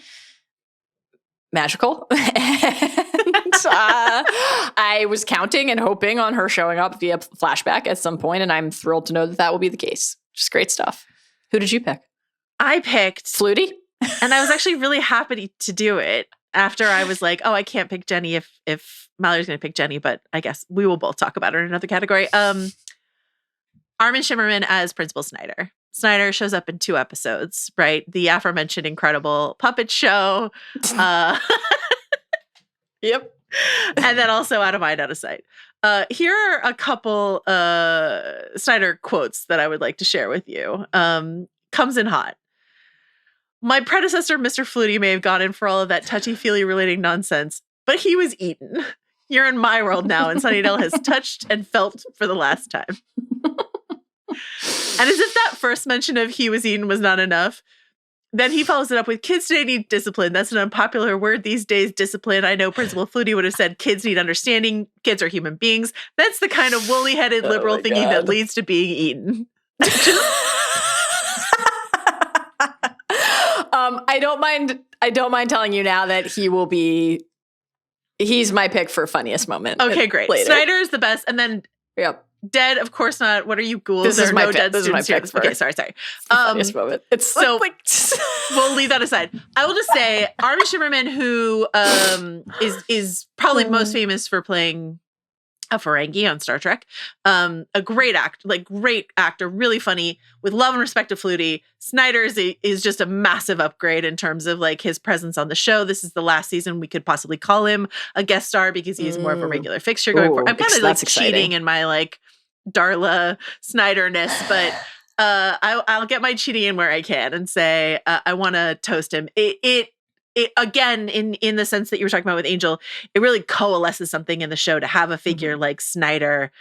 magical. And, I was counting and hoping on her showing up via flashback at some point, and I'm thrilled to know that will be the case. Just great stuff. Who did you pick? I picked Flutie. And I was actually really happy to do it after I was like, oh, I can't pick Jenny if Mallory's going to pick Jenny, but I guess we will both talk about her in another category. Armin Shimmerman as Principal Snyder. Snyder shows up in 2 episodes, right? The aforementioned incredible puppet show. Yep. And then also Out of Mind, Out of Sight. Here are a couple Snyder quotes that I would like to share with you. Comes in hot. My predecessor, Mr. Flutie, may have gone in for all of that touchy-feely relating nonsense, but he was eaten. You're in my world now, and Sunnydale has touched and felt for the last time. And as if that first mention of he was eaten was not enough, then he follows it up with, kids today need discipline. That's an unpopular word these days, discipline. I know Principal Flutie would have said kids need understanding. Kids are human beings. That's the kind of woolly-headed liberal thinking that leads to being eaten. I don't mind telling you now that he's my pick for funniest moment. Okay, great. Later. Snyder is the best. And then dead, of course not. What are you, ghouls? This is my no pick. Dead This is my students pick here. for Okay, sorry. funniest moment. It's so we'll leave that aside. I will just say Armin Shimmerman, who is probably most famous for playing a Ferengi on Star Trek. A great actor, really funny, with love and respect to Flutie. Snyder is just a massive upgrade in terms of like his presence on the show. This is the last season we could possibly call him a guest star because he's more of a regular fixture going forward. I'm kind of like cheating in my like Darla Snyder-ness, but I'll get my cheating in where I can and say I want to toast him. It again, in the sense that you were talking about with Angel, it really coalesces something in the show to have a figure like Snyder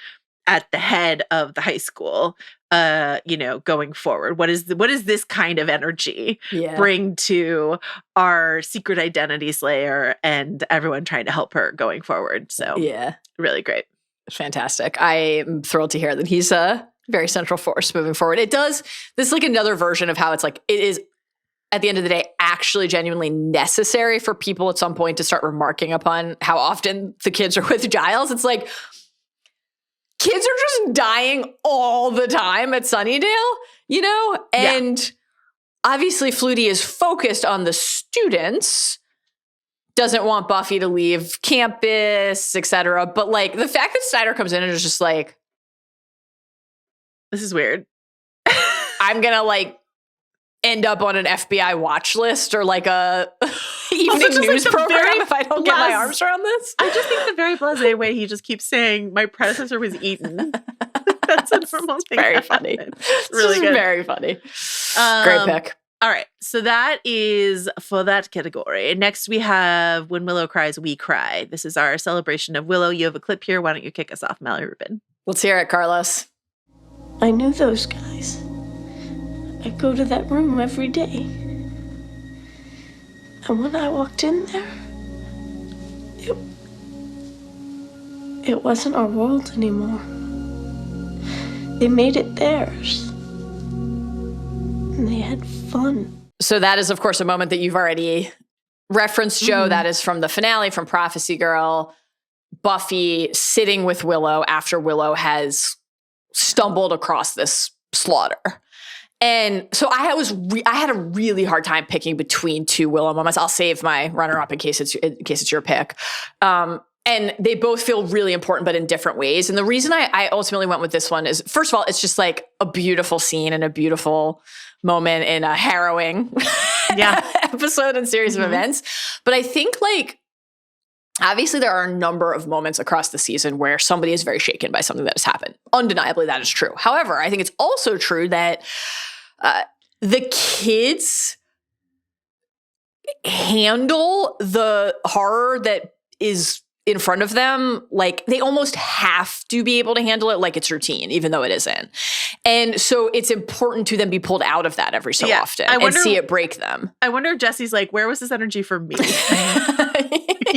at the head of the high school, going forward. What is this kind of energy bring to our secret identity slayer and everyone trying to help her going forward? So really great. Fantastic. I'm thrilled to hear that he's a very central force moving forward. This is like another version of how it's like, it is at the end of the day, actually genuinely necessary for people at some point to start remarking upon how often the kids are with Giles. It's like, kids are just dying all the time at Sunnydale, And obviously Flutie is focused on the students, doesn't want Buffy to leave campus, etc. But like the fact that Snyder comes in and is just like, this is weird. I'm going to like end up on an FBI watch list or like a evening news program if I don't get my arms around this. I just think the very blasé way he just keeps saying, my predecessor was eaten. That's a normal thing. Very funny. It's really good. Very funny. Great pick. All right. So that is for that category. Next we have When Willow Cries, We Cry. This is our celebration of Willow. You have a clip here. Why don't you kick us off, Mallory Rubin? Let's hear it, Carlos. I knew those guys. I go to that room every day. And when I walked in there, it wasn't our world anymore. They made it theirs. And they had fun. So that is, of course, a moment that you've already referenced, Joe. Mm-hmm. That is from the finale, from Prophecy Girl. Buffy sitting with Willow after Willow has stumbled across this slaughter. And so I had a really hard time picking between 2 Willow moments. I'll save my runner-up in case it's your pick. And they both feel really important, but in different ways. And the reason I ultimately went with this one is, first of all, it's just like a beautiful scene and a beautiful moment in a harrowing episode and series of events. But I think like, obviously there are a number of moments across the season where somebody is very shaken by something that has happened. Undeniably, that is true. However, I think it's also true that the kids handle the horror that is in front of them, like they almost have to be able to handle it like it's routine, even though it isn't. And so it's important to them be pulled out of that every so often and see it break them. I wonder if Jesse's like, where was this energy for me?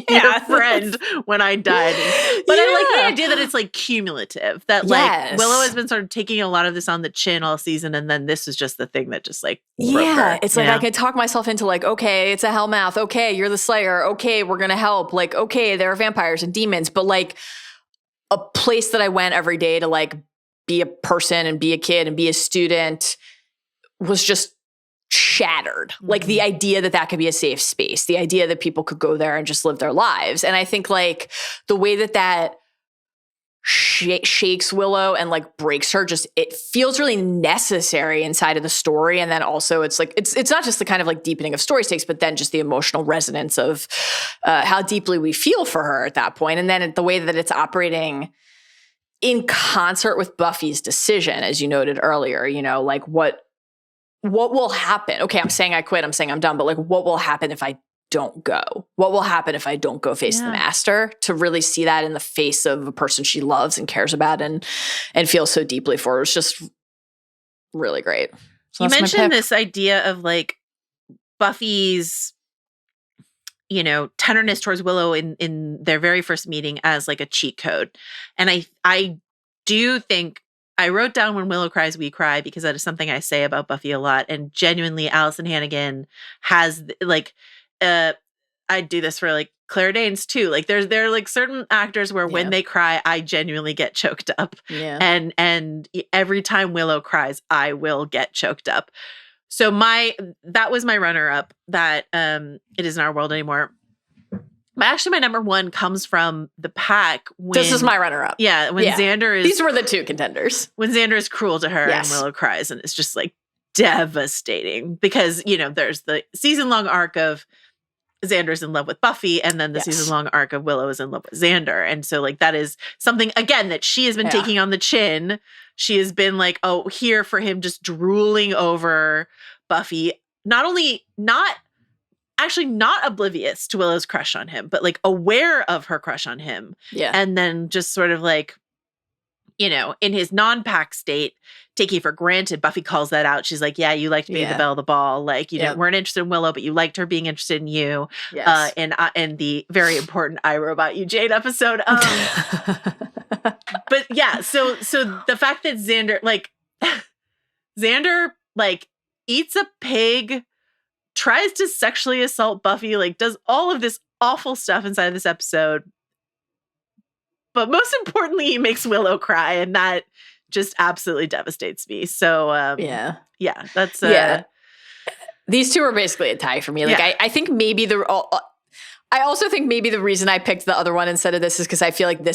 Your friend when I died. But I like the idea that it's like cumulative, that like Willow has been sort of taking a lot of this on the chin all season, and then this is just the thing that just like broke her, it's like I could talk myself into like, okay, it's a Hellmouth, okay, you're the Slayer, okay, we're gonna help, like, okay, there are vampires and demons, but like a place that I went every day to like be a person and be a kid and be a student was just shattered. Like the idea that could be a safe space, the idea that people could go there and just live their lives. And I think like the way that shakes Willow and like breaks her, just it feels really necessary inside of the story. And then also it's like it's not just the kind of like deepening of story stakes, but then just the emotional resonance of how deeply we feel for her at that point. And then the way that it's operating in concert with Buffy's decision, as you noted earlier, you know, like what will happen? Okay, I'm saying I quit. I'm saying I'm done. But like, what will happen if I don't go? What will happen if I don't go face the master? To really see that in the face of a person she loves and cares about and feels so deeply for. It's just really great. So you mentioned this idea of like Buffy's, you know, tenderness towards Willow in their very first meeting as like a cheat code. And I do think I wrote down when Willow cries, we cry, because that is something I say about Buffy a lot. And genuinely, Allison Hannigan has like, I do this for like Claire Danes too. Like there are like certain actors where when they cry, I genuinely get choked up. Yeah. And every time Willow cries, I will get choked up. So that was my runner up, that It Isn't Our World Anymore. But actually, my number one comes from the pack. This is my runner-up. Yeah, when Xander is... These were the two contenders. When Xander is cruel to her and Willow cries, and it's just like devastating. Because, you know, there's the season-long arc of Xander's in love with Buffy, and then the season-long arc of Willow is in love with Xander. And so, like, that is something, again, that she has been taking on the chin. She has been, like, here for him, just drooling over Buffy. Not oblivious to Willow's crush on him, but like aware of her crush on him. Yeah. And then just sort of like, you know, in his non-pack state, taking for granted, Buffy calls that out. She's like, yeah, you liked being the belle of the ball. Like, you weren't interested in Willow, but you liked her being interested in you. Yes. And the very important I Robot You Jade episode. But yeah, so the fact that Xander eats a pig, tries to sexually assault Buffy, like does all of this awful stuff inside of this episode. But most importantly, he makes Willow cry, and that just absolutely devastates me. So that's These two are basically a tie for me. Like I think maybe I also think maybe the reason I picked the other one instead of this is because I feel like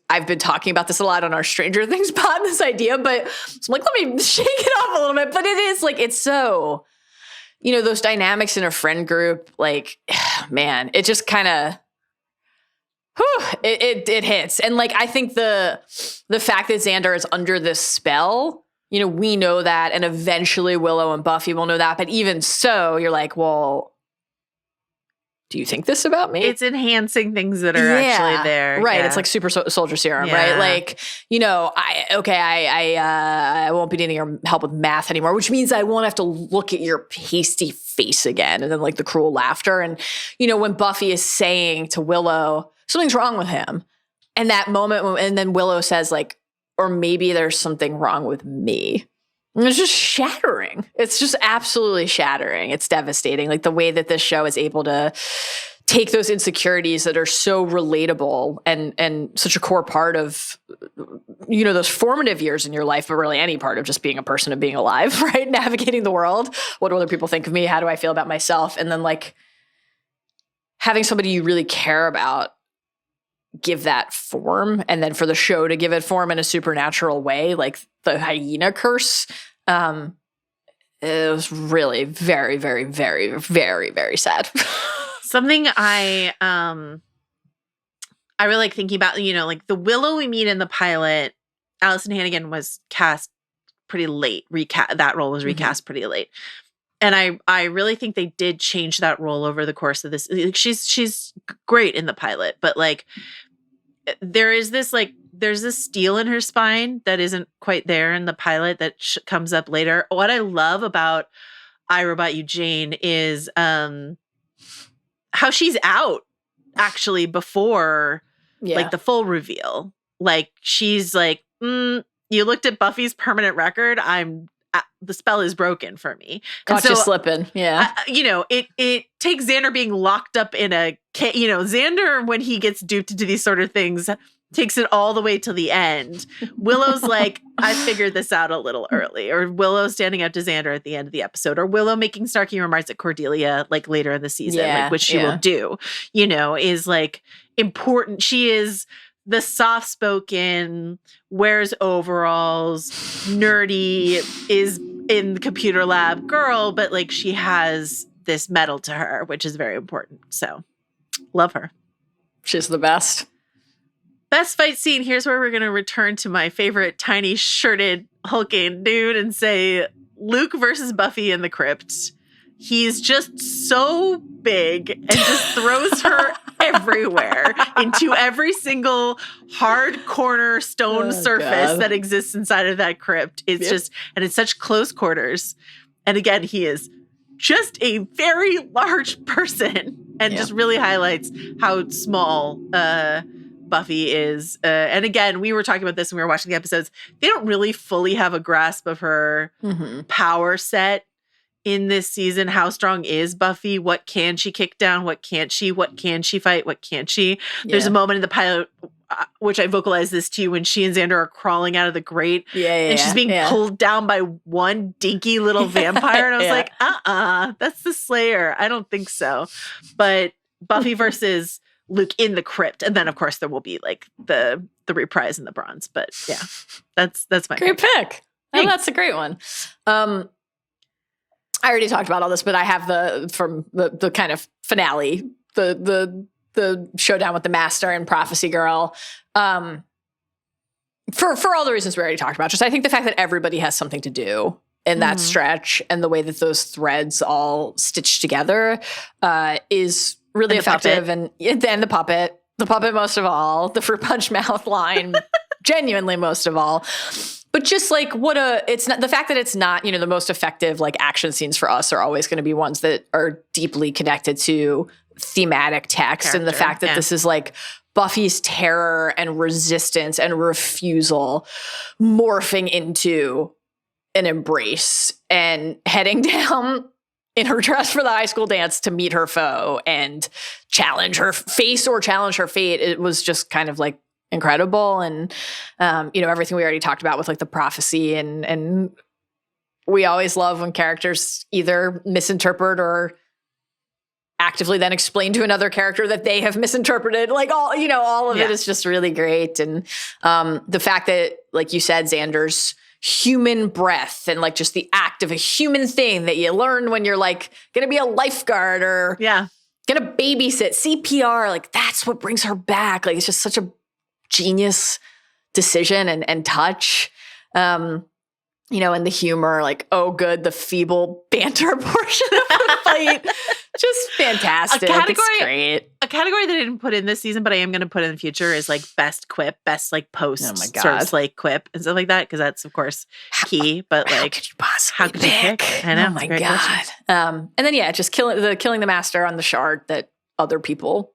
I've been talking about this a lot on our Stranger Things pod, this idea, but so I'm like, let me shake it off a little bit. But it is like, it's so, you know, those dynamics in a friend group, like, man, it just kind of, it hits. And like, I think the fact that Xander is under this spell, you know, we know that, and eventually Willow and Buffy will know that. But even so, you're like, well, do you think this about me? It's enhancing things that are actually there. Right. Yeah. It's like super soldier serum, right? Like, you know, I won't be needing your help with math anymore, which means I won't have to look at your pasty face again. And then like the cruel laughter. And, you know, when Buffy is saying to Willow, something's wrong with him. And that moment, and then Willow says like, or maybe there's something wrong with me. And it's just shattering. It's just absolutely shattering. It's devastating. Like the way that this show is able to take those insecurities that are so relatable and such a core part of, you know, those formative years in your life, but really any part of just being a person and being alive, right? Navigating the world. What do other people think of me? How do I feel about myself? And then like having somebody you really care about give that form, and then for the show to give it form in a supernatural way, like the hyena curse, it was really very, very, very, very, very sad. Something I really like thinking about, you know, like the Willow we meet in the pilot, Allison Hannigan was cast pretty late. That role was recast pretty late. And I really think they did change that role over the course of this. Like she's great in the pilot, but like there's this steel in her spine that isn't quite there in the pilot that comes up later. What I love about I, Robot You, Jane is how she's out actually before like the full reveal. Like she's like, you looked at Buffy's permanent record. The spell is broken for me. Caught you slipping. Yeah. It takes Xander being locked up in Xander, when he gets duped into these sort of things, takes it all the way to the end. Willow's like, I figured this out a little early. Or Willow standing up to Xander at the end of the episode. Or Willow making snarky remarks at Cordelia like later in the season, which she will do, is like important. She is the soft-spoken, wears overalls, nerdy, is in the computer lab girl, but like she has this metal to her, which is very important. So love her. She's the best. Best fight scene. Here's where we're going to return to my favorite tiny shirted hulking dude and say Luke versus Buffy in the crypt. He's just so big and just throws her everywhere into every single hard corner stone surface that exists inside of that crypt. It's just, and it's such close quarters. And again, he is just a very large person and just really highlights how small Buffy is. And again, we were talking about this when we were watching the episodes. They don't really fully have a grasp of her power set in this season. How strong is Buffy? What can she kick down? What can't she? What can she fight? What can't she? There's a moment in the pilot, which I vocalized this to you, when she and Xander are crawling out of the grate and she's being pulled down by one dinky little vampire. And I was like, that's the Slayer. I don't think so. But Buffy versus Luke in the crypt. And then of course there will be like the reprise in the bronze. But yeah, that's my great pick. Oh, that's a great one. I already talked about all this, but I have the kind of finale, the showdown with the Master and Prophecy Girl. For all the reasons we already talked about. Just I think the fact that everybody has something to do in that stretch and the way that those threads all stitch together is really effective. And then the puppet most of all, the fruit punch mouth line, genuinely most of all. But just like it's not the fact that it's not, the most effective like action scenes for us are always going to be ones that are deeply connected to thematic text. And the fact that this is like Buffy's terror and resistance and refusal morphing into an embrace and heading down in her dress for the high school dance to meet her foe and challenge her face or challenge her fate. It was just kind of like incredible. And, everything we already talked about with like the prophecy and we always love when characters either misinterpret or actively then explain to another character that they have misinterpreted. Like all of it is just really great. And the fact that, like you said, Xander's human breath and like just the act of a human thing that you learn when you're like going to be a lifeguard or going to babysit, CPR, like that's what brings her back. Like it's just such a genius decision and touch. And the humor, like, oh, good, the feeble banter portion of the fight. Just fantastic. It's great. A category that I didn't put in this season, but I am going to put in the future is like best quip, best like post sort of like quip and stuff like that. Because that's, of course, key. But like, how could you possibly pick? I know. Oh my God. And then, just killing the Master on the shard that other people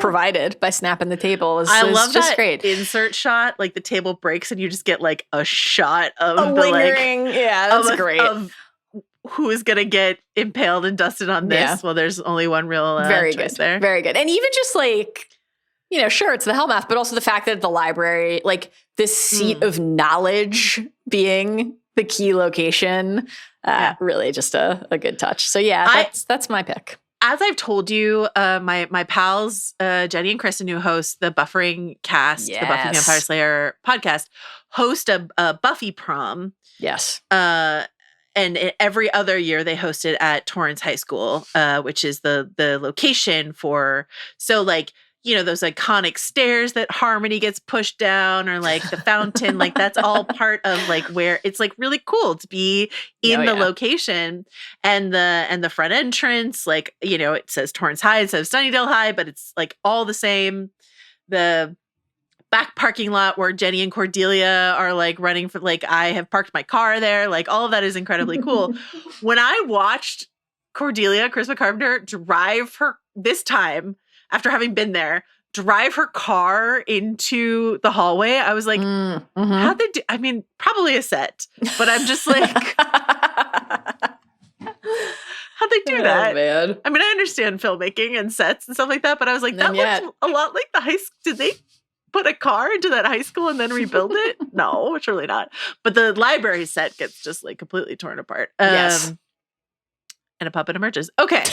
provided by snapping the table is love just that great. Insert shot, like the table breaks and you just get like a shot of the lingering, that's great. Of who is going to get impaled and dusted on this. Yeah. Well, there's only one real very choice good there. Very good. And even just like, sure, it's the Hellmouth, but also the fact that the library, like this seat of knowledge being the key location, really just a good touch. So that's my pick. As I've told you, my pals, Jenny and Kristen, who host the Buffering Cast, the Buffy the Vampire Slayer podcast, host a Buffy prom. Yes. And every other year they host it at Torrance High School, which is the location for, so like, those iconic stairs that Harmony gets pushed down or like the fountain, like that's all part of like where it's like really cool to be in the location and the front entrance, like, it says Torrance High, it says Sunnydale High, but it's like all the same the back parking lot where Jenny and Cordelia are like running for like, I have parked my car there. Like all of that is incredibly cool. When I watched Cordelia, Charisma Carpenter, drive her this time after having been there, drive her car into the hallway, I was like, how'd they do? I mean, probably a set, but I'm just like, how'd they do that? Man. I mean, I understand filmmaking and sets and stuff like that, but I was like, that looks a lot like the high school. Did they put a car into that high school and then rebuild it? No, surely not. But the library set gets just like completely torn apart. Yes. And a puppet emerges. Okay.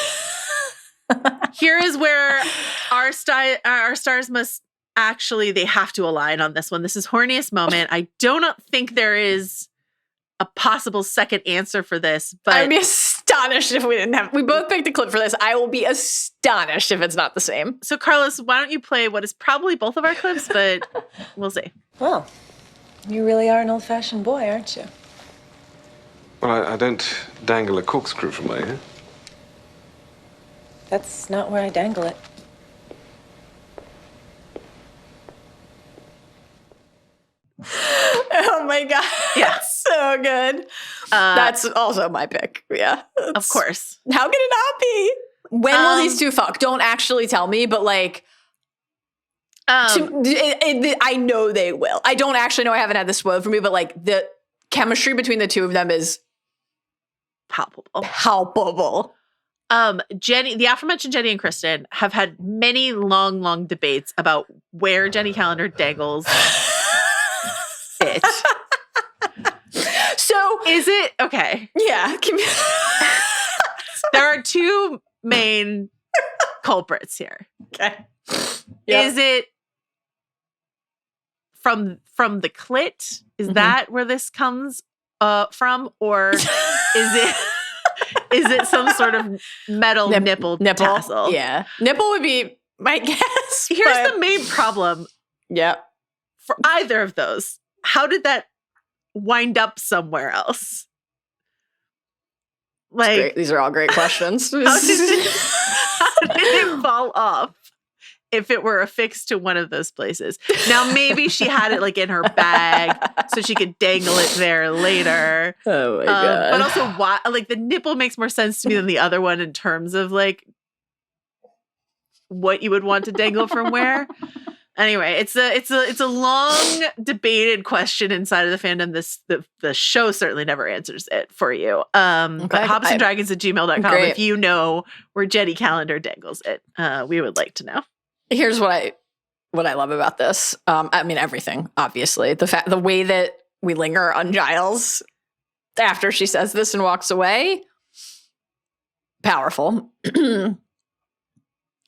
Here is where our stars must actually, they have to align on this one. This is Horniest Moment. I do not think there is a possible second answer for this, but I'd be astonished if we didn't have, we both picked a clip for this. I will be astonished if it's not the same. So Carlos, why don't you play what is probably both of our clips, but we'll see. Well, you really are an old-fashioned boy, aren't you? Well, I don't dangle a corkscrew from my ear. That's not where I dangle it. Oh my God. Yeah. So good. That's also my pick. Yeah. Of course. How can it not be? When will these two fuck? Don't actually tell me, but like, I know they will. I don't actually know. I haven't had this spoiled for me, but like the chemistry between the two of them is palpable. Jenny, the aforementioned Jenny and Kristen have had many long debates about where Jenny Calendar dangles it. So is it okay? Yeah. There are two main culprits here. Okay. Yep. Is it from the clit? Is that where this comes from, or is it some sort of metal nipple tassel? Yeah, nipple would be my guess. Here's the main problem. Yeah, for either of those, how did that wind up somewhere else? Like, these are all great questions. How did it fall off if it were affixed to one of those places? Now, maybe she had it like in her bag so she could dangle it there later. Oh my God. But also, why? Like, the nipple makes more sense to me than the other one in terms of like what you would want to dangle from where. Anyway, it's a long debated question inside of the fandom. The show certainly never answers it for you. But hobbsanddragons@gmail.com if you know where Jenny Calendar dangles it. We would like to know. Here's what I love about this. I mean, everything, obviously. The way that we linger on Giles after she says this and walks away. Powerful.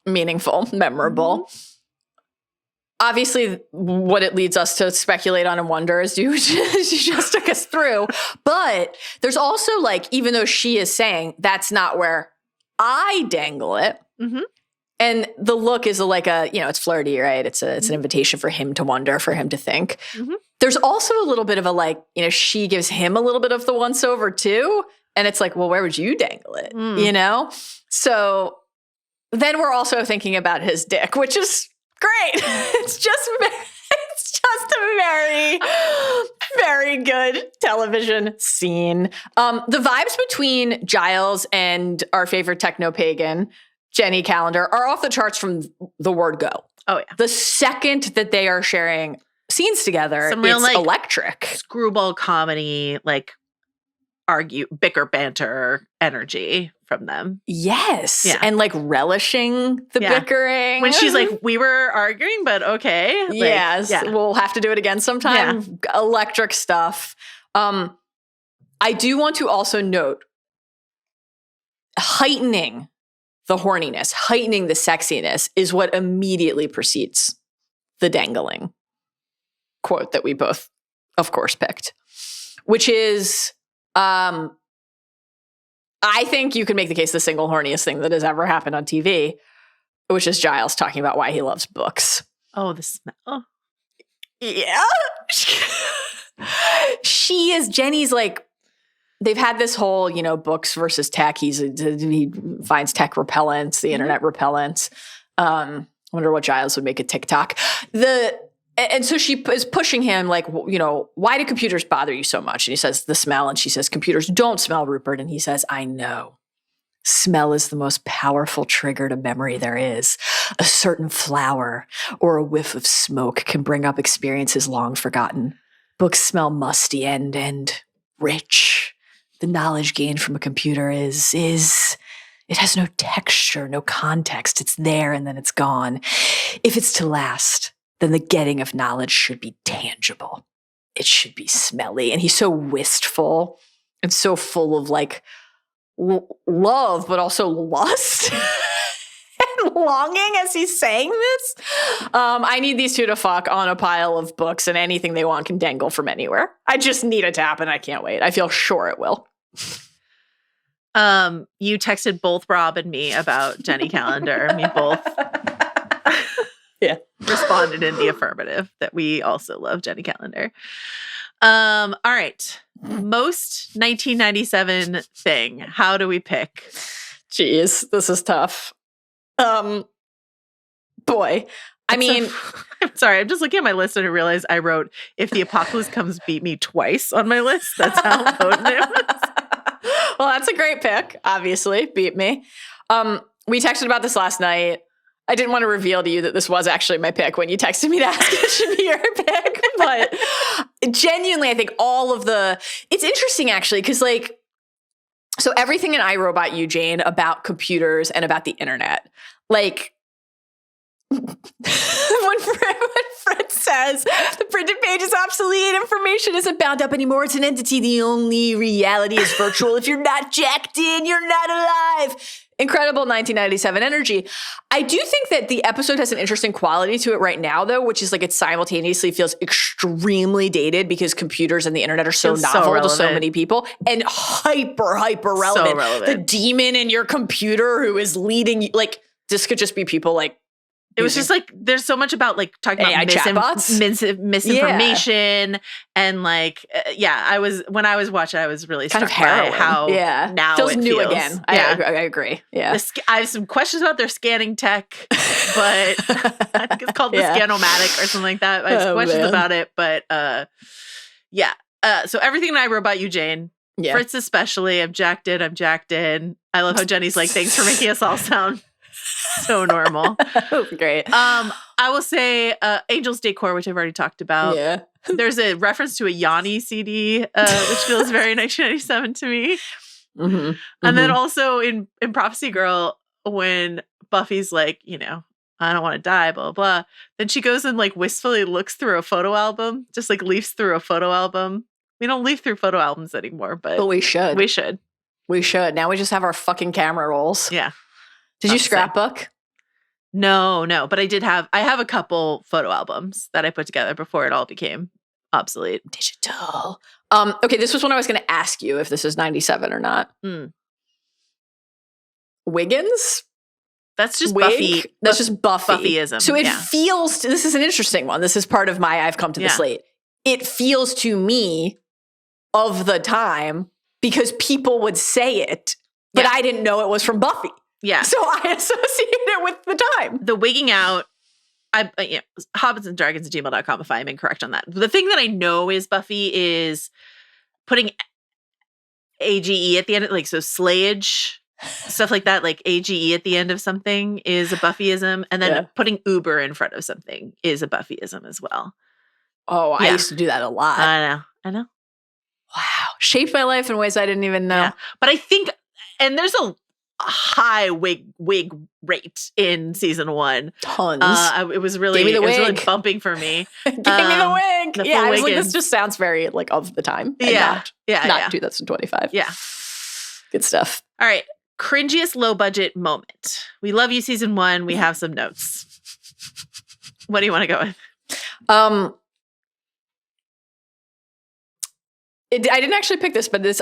Meaningful. Memorable. Obviously, what it leads us to speculate on and wonder is she just took us through. But there's also like, even though she is saying that's not where I dangle it, and the look is like it's flirty, right? It's an invitation for him to wonder, for him to think. There's also a little bit of a like, she gives him a little bit of the once over too, and it's like, well, where would you dangle it? So then we're also thinking about his dick, which is great. It's just a very, very good television scene. The vibes between Giles and our favorite techno-pagan, Jenny Calendar, are off the charts from the word go. Oh, yeah. The second that they are sharing scenes together, some real, it's like, electric. Screwball comedy, like bicker banter energy from them. Yes. Yeah. And like relishing the bickering. When she's like, we were arguing, but okay. Like, yes. Yeah. We'll have to do it again sometime. Yeah. Electric stuff. I do want to also note heightening the horniness, heightening the sexiness is what immediately precedes the dangling quote that we both, of course, picked, which is, I think you can make the case the single horniest thing that has ever happened on TV, which is Giles talking about why he loves books. Oh, the smell. Yeah. She is, Jenny's like, they've had this whole, books versus tech. He finds tech repellents, the internet repellents. I wonder what Giles would make a TikTok. And so she is pushing him like, you know, why do computers bother you so much? And he says, the smell. And she says, computers don't smell, Rupert. And he says, I know. Smell is the most powerful trigger to memory there is. A certain flower or a whiff of smoke can bring up experiences long forgotten. Books smell musty and rich. The knowledge gained from a computer is it has no texture, no context. It's there and then it's gone. If it's to last, then the getting of knowledge should be tangible. It should be smelly. And he's so wistful and so full of like love, but also lust and longing as he's saying this. I need these two to fuck on a pile of books, and anything they want can dangle from anywhere. I just need it to happen. I can't wait. I feel sure it will. You texted both Rob and me about Jenny Calendar. We both responded in the affirmative that we also love Jenny Calendar. All right. Most 1997 thing. How do we pick? Jeez, this is tough. Boy. I mean, I'm sorry. I'm just looking at my list and I realized I wrote, if the apocalypse comes, beat me twice on my list. That's how potent it was. Well, that's a great pick, obviously. Beat me. We texted about this last night. I didn't want to reveal to you that this was actually my pick when you texted me to ask if it should be your pick. But genuinely, I think it's interesting actually, because like, so everything in I, Robot You, Jane, about computers and about the internet, like, when Fred says the printed page is obsolete, information isn't bound up anymore, it's an entity, the only reality is virtual. If you're not jacked in, you're not alive. Incredible 1997 energy. I do think that the episode has an interesting quality to it right now, though, which is like it simultaneously feels extremely dated because computers and the internet are so novel to so many people, and hyper relevant. So relevant. The demon in your computer who is leading you, like, this could just be people like, it was just like, there's so much about like talking AI about misinformation Yeah. and like, when I was watching, I was really kind struck of harrowing. by how now feels it new feels. again. Yeah. I agree. Yeah. I have some questions about their scanning tech, but I think it's called the Scanomatic or something like that. I have some questions about it, but so everything that I wrote about you, Jane, Fritz especially, I'm jacked in. I love how Jenny's like, thanks for making us all sound so normal. Great. I will say Angel's Decor, which I've already talked about. Yeah. There's a reference to a Yanni CD, which feels very 1997 to me. Mm-hmm. And then also in Prophecy Girl, when Buffy's like, you know, I don't want to die, blah, blah. Then she goes and like wistfully looks through a photo album, just like leafs through a photo album. We don't leaf through photo albums anymore, but we should. We should. Now we just have our fucking camera rolls. Yeah. Did you scrapbook? No, but I have a couple photo albums that I put together before it all became obsolete. Digital. Okay, this was when I was going to ask you if this is 97 or not. Wiggins? That's just Buffy. That's just Buffy. Buffyism. So it feels, this is an interesting one. This is part of my I've come to this late. It feels to me of the time because people would say it, but I didn't know it was from Buffy. Yeah. So I associate it with the time. The wigging out, hobbitsanddragons@gmail.com if I'm incorrect on that. The thing that I know is Buffy is putting AGE at the end, like, so slayage, stuff like that, like AGE at the end of something is a Buffyism. And then putting Uber in front of something is a Buffyism as well. Oh, I used to do that a lot. I know. Wow. Shaped my life in ways I didn't even know. Yeah. But I think, and there's a high wig rate in season 1. Tons. It was really bumping for me. Give me the wig. The I was like, this just sounds very like of the time. And not 2025. Yeah. Good stuff. All right. Cringiest low budget moment. We love you, season 1. We have some notes. What do you want to go with? I didn't actually pick this, but this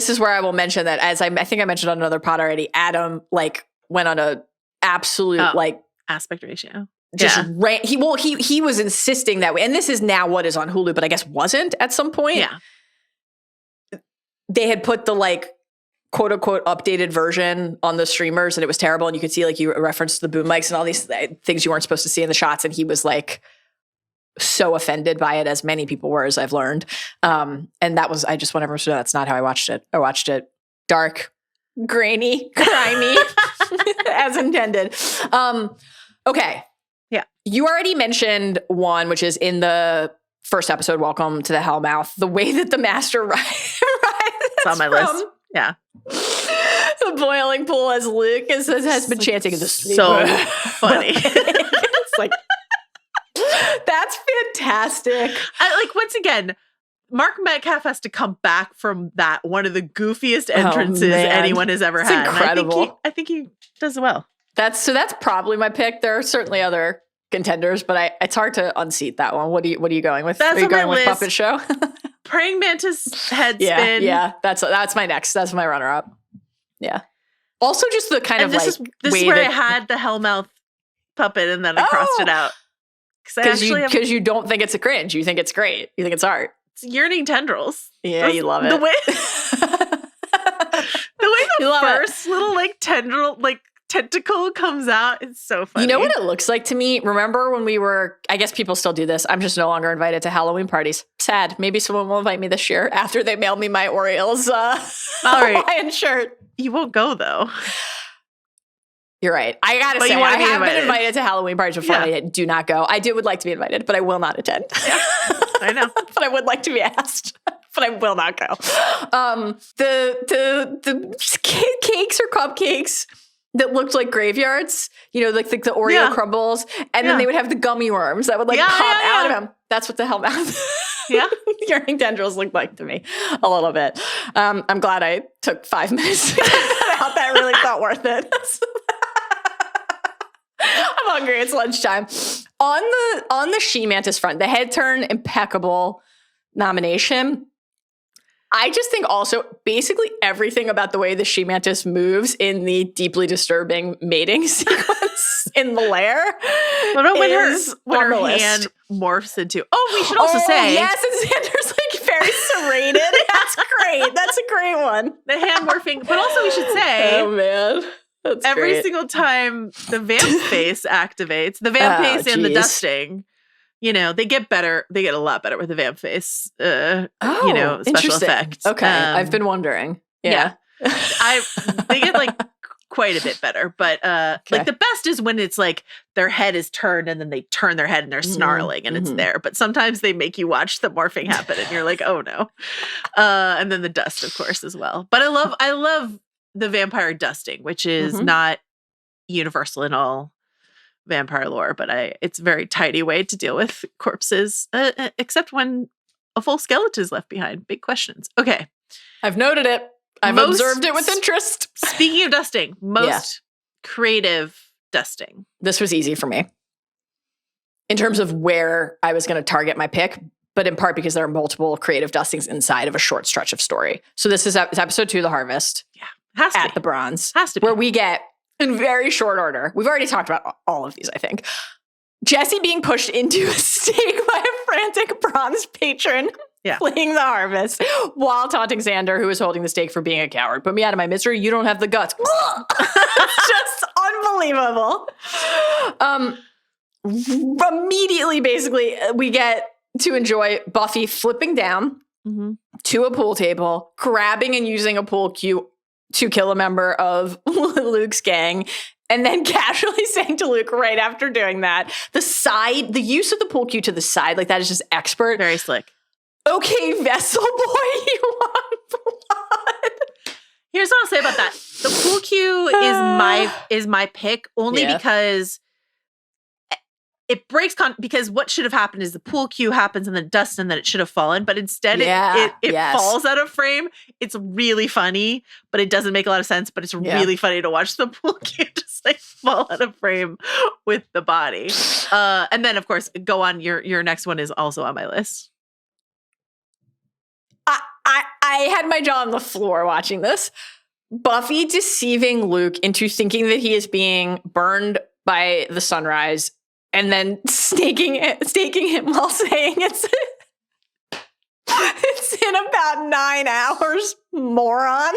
is where I will mention that, as I think I mentioned on another pod already, Adam like went on a absolute like aspect ratio. Just ran. He was insisting that way, and this is now what is on Hulu, but I guess wasn't at some point. Yeah, they had put the like quote unquote updated version on the streamers and it was terrible. And you could see like you referenced the boom mics and all these things you weren't supposed to see in the shots. And he was like so offended by it, as many people were, as I've learned. And that was, I just want everyone to know that's not how I watched it. I watched it dark, grainy, grimy, as intended. Okay. Yeah. You already mentioned one, which is in the first episode, Welcome to the Hellmouth. The way that the master rides on my list. Yeah. The boiling pool as Luke has been chanting in the sleeper. So funny. It's like, that's fantastic. Once again, Mark Metcalf has to come back from that, one of the goofiest entrances anyone has ever had. Incredible. I think he does well. That's probably my pick. There are certainly other contenders, but it's hard to unseat that one. What are you going with? That's are you going with list. Puppet Show? Praying Mantis head spin. Yeah. That's my next. That's my runner up. Yeah. Also, just the kind of this is where I had the Hellmouth puppet and then I crossed it out because you don't think it's a cringe. You think it's great. You think it's art. It's yearning tendrils. Yeah, you love it. The way the first little like tendril like tentacle comes out, it's so funny. You know what it looks like to me? Remember when we were, I guess people still do this, I'm just no longer invited to Halloween parties. Sad. Maybe someone will invite me this year after they mail me my Orioles Hawaiian shirt. You won't go though. You're right. I gotta say, I have been invited to Halloween parties before. Yeah. I do not go. I would like to be invited, but I will not attend. Yeah. I know. But I would like to be asked. But I will not go. The cakes or cupcakes that looked like graveyards, like the Oreo crumbles, and then they would have the gummy worms that would pop out of them. That's what the Hellmouth yearning tendrils looked like to me a little bit. I'm glad I took 5 minutes to get that out. That really felt worth it. I'm hungry. It's lunchtime. On the she-mantis front, the head turn impeccable nomination. I just think also basically everything about the way the she-mantis moves in the deeply disturbing mating sequence in the lair. What about when her hand morphs into? Oh, we should also say yes, and Xander's like very serrated. That's great. That's a great one. The hand morphing, but also we should say, oh man. That's every great. Single time the vamp face activates, the vamp face and the dusting, they get better. They get a lot better with the vamp face, special effect. Okay. I've been wondering. Yeah. They get quite a bit better, but the best is when it's like their head is turned and then they turn their head and they're snarling and it's there. But sometimes they make you watch the morphing happen and you're like, oh no. And then the dust, of course, as well. But I love the vampire dusting, which is not universal in all vampire lore, but it's a very tidy way to deal with corpses, except when a full skeleton is left behind. Big questions. Okay. I've noted it. I've observed it with interest. Speaking of dusting, most creative dusting. This was easy for me in terms of where I was going to target my pick, but in part because there are multiple creative dustings inside of a short stretch of story. So this is episode 2, The Harvest. Yeah. Has to at be. the Bronze. Has to be. Where we get, in very short order, we've already talked about all of these, I think, Jesse being pushed into a stake by a frantic Bronze patron fleeing the harvest while taunting Xander, who is holding the stake for being a coward. Put me out of my misery. You don't have the guts. It's just unbelievable. Immediately, basically, we get to enjoy Buffy flipping down to a pool table, grabbing and using a pool cue to kill a member of Luke's gang, and then casually saying to Luke right after doing that, the use of the pool cue to the side, like that is just expert. Very slick. Okay, vessel boy, you want blood? Here's what I'll say about that. The pool cue is my pick only because it breaks because what should have happened is the pool cue happens in the dust and then it should have fallen, but instead it falls out of frame. It's really funny, but it doesn't make a lot of sense, but it's really funny to watch the pool cue just fall out of frame with the body. And then of course, go on, your next one is also on my list. I had my jaw on the floor watching this. Buffy deceiving Luke into thinking that he is being burned by the sunrise and then staking him while saying it's in about 9 hours, moron.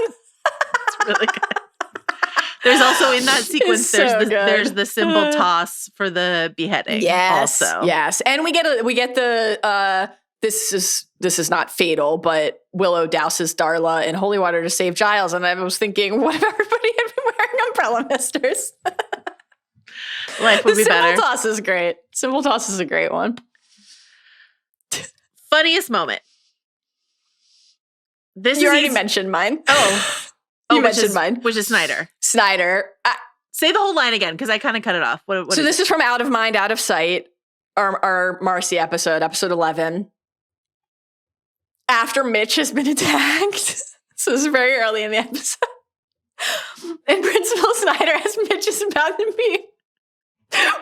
really good. There's also in that sequence, It's so there's good. the symbol toss for the beheading. Yes, also. yes, and we get the this is not fatal, but Willow douses Darla in holy water to save Giles, and I was thinking, what if everybody had been wearing umbrella misters? Life would be better. Symbol toss is great. Symbol toss is a great one. Funniest moment. You already mentioned mine. You mentioned mine, which is Snyder. Say the whole line again, because I kind of cut it off. What so this is from Out of Mind, Out of Sight, our Marcy episode 11. After Mitch has been attacked, so this is very early in the episode, and Principal Snyder, as Mitch is about to be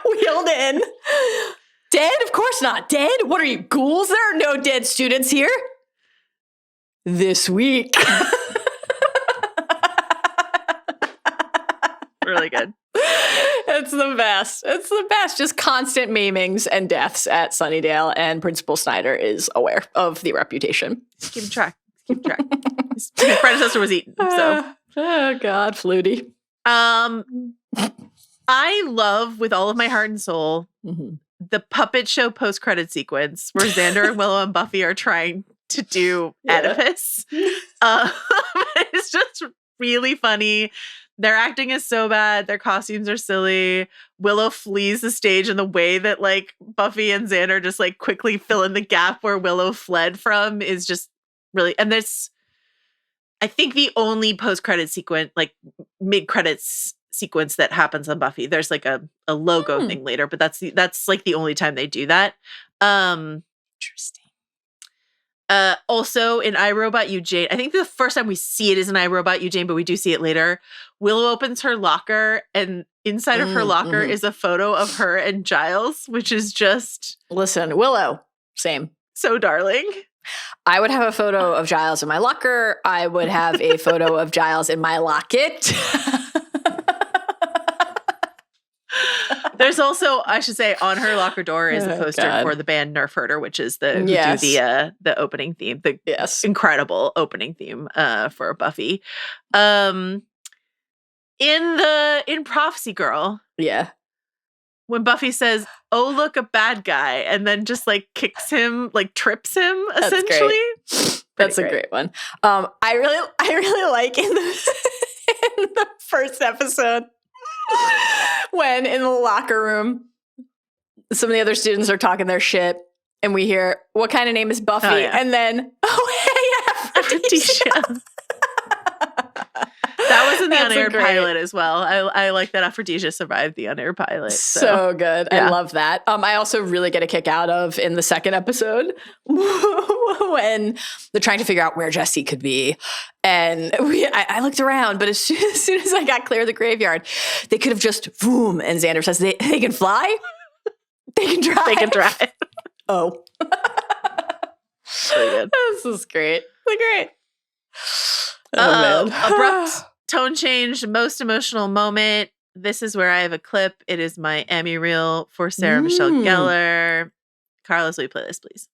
wheeled in. Dead? Of course not. Dead? What are you, ghouls? There are no dead students here. This week. Really good. It's the best. It's the best. Just constant maimings and deaths at Sunnydale, and Principal Snyder is aware of the reputation. Keep track. His predecessor was eaten. So, oh God, Flutie. I love with all of my heart and soul the puppet show post-credit sequence where Xander and Willow and Buffy are trying to do Oedipus. It's just really funny. Their acting is so bad. Their costumes are silly. Willow flees the stage in the way that like Buffy and Xander just like quickly fill in the gap where Willow fled from is just really, and there's, I think the only post-credit sequence, like mid-credits sequence that happens on Buffy. There's like a logo thing later, but that's like the only time they do that. Interesting. Also in I, Robot You, Jane, I think the first time we see it is in I, Robot You, Jane, but we do see it later. Willow opens her locker, and inside of her locker is a photo of her and Giles, which is just... Listen, Willow, same. So darling. I would have a photo of Giles in my locker. I would have a photo of Giles in my locket. There's also, I should say, on her locker door is a poster for the band Nerf Herder, which is who do the opening theme, the incredible opening theme for Buffy. In Prophecy Girl, when Buffy says, "Oh, look, a bad guy," and then just like kicks him, like trips him, essentially. That's a great one. I really like in the first episode. When in the locker room, some of the other students are talking their shit, and we hear, "What kind of name is Buffy?" And then, Aphrodisia. That was in the unaired pilot as well. I like that Aphrodisia survived the unaired pilot. So good. I love that. I also really get a kick out of in the second episode when they're trying to figure out where Jesse could be. And I looked around, but as soon as I got clear of the graveyard, they could have just boom. And Xander says, they can fly? They can drive. They can drive. Oh. Really good. This is great. Great. Oh, man. Abrupt tone change, most emotional moment. This is where I have a clip. It is my Emmy reel for Sarah Michelle Gellar. Carlos, will you play this, please?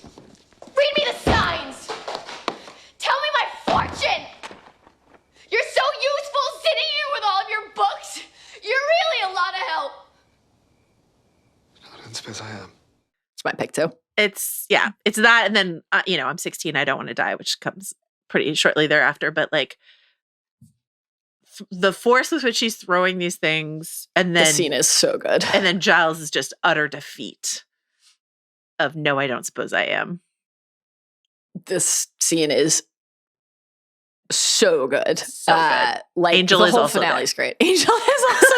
Read me the signs. Tell me my fortune. You're so useful sitting here with all of your books. You're really a lot of help. I don't suppose I am. It's my pick too. It's that. And then, I'm 16. I don't want to die, which comes pretty shortly thereafter. But like the force with which she's throwing these things, and then the scene is so good. And then Giles is just utter defeat of no, I don't suppose I am. This scene is so good. So good. Like Angel the is whole also finale there. is great. Angel is also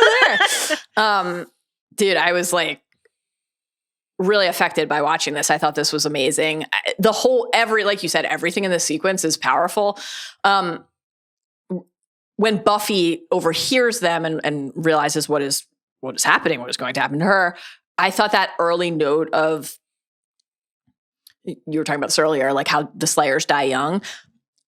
there. Dude, I was like really affected by watching this. I thought this was amazing. The whole, like you said, everything in this sequence is powerful. When Buffy overhears them and realizes what is happening, what is going to happen to her, I thought that early note of, you were talking about this earlier, like how the Slayers die young.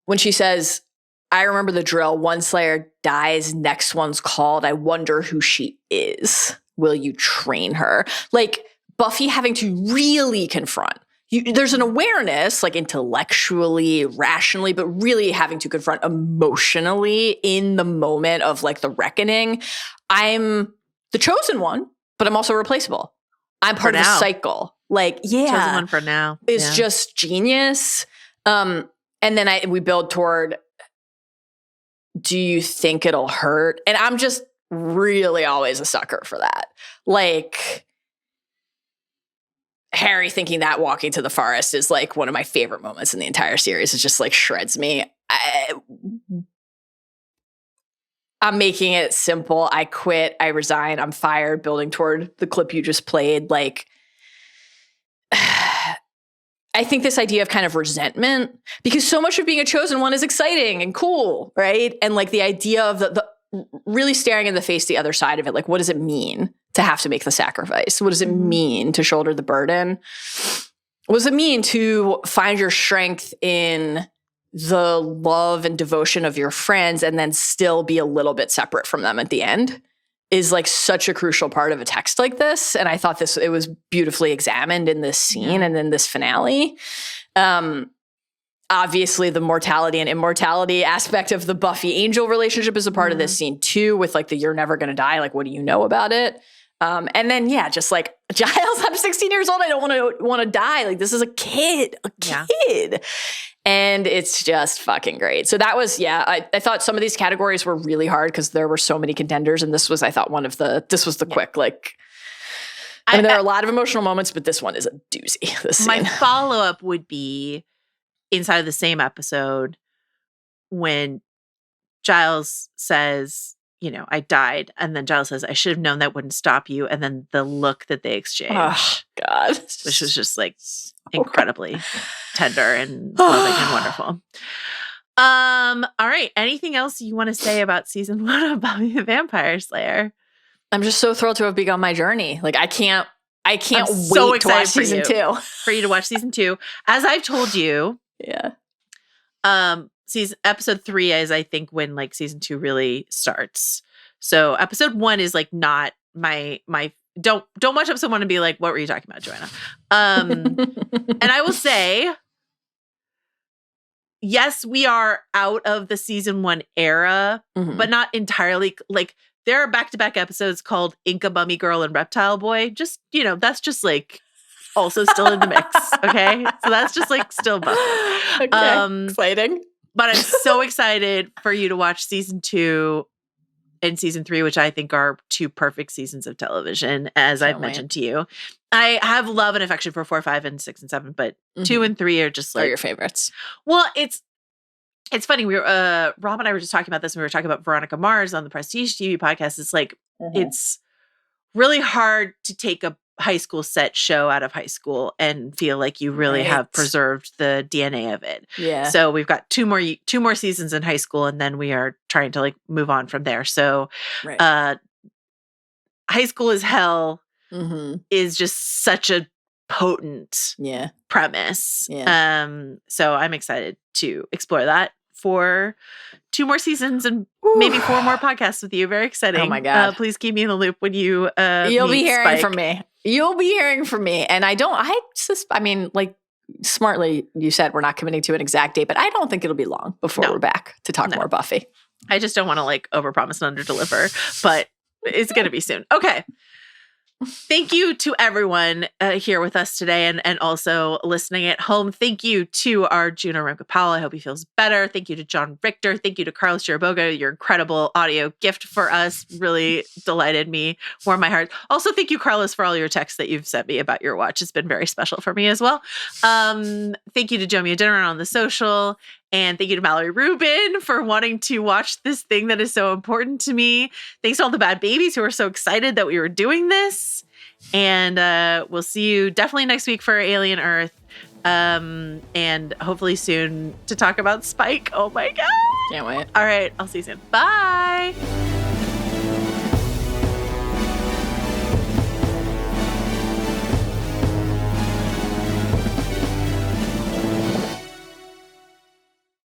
When she says, "I remember the drill. One Slayer dies, next one's called. I wonder who she is. Will you train her?" Like Buffy having to really confront, there's an awareness, like intellectually, rationally, but really having to confront emotionally in the moment of like the reckoning. I'm the chosen one, but I'm also replaceable. I'm part of a cycle. Like, chosen one for now. It's just genius. And then we build toward, do you think it'll hurt? And I'm just really always a sucker for that. Like, Harry thinking that walking to the forest is like one of my favorite moments in the entire series. It just like shreds me. I'm making it simple. I quit. I resign. I'm fired. Building toward the clip you just played. Like, I think this idea of kind of resentment, because so much of being a chosen one is exciting and cool, right? And like the idea of the really staring in the face the other side of it. Like, what does it mean to have to make the sacrifice? What does it mean to shoulder the burden? What does it mean to find your strength in the love and devotion of your friends and then still be a little bit separate from them at the end? Is like such a crucial part of a text like this. And I thought it was beautifully examined in this scene and in this finale. Obviously, the mortality and immortality aspect of the Buffy-Angel relationship is a part of this scene too, with like the you're never going to die. Like, what do you know about it? And then, just like, Giles, I'm 16 years old. I don't want to die. Like, this is a kid. And it's just fucking great. So that was, I thought some of these categories were really hard because there were so many contenders. And this was, I thought, this was the quick, like, I mean, there are a lot of emotional moments, but this one is a doozy. This scene. My follow-up would be inside of the same episode when Giles says, I died. And then Giles says, I should have known that wouldn't stop you. And then the look that they exchange. Oh, God. Which was just like incredibly tender and loving and wonderful. All right. Anything else you want to say about season 1 of Buffy the Vampire Slayer? I'm just so thrilled to have begun my journey. Like, I can't wait so to watch season 2. For you to watch season 2. As I've told you. Yeah. Episode 3 is, I think, when like season 2 really starts. So episode 1 is like not my don't watch episode 1 and be like, what were you talking about, Joanna? And I will say, yes, we are out of the season 1 era, but not entirely. Like, there are back-to-back episodes called Inca Bummy Girl and Reptile Boy. Just, that's just like also still in the mix. Okay. So that's just like still Buffy. Okay. Exciting. But I'm so excited for you to watch season 2 and season 3, which I think are 2 perfect seasons of television, as I've mentioned to you. I have love and affection for 4, 5, and 6 and 7, but 2 and 3 are just like your favorites. Well, it's funny. We were Rob and I were just talking about this, and we were talking about Veronica Mars on the Prestige TV podcast. It's like it's really hard to take a high school set show out of high school and feel like you really have preserved the DNA of it. Yeah. So we've got two more seasons in high school, and then we are trying to like move on from there. So High School is Hell is just such a potent premise. Yeah. So I'm excited to explore that for 2 more seasons and maybe 4 more podcasts with you. Very exciting. Oh my God. Please keep me in the loop when you'll be hearing from me. You'll be hearing from me. And like smartly you said, we're not committing to an exact date, but I don't think it'll be long before we're back to talk more Buffy. I just don't want to like overpromise and underdeliver, but it's going to be soon. Okay. Thank you to everyone here with us today and also listening at home. Thank you to Arjuna Ramgopowell. I hope he feels better. Thank you to John Richter. Thank you to Carlos Chiriboga. Your incredible audio gift for us really delighted me, warmed my heart. Also, thank you, Carlos, for all your texts that you've sent me about your watch. It's been very special for me as well. Thank you to Jomi Adeniran on the social. And thank you to Mallory Rubin for wanting to watch this thing that is so important to me. Thanks to all the bad babies who are so excited that we were doing this. And we'll see you definitely next week for Alien Earth. And hopefully soon to talk about Spike. Oh my God. Can't wait. All right. I'll see you soon. Bye.